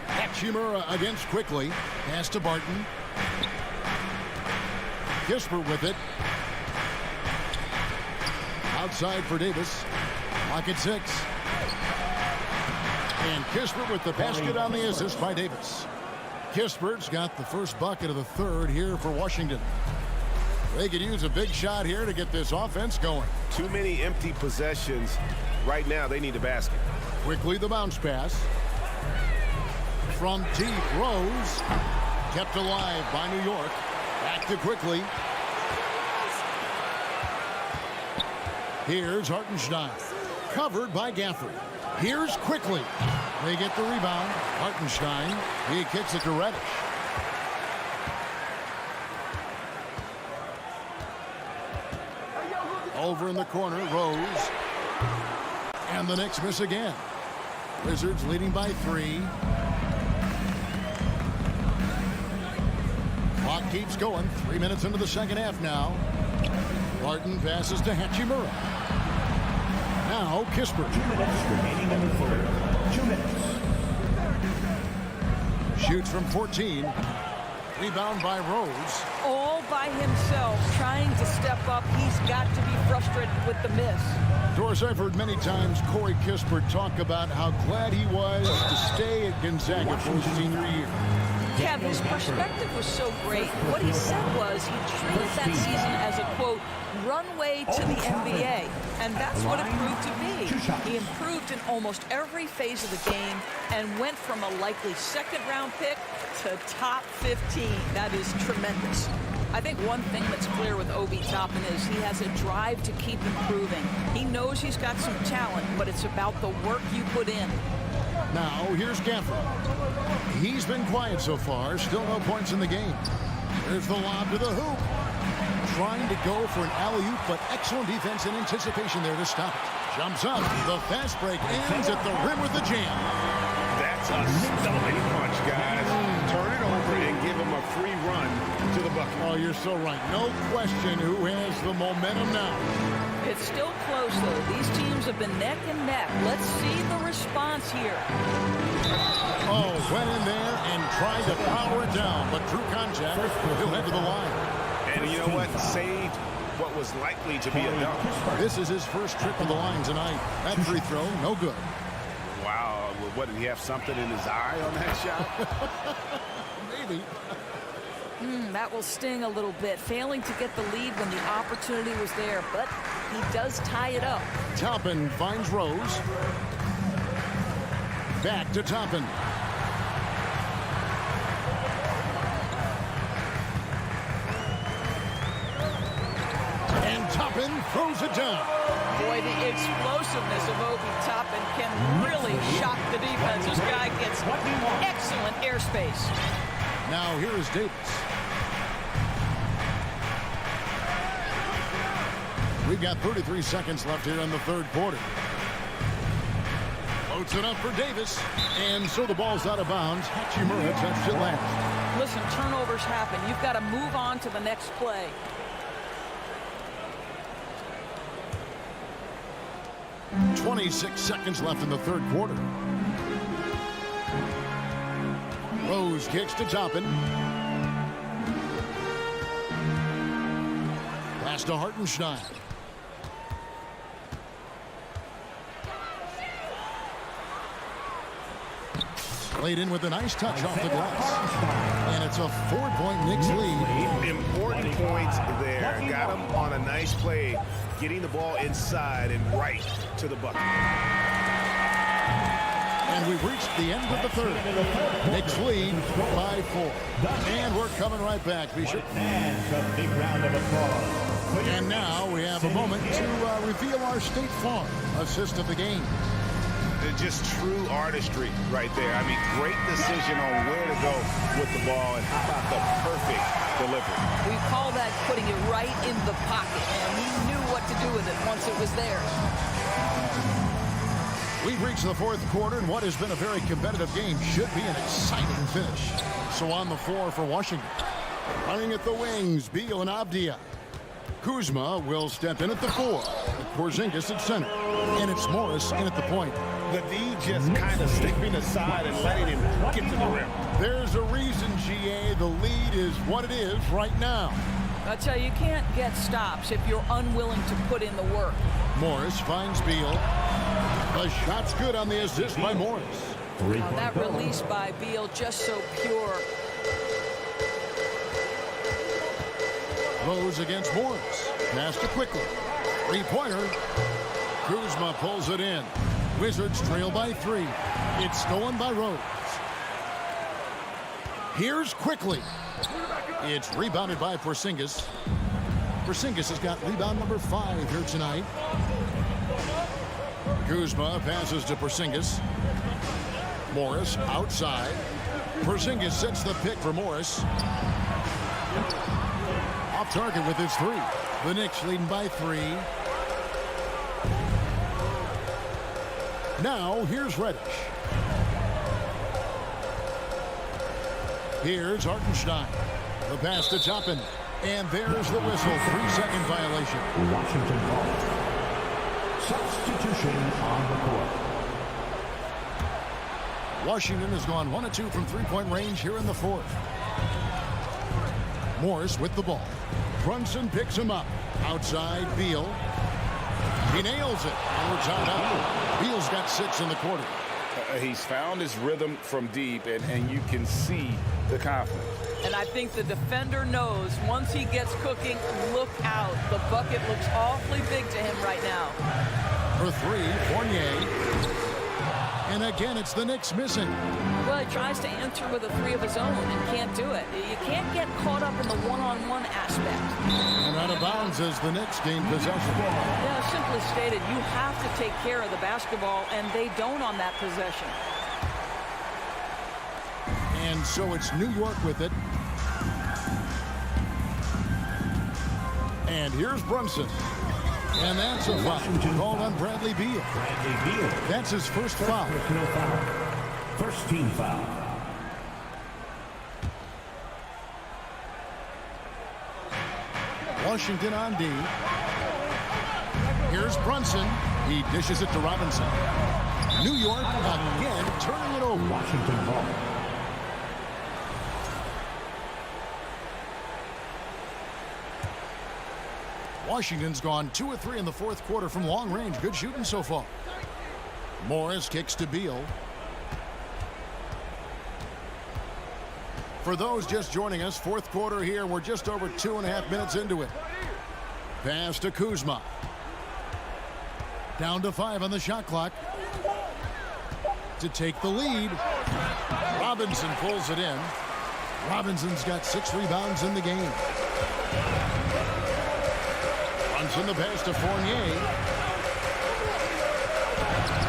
Hachimura against Quickly. Pass to Barton. Kispert with it. Outside for Davis. Lock at 6. And Kispert with the basket on the assist by Davis. Kispert's got the first bucket of the third here for Washington. They could use a big shot here to get this offense going. Too many empty possessions. Right now, they need a basket. Quickly the bounce pass. From deep, Rose. Kept alive by New York. Back to Quickly. Here's Hartenstein. Covered by Gafford. Here's Quickly. They get the rebound. Hartenstein. He kicks it to Reddish. Over in the corner, Rose. And the Knicks miss again. Wizards leading by 3. Clock keeps going. 3 minutes into the second half now. Barton passes to Hachimura. Now Kispert. 2 minutes remaining in the third. 2 minutes. Shoots from 14. Rebound by Rose. All by himself, trying to step up. He's got to be frustrated with the miss. Doris, I've heard many times Corey Kispert talk about how glad he was to stay at Gonzaga for his senior year. Kev, his perspective was so great. What he said was he treated that season as a, quote, runway to the NBA. And that's what it proved to be. He improved in almost every phase of the game and went from a likely second-round pick to top 15. That is tremendous. I think one thing that's clear with Obi Toppin is he has a drive to keep improving. He knows he's got some talent, but it's about the work you put in. Now, here's Gafford. He's been quiet so far. Still no points in the game. There's the lob to the hoop. Trying to go for an alley-oop, but excellent defense and anticipation there to stop it. Jumps up. The fast break ends at the rim with the jam. That's a stunning punch, guys. Turn it over and give him a free run to the bucket. Oh, you're so right. No question who has the momentum now. It's still close, though. These teams have been neck and neck. Let's see the response here. Oh, went in there and tried to power it down, but drew contact. He'll head to the line. And you know what? Saved what was likely to be a dunk. This is his first trip to the line tonight. That free throw, no good. Wow. What, did he have something in his eye on that shot? Maybe. That will sting a little bit. Failing to get the lead when the opportunity was there, but he does tie it up. Toppin finds Rose. Back to Toppin. And Toppin throws it down. Boy, the explosiveness of Obi Toppin can really shock the defense. This guy gets excellent airspace. Now here is Davis. We've got 33 seconds left here in the third quarter. Floats it up for Davis. And so the ball's out of bounds. Hachimura touched it last. Listen, turnovers happen. You've got to move on to the next play. .26 seconds left in the third quarter. Rose kicks to Toppin. Pass to Hartenstein. Played in with a nice touch off the glass. And it's a 4-point Knicks lead. Important points there. Got him on a nice play, getting the ball inside and right to the bucket. And we've reached the end of the third. Knicks lead by 4. And we're coming right back. Be sure. And a big round of applause. And now we have a moment to reveal our State Farm assist of the game. Just true artistry right there. I mean, great decision on where to go with the ball, and how about the perfect delivery. We call that putting it right in the pocket, and he knew what to do with it once it was there. We've reached the fourth quarter, and what has been a very competitive game should be an exciting finish. So on the floor for Washington. Running at the wings, Beal and Avdia. Kuzma will step in at the 4. Porzingis at center. And it's Morris in at the point. The D just kind of stepping aside and letting him get to the rim. There's a reason, GA, the lead is what it is right now. I tell you, you can't get stops if you're unwilling to put in the work. Morris finds Beal. The shot's good on the assist by Morris. That release by Beal just so pure. Rose against Morris. Pass to quickly. Three-pointer. Kuzma pulls it in. Wizards trail by 3. It's stolen by Rose. Here's quickly. It's rebounded by Porzingis. Porzingis has got rebound number 5 here tonight. Kuzma passes to Porzingis. Morris outside. Porzingis sets the pick for Morris. Off target with his 3. The Knicks leading by 3. Now, here's Reddish. Here's Hartenstein. The pass to Toppin. And there's the whistle. 3-second violation. Washington ball. Substitution on the court. Washington has gone 1 of 2 from three-point range here in the fourth. Morris with the ball. Brunson picks him up. Outside, Beal. He nails it. And we're tied up. Beal's got 6 in the quarter. He's found his rhythm from deep, and you can see the confidence. And I think the defender knows once he gets cooking, look out. The bucket looks awfully big to him right now. For 3, Fournier. And again, it's the Knicks missing. Well, he tries to answer with a 3 of his own and can't do it. You can't get caught up in the one-on-one aspect. And out of bounds as the Knicks gain possession. Yeah, simply stated, you have to take care of the basketball, and they don't on that possession. And so it's New York with it. And here's Brunson. And that's a foul called on Bradley Beal. That's his first foul. First team foul. Washington on D. Here's Brunson. He dishes it to Robinson. New York again turning it over. Washington ball. Washington's gone 2 of 3 in the fourth quarter from long range. Good shooting so far. Morris kicks to Beal. For those just joining us, fourth quarter here. We're just over 2.5 minutes into it. Pass to Kuzma. Down to 5 on the shot clock. To take the lead. Robinson pulls it in. Robinson's got 6 rebounds in the game. In the pass to Fournier.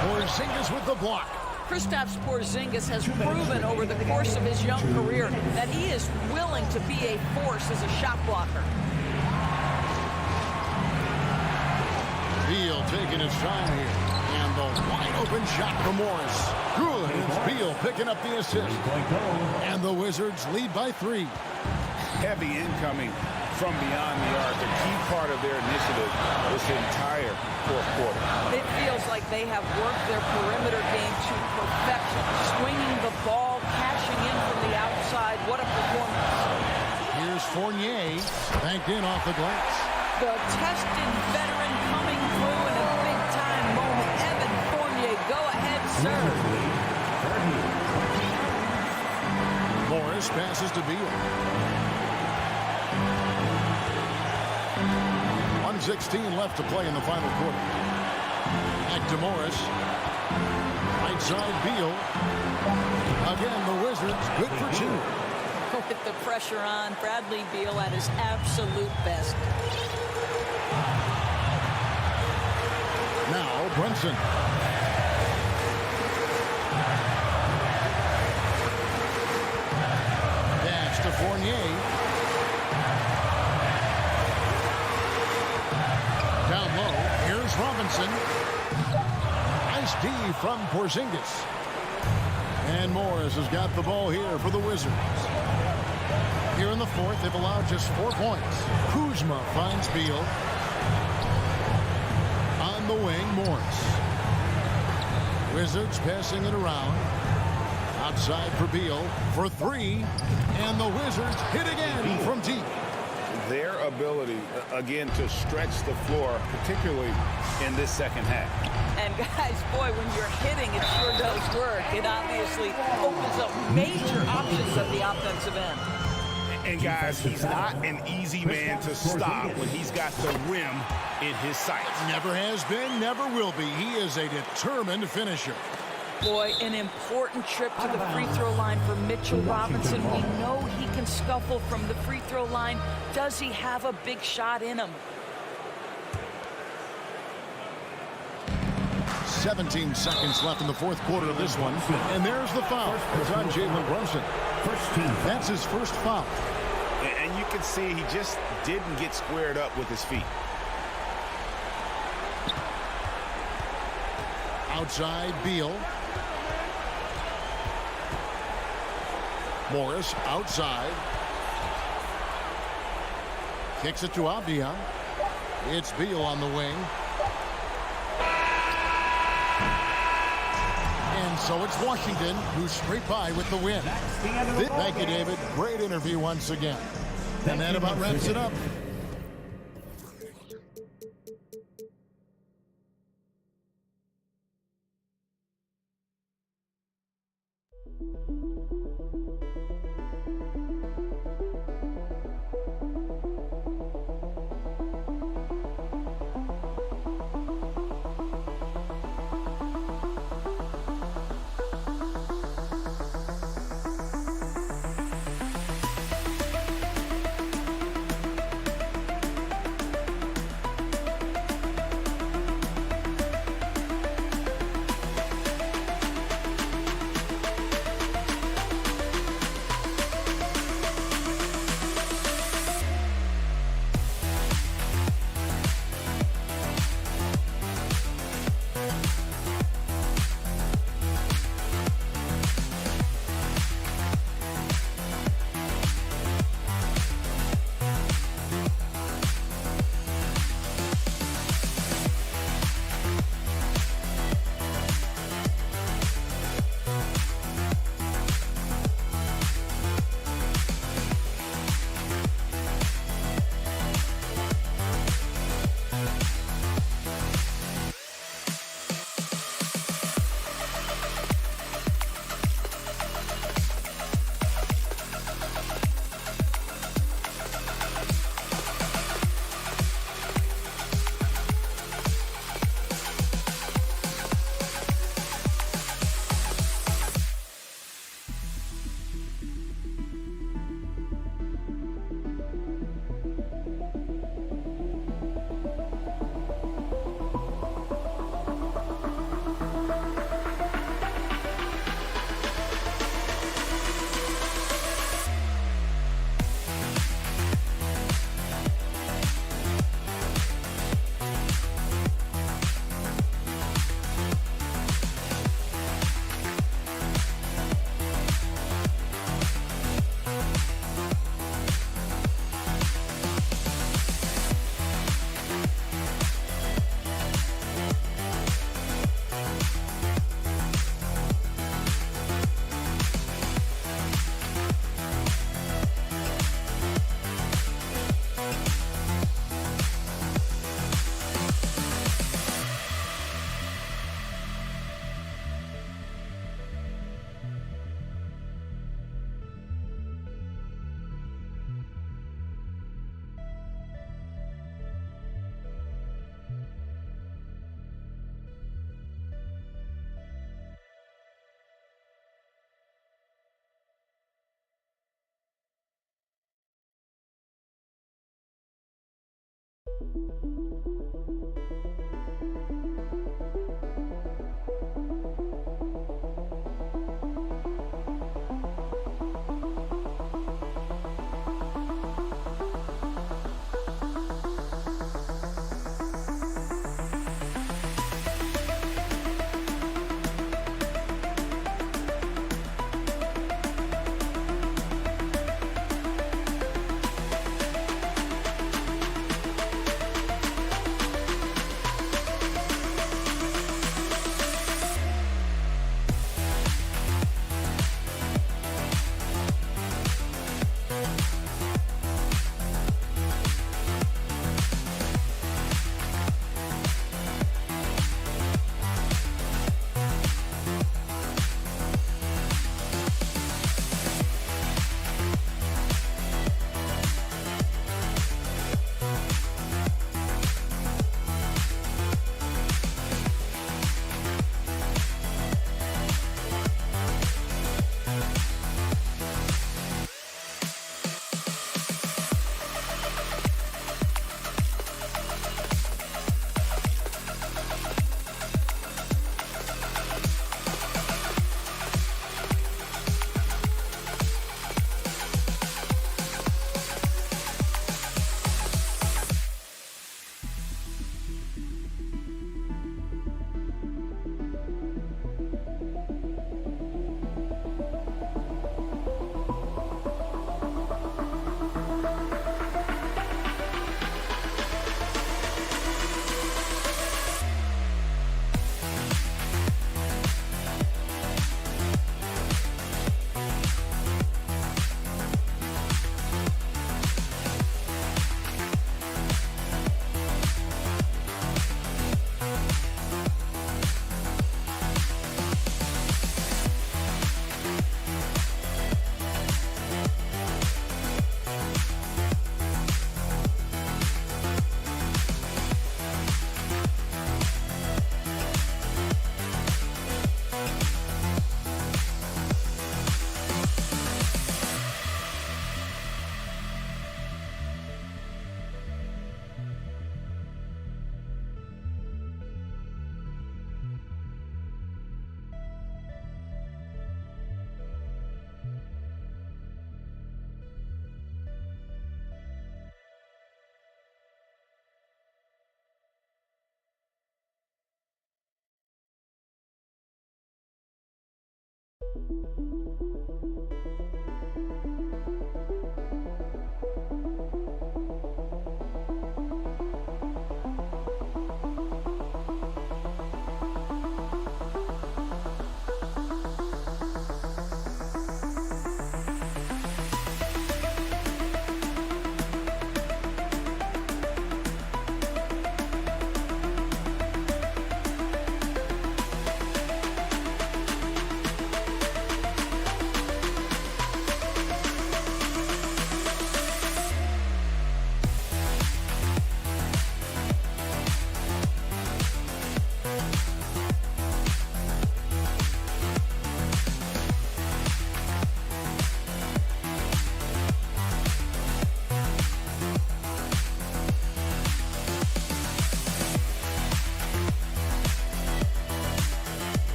Porzingis with the block. Kristaps Porzingis has proven over the course of his young career that he is willing to be a force as a shot blocker. Beal taking his time here. And the wide open shot from Morris. Good. It's Beal picking up the assist. And the Wizards lead by 3. Heavy incoming from beyond the arc, a key part of their initiative this entire fourth quarter. It feels like they have worked their perimeter game to perfection, swinging the ball, cashing in from the outside. What a performance. Here's Fournier, banked in off the glass. The tested veteran coming through in a big-time moment. Evan Fournier, go ahead, sir. Morris passes to Beal. 1:16 left to play in the final quarter. Back to Morris. Right side, Beal. Again, the Wizards good for 2. With the pressure on, Bradley Beal at his absolute best. Now, Brunson. Pass to Fournier. Down low, here's Robinson. Nice D from Porzingis. And Morris has got the ball here for the Wizards. Here in the fourth, they've allowed just 4 points. Kuzma finds Beal. On the wing, Morris. Wizards passing it around. Outside for Beal for 3. And the Wizards hit again from deep. Their ability, again, to stretch the floor, particularly in this second half. And guys, boy, when you're hitting, it sure does work. It obviously opens up major options at the offensive end. And guys, he's not an easy man to stop when he's got the rim in his sights. Never has been, never will be. He is a determined finisher. Boy, an important trip to the free throw line for Mitchell Robinson. We know he can scuffle from the free throw line. Does he have a big shot in him? 17 seconds left in the fourth quarter of this one. And there's the foul. It's on Jalen Brunson. That's his first foul. And you can see he just didn't get squared up with his feet. Outside, Beal. Morris outside. Kicks it to Avdia. It's Beal on the wing. And so it's Washington who's straight by with the win. Thank you, David. Great interview once again. And that about wraps it up.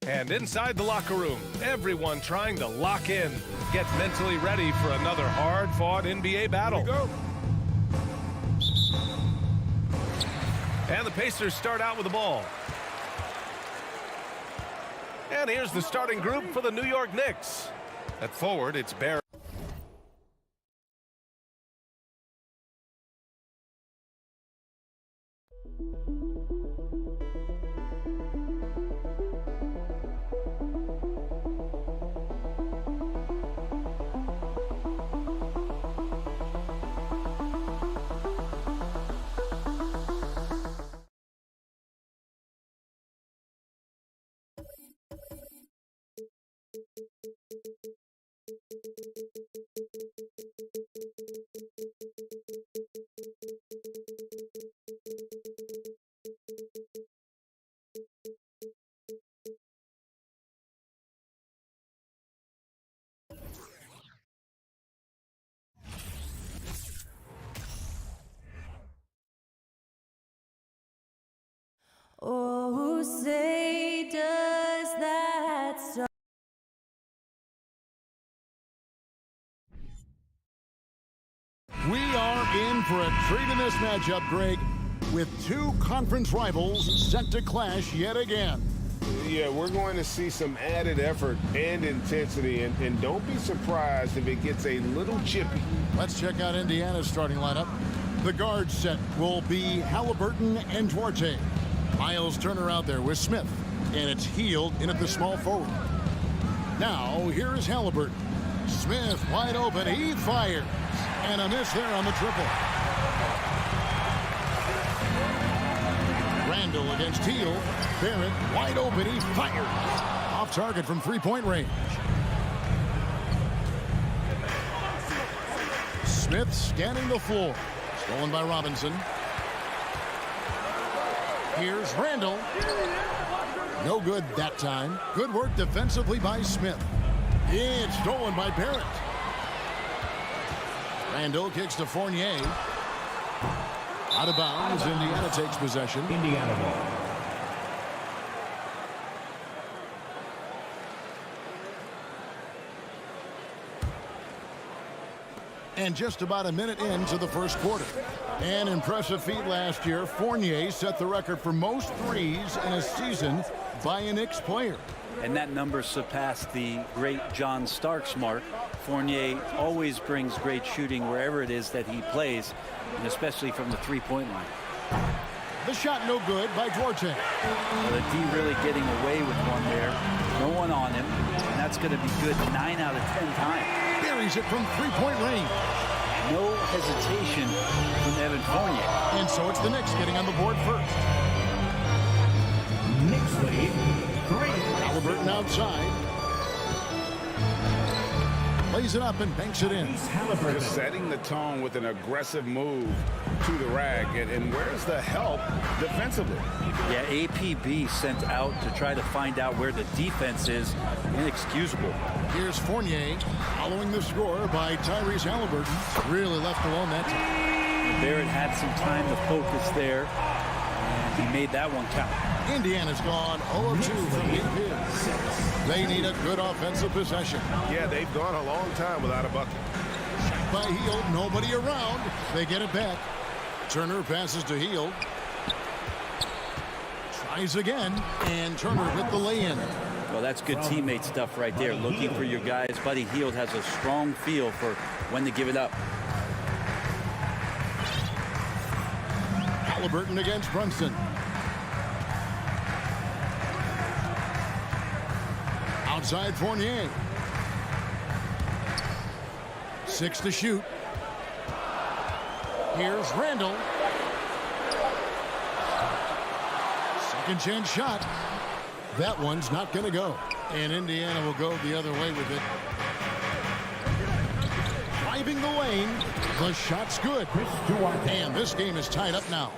And inside the locker room, everyone trying to lock in, get mentally ready for another hard-fought NBA battle. And the Pacers start out with the ball. And here's the starting group for the New York Knicks. At forward, it's Barry. Oh, say does that song. We are in for a treat in this matchup, Greg, with two conference rivals set to clash yet again. Yeah, we're going to see some added effort and intensity, and don't be surprised if it gets a little chippy. Let's check out Indiana's starting lineup. The guard set will be Halliburton and Duarte. Miles Turner out there with Smith, and it's Hield in at the small forward. Now, here is Halliburton. Smith wide open, he fires, and a miss there on the triple. Randall against Hield. Barrett wide open, he fires. Off target from three-point range. Smith scanning the floor. Stolen by Robinson. Here's Randall. No good that time. Good work defensively by Smith. It's stolen by Barrett. Randall kicks to Fournier. Out of bounds. Indiana takes possession. Indiana ball. And just about a minute into the first quarter. An impressive feat last year. Fournier set the record for most threes in a season by a Knicks player. And that number surpassed the great John Starks mark. Fournier always brings great shooting wherever it is that he plays, and especially from the three-point line. The shot no good by Duarte. Well, the D really getting away with one there. No one on him, and that's going to be good 9 out of 10 times. Buries it from three-point range. No hesitation from Evan Fournier. And so it's the Knicks getting on the board first. Knicks lead. Halliburton outside. Plays it up and banks it in. Just setting the tone with an aggressive move to the rack. And where's the help defensively? Yeah, APB sent out to try to find out where the defense is. Inexcusable. Here's Fournier following the score by Tyrese Halliburton. Really left alone that time. Barrett had some time to focus there, and he made that one count. Indiana's gone 0-2 from deep here. They need a good offensive possession. Yeah, they've gone a long time without a bucket. By Hield, nobody around. They get it back. Turner passes to Hield. Tries again, and Turner hit the lay-in. Well, that's good teammate stuff right there. Looking for your guys. Buddy Hield has a strong feel for when to give it up. Halliburton against Brunson. Outside Fournier. 6 to shoot. Here's Randall. Second chance shot. That one's not going to go. And Indiana will go the other way with it. Driving the lane. The shot's good. And this game is tied up now.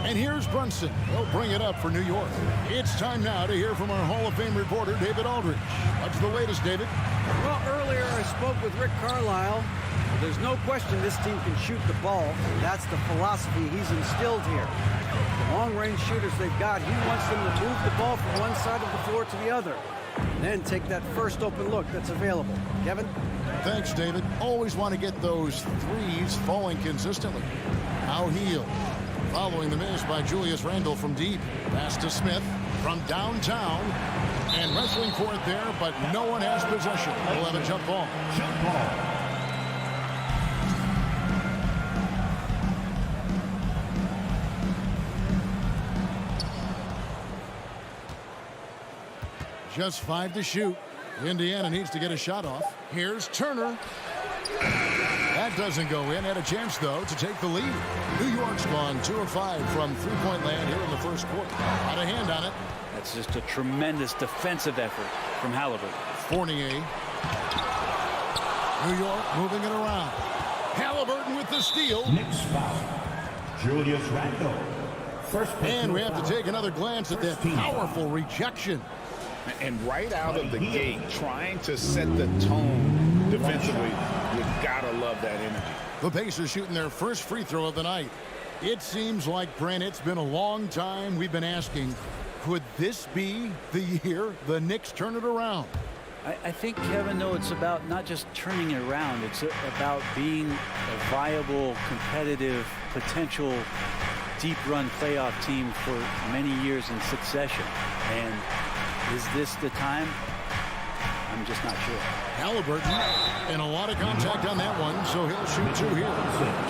And here's Brunson. He'll bring it up for New York. It's time now to hear from our Hall of Fame reporter, David Aldridge. What's the latest, David? Well, earlier I spoke with Rick Carlisle. There's no question this team can shoot the ball. That's the philosophy he's instilled here. The long-range shooters they've got, he wants them to move the ball from one side of the floor to the other. And then take that first open look that's available. Kevin? Thanks, David. Always want to get those threes falling consistently. Now Hield. Following the miss by Julius Randle from deep. Pass to Smith from downtown. And wrestling for it there, but no one has possession. We'll have a jump ball. Jump ball. Just 5 to shoot. Indiana needs to get a shot off. Here's Turner. That doesn't go in. Had a chance, though, to take the lead. New York's gone 2 of 5 from three-point land here in the first quarter. Got a hand on it. That's just a tremendous defensive effort from Halliburton. Fournier. New York moving it around. Halliburton with the steal. Knicks foul. Julius Randle. And we have to take another glance at that powerful rejection. And right out of the gate, trying to set the tone defensively, you've got to love that energy. The Pacers shooting their first free throw of the night. It seems like, Brent, it's been a long time we've been asking, could this be the year the Knicks turn it around? I think, Kevin, though, it's about not just turning it around. It's about being a viable, competitive, potential deep-run playoff team for many years in succession. And is this the time? I'm just not sure. Halliburton, and a lot of contact on that one, so he'll shoot two here.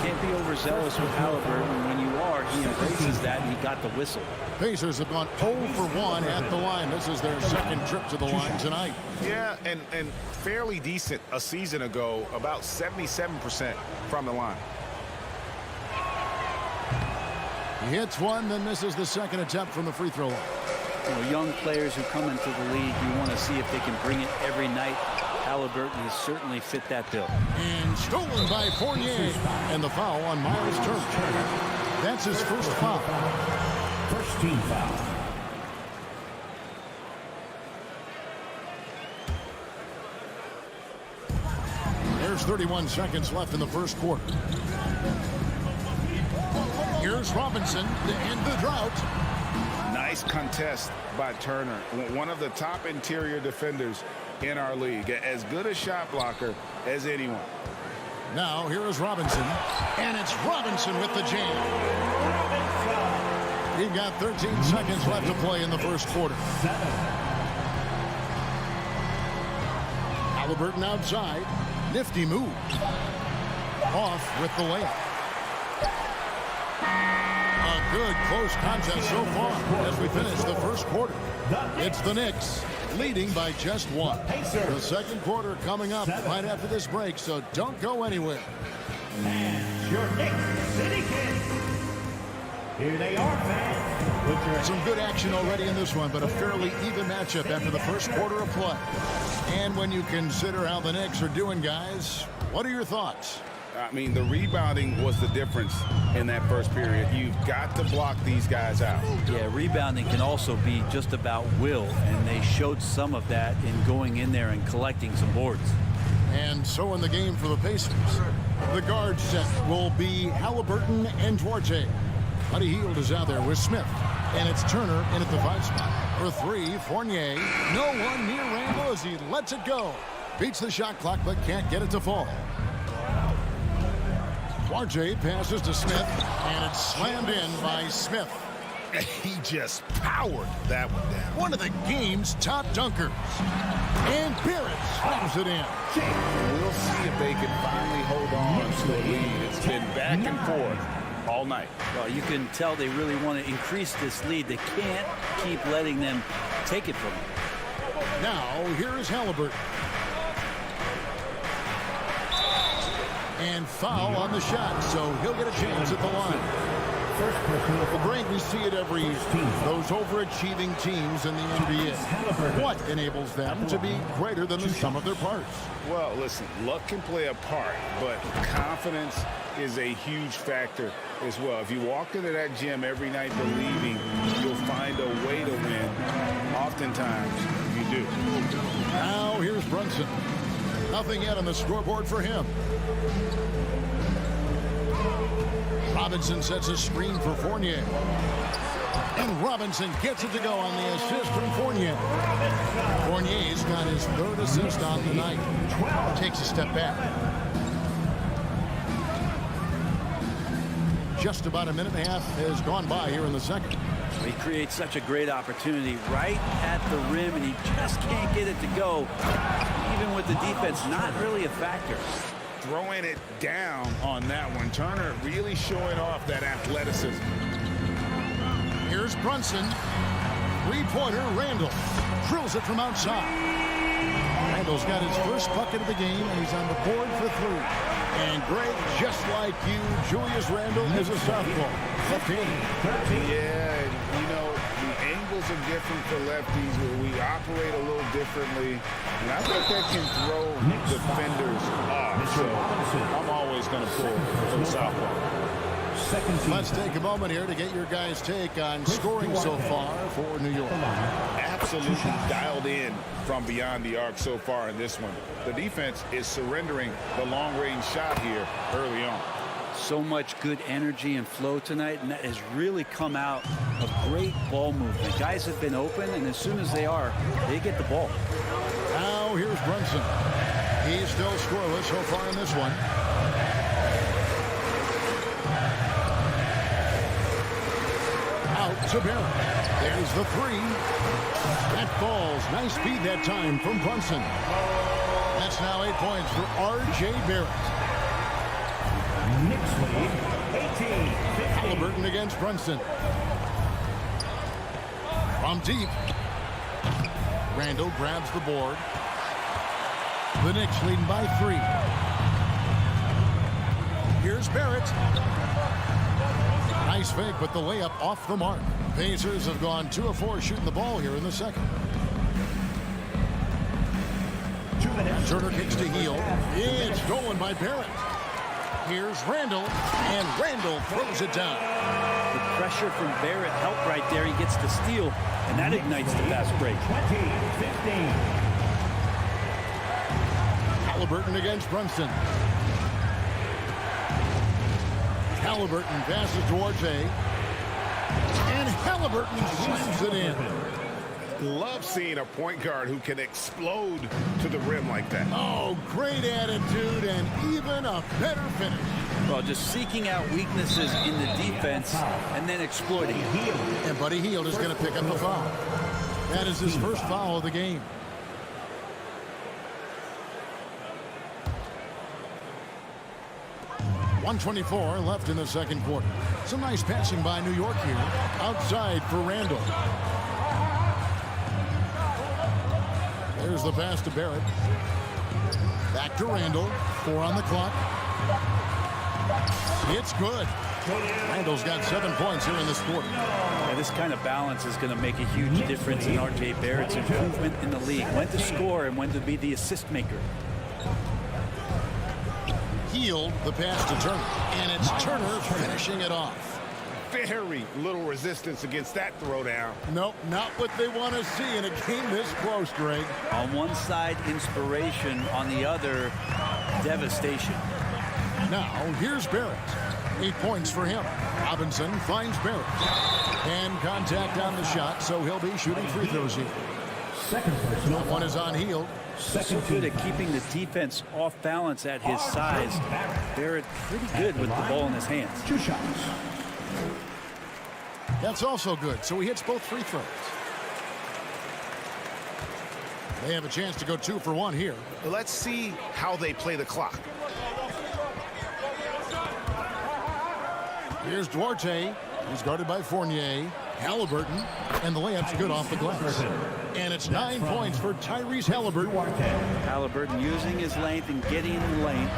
Can't be overzealous with Halliburton. When you are, he embraces that, and he got the whistle. Pacers have gone 0 for 1 at the line. This is their second trip to the line tonight. Yeah, and fairly decent a season ago, about 77% from the line. He hits one, then misses the second attempt from the free throw line. You know, young players who come into the league, you want to see if they can bring it every night. Halliburton has certainly fit that bill. And stolen by Fournier. And the foul on Miles Turner. That's his first foul. First team foul. There's 31 seconds left in the first quarter. Here's Robinson to end the drought. Nice contest by Turner, one of the top interior defenders in our league. As good a shot blocker as anyone. Now here is Robinson, and it's Robinson with the jam. We've got 13 seconds left to play in the first quarter. Halliburton outside. Nifty move. Off with the layup. A good close contest so far as we finish the first quarter. It's the Knicks leading by just one. The second quarter coming up right after this break, so don't go anywhere. And your Knicks City Kings. Here they are, fans. Some good action already in this one, but a fairly even matchup after the first quarter of play. And when you consider how the Knicks are doing, guys, what are your thoughts? I mean, the rebounding was the difference in that first period. You've got to block these guys out. Yeah, rebounding can also be just about will, and they showed some of that in going in there and collecting some boards. And so in the game for the Pacers, the guard set will be Halliburton and Duarte. Buddy Hield is out there with Smith, and it's Turner in at the 5 spot. For 3, Fournier. No one near Randall as he lets it go. Beats the shot clock, but can't get it to fall. Duarte passes to Smith, and it's slammed in by Smith. He just powered that one down. One of the game's top dunkers. And Barrett slams it in. We'll see if they can finally hold on to the lead. It's been back and forth all night. Well, you can tell they really want to increase this lead. They can't keep letting them take it from them. Now, here is Halliburton. And foul on the shot, so he'll get a chance at the line. Well, Greg, we see it every year. Those overachieving teams in the NBA. What enables them to be greater than the sum of their parts? Well, listen, luck can play a part, but confidence is a huge factor as well. If you walk into that gym every night believing you'll find a way to win, oftentimes you do. Now here's Brunson. Nothing yet on the scoreboard for him. Robinson sets a screen for Fournier. And Robinson gets it to go on the assist from Fournier. Fournier's got his 3rd assist on the night. Takes a step back. Just about a minute and a half has gone by here in the second. He creates such a great opportunity right at the rim, and he just can't get it to go. Even with the defense, not really a factor. Throwing it down on that one. Turner really showing off that athleticism. Here's Brunson. 3-pointer, Randall. Drills it from outside. Randall's got his first bucket of the game, and he's on the board for 3. And Greg, just like you, Julius Randall is a southpaw. Left-handed. Yeah, you know, the angles are different for lefties. We operate a little differently. And I think that can throw defenders off. So I'm always going to pull for the southpaw. Let's take a moment here to get your guys' take on scoring so far for New York. Absolutely dialed in from beyond the arc so far in this one. The defense is surrendering the long-range shot here early on. So much good energy and flow tonight, and that has really come out of great ball movement. Guys have been open, and as soon as they get the ball. Now here's Brunson. He's still scoreless so far in this one. Out to Barrett. There's the three. That falls. Nice speed that time from Brunson. That's now 8 points for R.J. Barrett. Knicks lead, 18-15. Halliburton against Brunson. From deep. Randall grabs the board. The Knicks leading by 3. Here's Barrett. Nice fake, but the layup off the mark. Pacers have gone 2 of 4 shooting the ball here in the second. Turner kicks to Hield. It's stolen by Barrett. Here's Randall, and Randall throws it down. The pressure from Barrett helped right there. He gets the steal, and that ignites the fast break. 20-15. Halliburton against Brunson. Halliburton passes towards A. And Halliburton slams it in. Love seeing a point guard who can explode to the rim like that. Oh, great attitude and even a better finish. Well, just seeking out weaknesses in the defense and then exploiting it. And Buddy Hield is going to pick up the foul. That is his first foul of the game. .124 left in the second quarter. Some nice passing by New York here. Outside for Randall. There's the pass to Barrett. Back to Randall. 4 on the clock. It's good. Randall's got 7 points here in this quarter. Yeah, this kind of balance is going to make a huge difference in R.J. Barrett's improvement in the league. When to score and when to be the assist maker. Hield, the pass to Turner. And it's Turner finishing it off. Very little resistance against that throwdown. Nope, not what they want to see in a game this close, Greg. On one side, inspiration. On the other, devastation. Now, here's Barrett. 8 points for him. Robinson finds Barrett. And contact on the shot, so he'll be shooting free throws here. Second personal. One is on Hield. So good at keeping the defense off balance at his size. Barrett pretty good with the ball in his hands. 2 shots. That's also good, so he hits both free throws. They have a chance to go 2 for 1 here. Let's see how they play the clock. Here's Duarte. He's guarded by Fournier. Halliburton. And the layup's good off the glass. And it's 9 points for Tyrese Halliburton. Halliburton using his length and getting in the lane.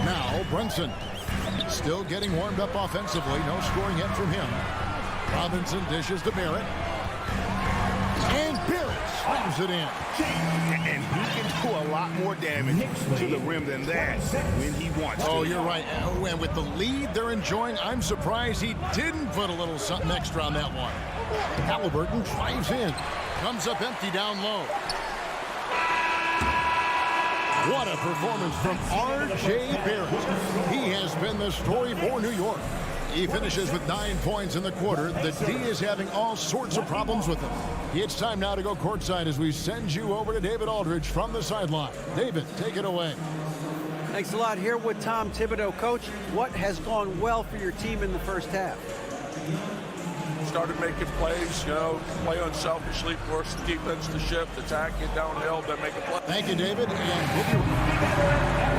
Now Brunson. Still getting warmed up offensively. No scoring yet from him. Robinson dishes to Barrett. And Barrett slams it in. And he can do a lot more damage to the rim than that when he wants to. Oh, you're right. And with the lead they're enjoying, I'm surprised he didn't put a little something extra on that one. Halliburton drives in. Comes up empty down low. What a performance from R.J. Barrett. He has been the story for New York. He finishes with 9 points in the quarter. The D is having all sorts of problems with him. It's time now to go courtside as we send you over to David Aldridge from the sideline. David, take it away. Thanks a lot. Here with Tom Thibodeau. Coach, what has gone well for your team in the first half? Started making plays, play unselfishly, force the defense to shift, attack, get downhill, then make a play. Thank you, David. And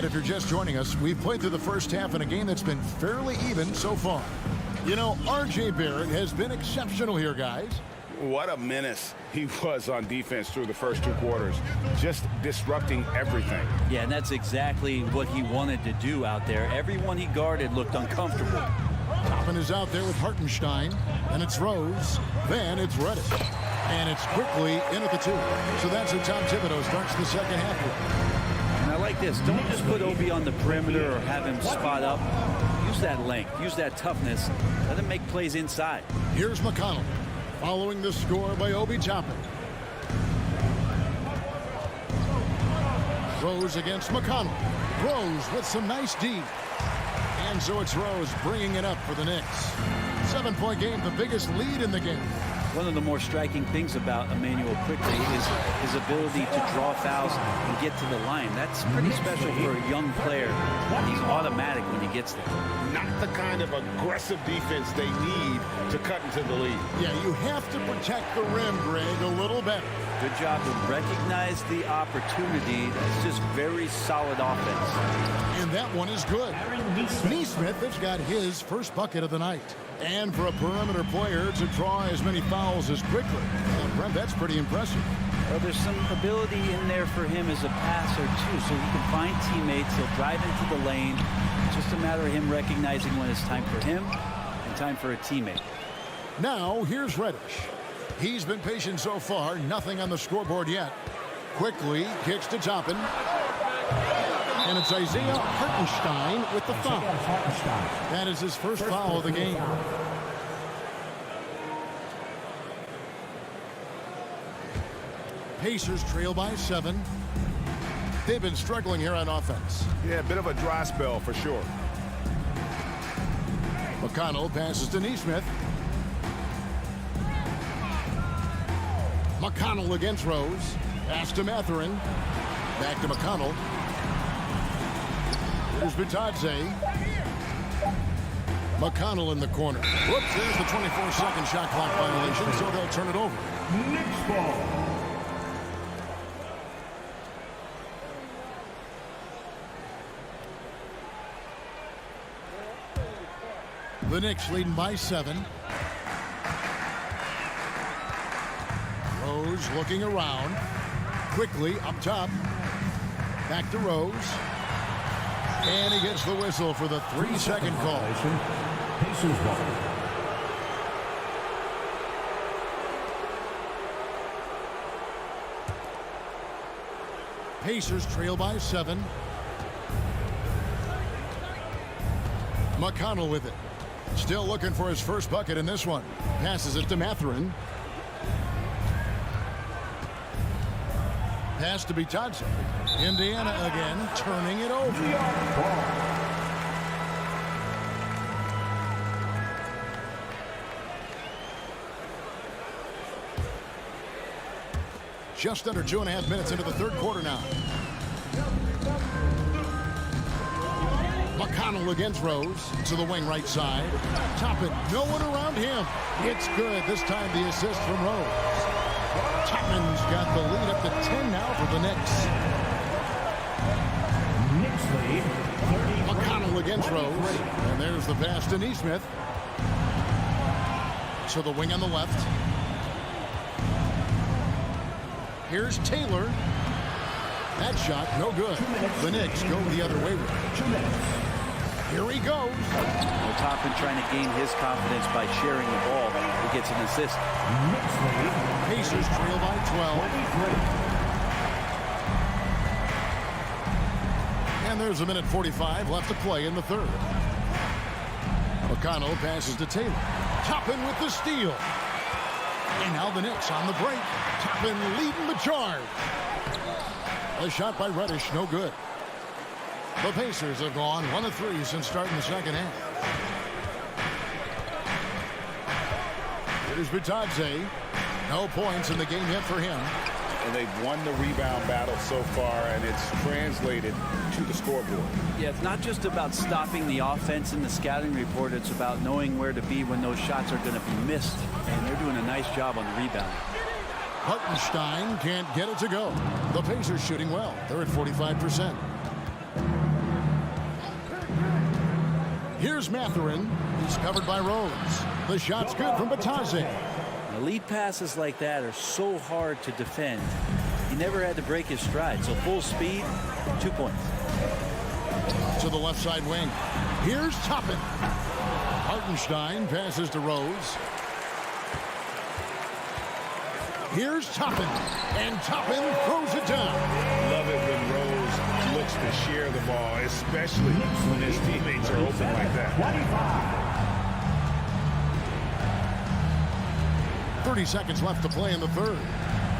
And if you're just joining us, we've played through the first half in a game that's been fairly even so far. You know, R.J. Barrett has been exceptional here, guys. What a menace he was on defense through the first 2 quarters. Just disrupting everything. Yeah, and that's exactly what he wanted to do out there. Everyone he guarded looked uncomfortable. Toppin is out there with Hartenstein, and it's Rose. Then it's Reddish. And it's quickly in at the 2. So that's how Tom Thibodeau starts the second half with. And I like this. Don't just put Obi on the perimeter or have him spot up. Use that length. Use that toughness. Let him make plays inside. Here's McConnell following the score by Obi Toppin. Rose against McConnell. Rose with some nice D. And so it's Rose bringing it up for the Knicks. 7-point game, the biggest lead in the game. One of the more striking things about Emmanuel quickly is his ability to draw fouls and get to the line. That's pretty special for a young player. He's automatic when he gets there. Not the kind of aggressive defense they need to cut into the lead. Yeah, you have to protect the rim, Greg, a little better. Good job to recognize the opportunity. That's just very solid offense. And that one is good. Neesmith has got his first bucket of the night. And for a perimeter player to draw as many fouls as quickly, Brent, that's pretty impressive. Well, there's some ability in there for him as a passer, too, so he can find teammates. He'll drive into the lane. It's just a matter of him recognizing when it's time for him and time for a teammate. Now, here's Reddish. He's been patient so far. Nothing on the scoreboard yet. Quickly kicks to Toppin. And it's Isaiah Hartenstein with the foul. That is his first foul of the game. Pacers trail by 7. They've been struggling here on offense. Yeah, a bit of a dry spell for sure. McConnell passes to Neesmith. McConnell against Rose. Pass to Mathurin. Back to McConnell. Here's Bitadze. McConnell in the corner. Whoops, there's the 24-second shot clock violation, so they'll turn it over. Knicks ball. The Knicks leading by 7. Rose looking around. Quickly up top. Back to Rose. And he gets the whistle for the 3-second call. Pacers ball. Pacers trail by 7. McConnell with it. Still looking for his first bucket in this one. Passes it to Mathurin. Pass to Bitadze. Indiana again, turning it over. Just under 2.5 minutes into the third quarter now. McConnell against Rose to the wing right side. Toppin, no one around him. It's good. This time the assist from Rose. Toppin's got the lead up to 10 now for the Knicks. Knicks lead. McConnell against Rose. And there's the pass to Neesmith. To the wing on the left. Here's Taylor. That shot, no good. The Knicks go the other way with it. 2 minutes. Here he goes. Well, Toppin trying to gain his confidence by sharing the ball. He gets an assist. Knicks lead. Pacers trail by 12. 23. And there's a minute 45 left to play in the third. McConnell passes to Taylor. Toppin with the steal. And now the Knicks on the break. Toppin leading the charge. A shot by Reddish, no good. The Pacers have gone 1 of 3 since starting the second half. Here's Bitadze. No points in the game yet for him. And they've won the rebound battle so far, and it's translated to the scoreboard. Yeah, it's not just about stopping the offense in the scouting report. It's about knowing where to be when those shots are going to be missed. And they're doing a nice job on the rebound. Hartenstein can't get it to go. The Pacers shooting well. They're at 45%. Here's Mathurin. He's covered by Rose. The shot's good from Bitadze. Lead passes like that are so hard to defend. He never had to break his stride. So full speed, 2 points. To the left side wing. Here's Toppin. Hartenstein passes to Rose. Here's Toppin. And Toppin throws it down. Love it when Rose looks to share the ball, especially when his teammates are open like that. 30 seconds left to play in the third.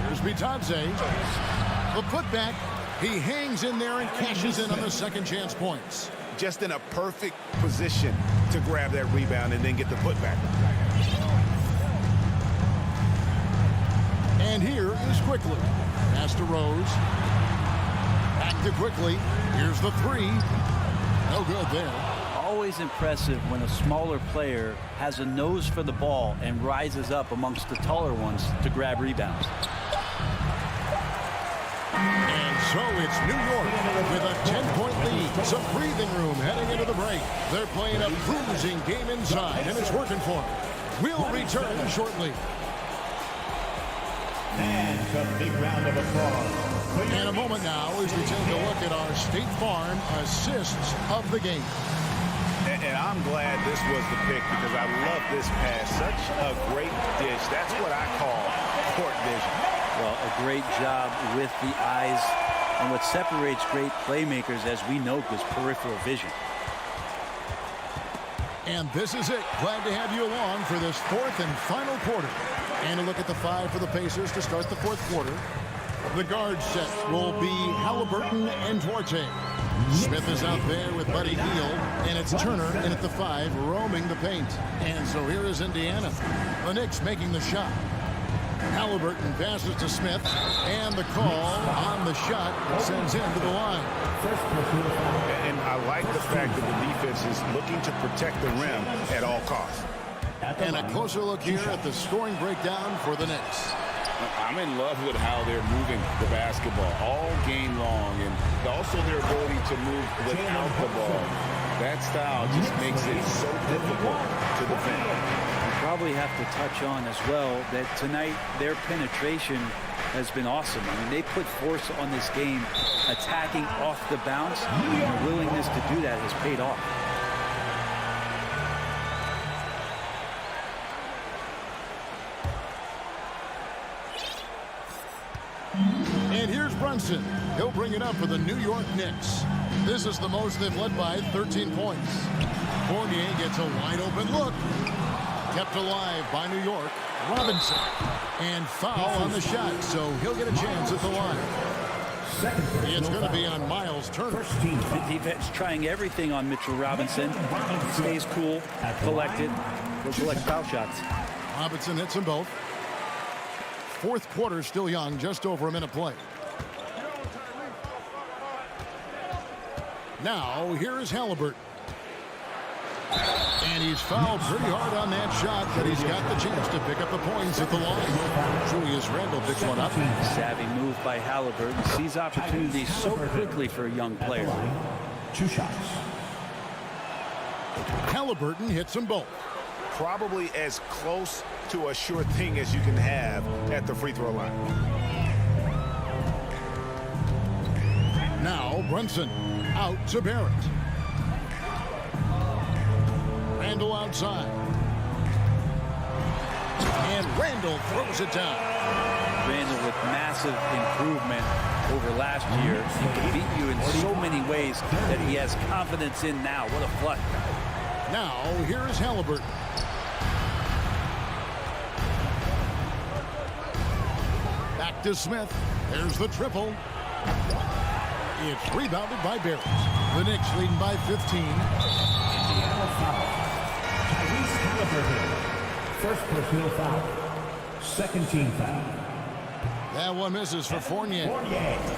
Here's Bitadze. The putback. He hangs in there and cashes in on the second chance points. Just in a perfect position to grab that rebound and then get the putback. And here is Quickly. Pass to Rose. Back to Quickly. Here's the three. No good there. Always impressive when a smaller player has a nose for the ball and rises up amongst the taller ones to grab rebounds. And so it's New York with a 10-point lead. Some breathing room heading into the break. They're playing a cruising game inside, and it's working for them. We'll return shortly. And a big round of applause. In a moment now as we take a look at our State Farm assists of the game. And I'm glad this was the pick because I love this pass. Such a great dish. That's what I call court vision. Well, a great job with the eyes. And what separates great playmakers, as we know, is peripheral vision. And this is it. Glad to have you along for this fourth and final quarter. And a look at the five for the Pacers to start the fourth quarter. The guard set will be Halliburton and Duarte. Smith is out there with Buddy Hield, and it's Turner in at the 5, roaming the paint. And so here is Indiana. The Knicks making the shot. Halliburton passes to Smith, and the call on the shot sends him to the line. And I like the fact that the defense is looking to protect the rim at all costs. And a closer look here at the scoring breakdown for the Knicks. I'm in love with how they're moving the basketball all game long, and also their ability to move without the ball. That style just makes it so difficult to defend. You probably have to touch on as well that tonight their penetration has been awesome. I mean, they put force on this game, attacking off the bounce. Their willingness to do that has paid off. And here's Brunson. He'll bring it up for the New York Knicks. This is the most they've led by 13 points. Fournier gets a wide open look. Kept alive by New York. Robinson. And foul on the shot, so he'll get a chance at the line. It's going to be on Miles Turner. The defense trying everything on Mitchell Robinson. Stays cool, collected. He'll collect foul shots. Robinson hits them both. Fourth quarter still young, just over a minute play. Now, here is Halliburton. And he's fouled pretty hard on that shot, but he's got the chance to pick up the points at the line. Julius Randle picks one up. Savvy move by Halliburton. Sees opportunities so quickly for a young player. 2 shots. Halliburton hits them both. Probably as close to a sure thing as you can have at the free throw line. Now Brunson out to Barrett. Randle outside. And Randle throws it down. Randle with massive improvement over last year. He can beat you in so many ways that he has confidence in now. What a flush. Now here is Halliburton. Back to Smith. There's the triple. It's rebounded by Barrett. The Knicks leading by 15. Indiana foul. Tyrese Halliburton. First personal foul. Second team foul. That one misses for Fournier.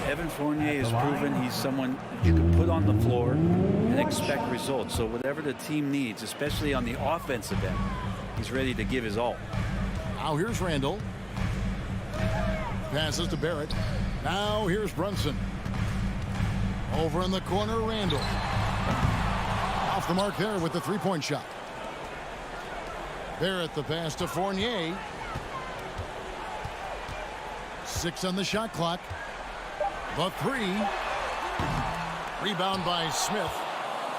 Evan Fournier has proven he's someone you can put on the floor and expect results. So whatever the team needs, especially on the offensive end, he's ready to give his all. Now here's Randle. Passes to Barrett. Now here's Brunson. Over in the corner, Randle. Off the mark there with the three-point shot. Barrett the pass to Fournier. 6 on the shot clock. The 3. Rebound by Smith.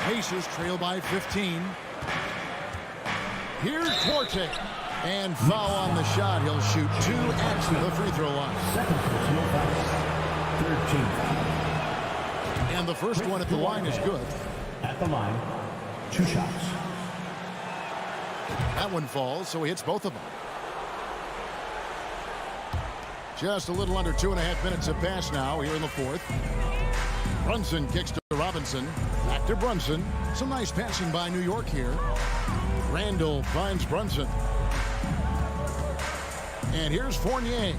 Pacers trail by 15. Here's Duarte. And foul on the shot. He'll shoot 2 at the free throw line. Second personal foul. Third team foul. And the first one at the line is good. At the line, 2 shots. That one falls, so he hits both of them. Just a little under 2.5 minutes have passed now here in the fourth. Brunson kicks to Robinson. Back to Brunson. Some nice passing by New York here. Randall finds Brunson. And here's Fournier.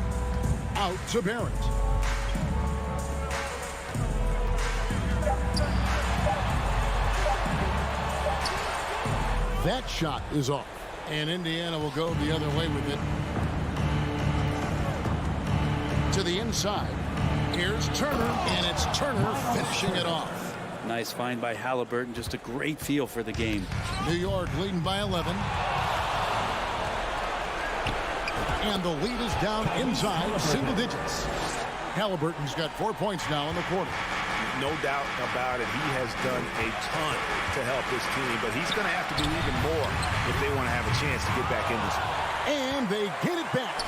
Out to Barrett. That shot is off. And Indiana will go the other way with it. To the inside. Here's Turner, and it's Turner finishing it off. Nice find by Halliburton. Just a great feel for the game. New York leading by 11. And the lead is down inside single digits. Halliburton's got 4 points now in the quarter. No doubt about it. He has done a ton to help this team, but he's going to have to do even more if they want to have a chance to get back in this. And they get it back.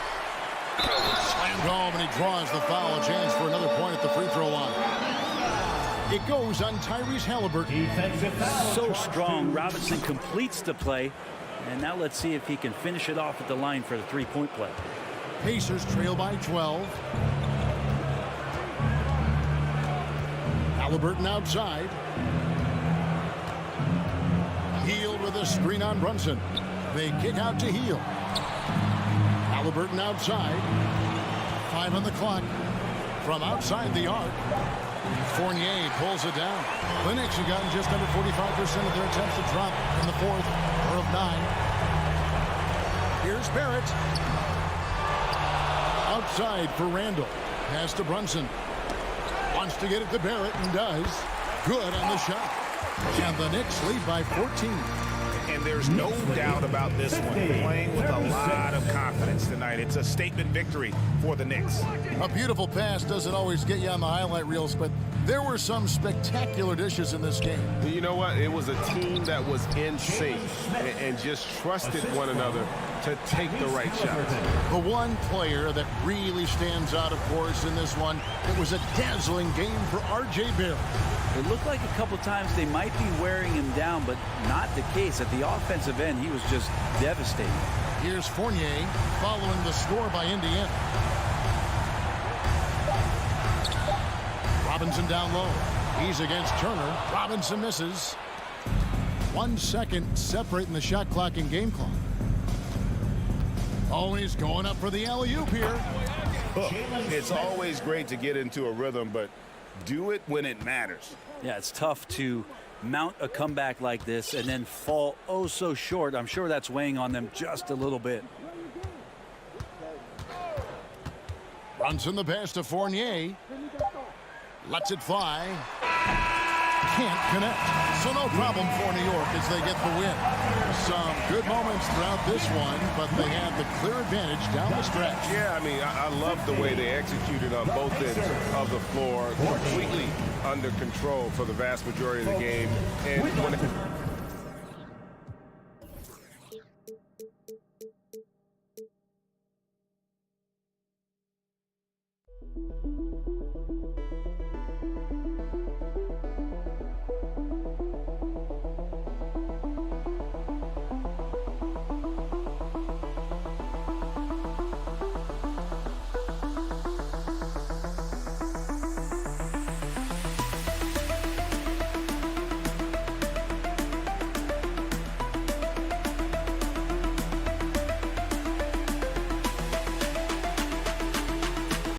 Slammed home, and he draws the foul. A chance for another point at the free throw line. It goes on Tyrese Halliburton. So strong. Robinson completes the play. And now let's see if he can finish it off at the line for the three-point play. Pacers trail by 12. Halliburton outside. Hield with a screen on Brunson. They kick out to Hield. Halliburton outside. 5 on the clock. From outside the arc. Fournier pulls it down. The Knicks have gotten just under 45% of their attempts to drop in the fourth, or of 9. Here's Barrett. Outside for Randall. Pass to Brunson. Wants to get it to Barrett and does. Good on the shot. And the Knicks lead by 14. And there's no doubt about this one. Playing with a lot of confidence tonight. It's a statement victory for the Knicks. A beautiful pass doesn't always get you on the highlight reels, but there were some spectacular dishes in this game. You know what? It was a team that was in sync and just trusted one another to take the right shots. The one player that really stands out, of course, in this one, it was a dazzling game for R.J. Barrett. It looked like a couple times they might be wearing him down, but not the case. At the offensive end, he was just devastating. Here's Fournier following the score by Indiana. Robinson down low. He's against Turner. Robinson misses. 1 second separating the shot clock and game clock. Oh, and he's going up for the alley-oop here. It's always great to get into a rhythm, but do it when it matters. Yeah, it's tough to mount a comeback like this and then fall oh so short. I'm sure that's weighing on them just a little bit. Brunson the pass to Fournier. Lets it fly. Can't connect. So no problem for New York as they get the win. Some good moments throughout this one, but they have the clear advantage down the stretch. Yeah, I mean, I love the way they executed on both ends of the floor. Completely under control for the vast majority of the game. And when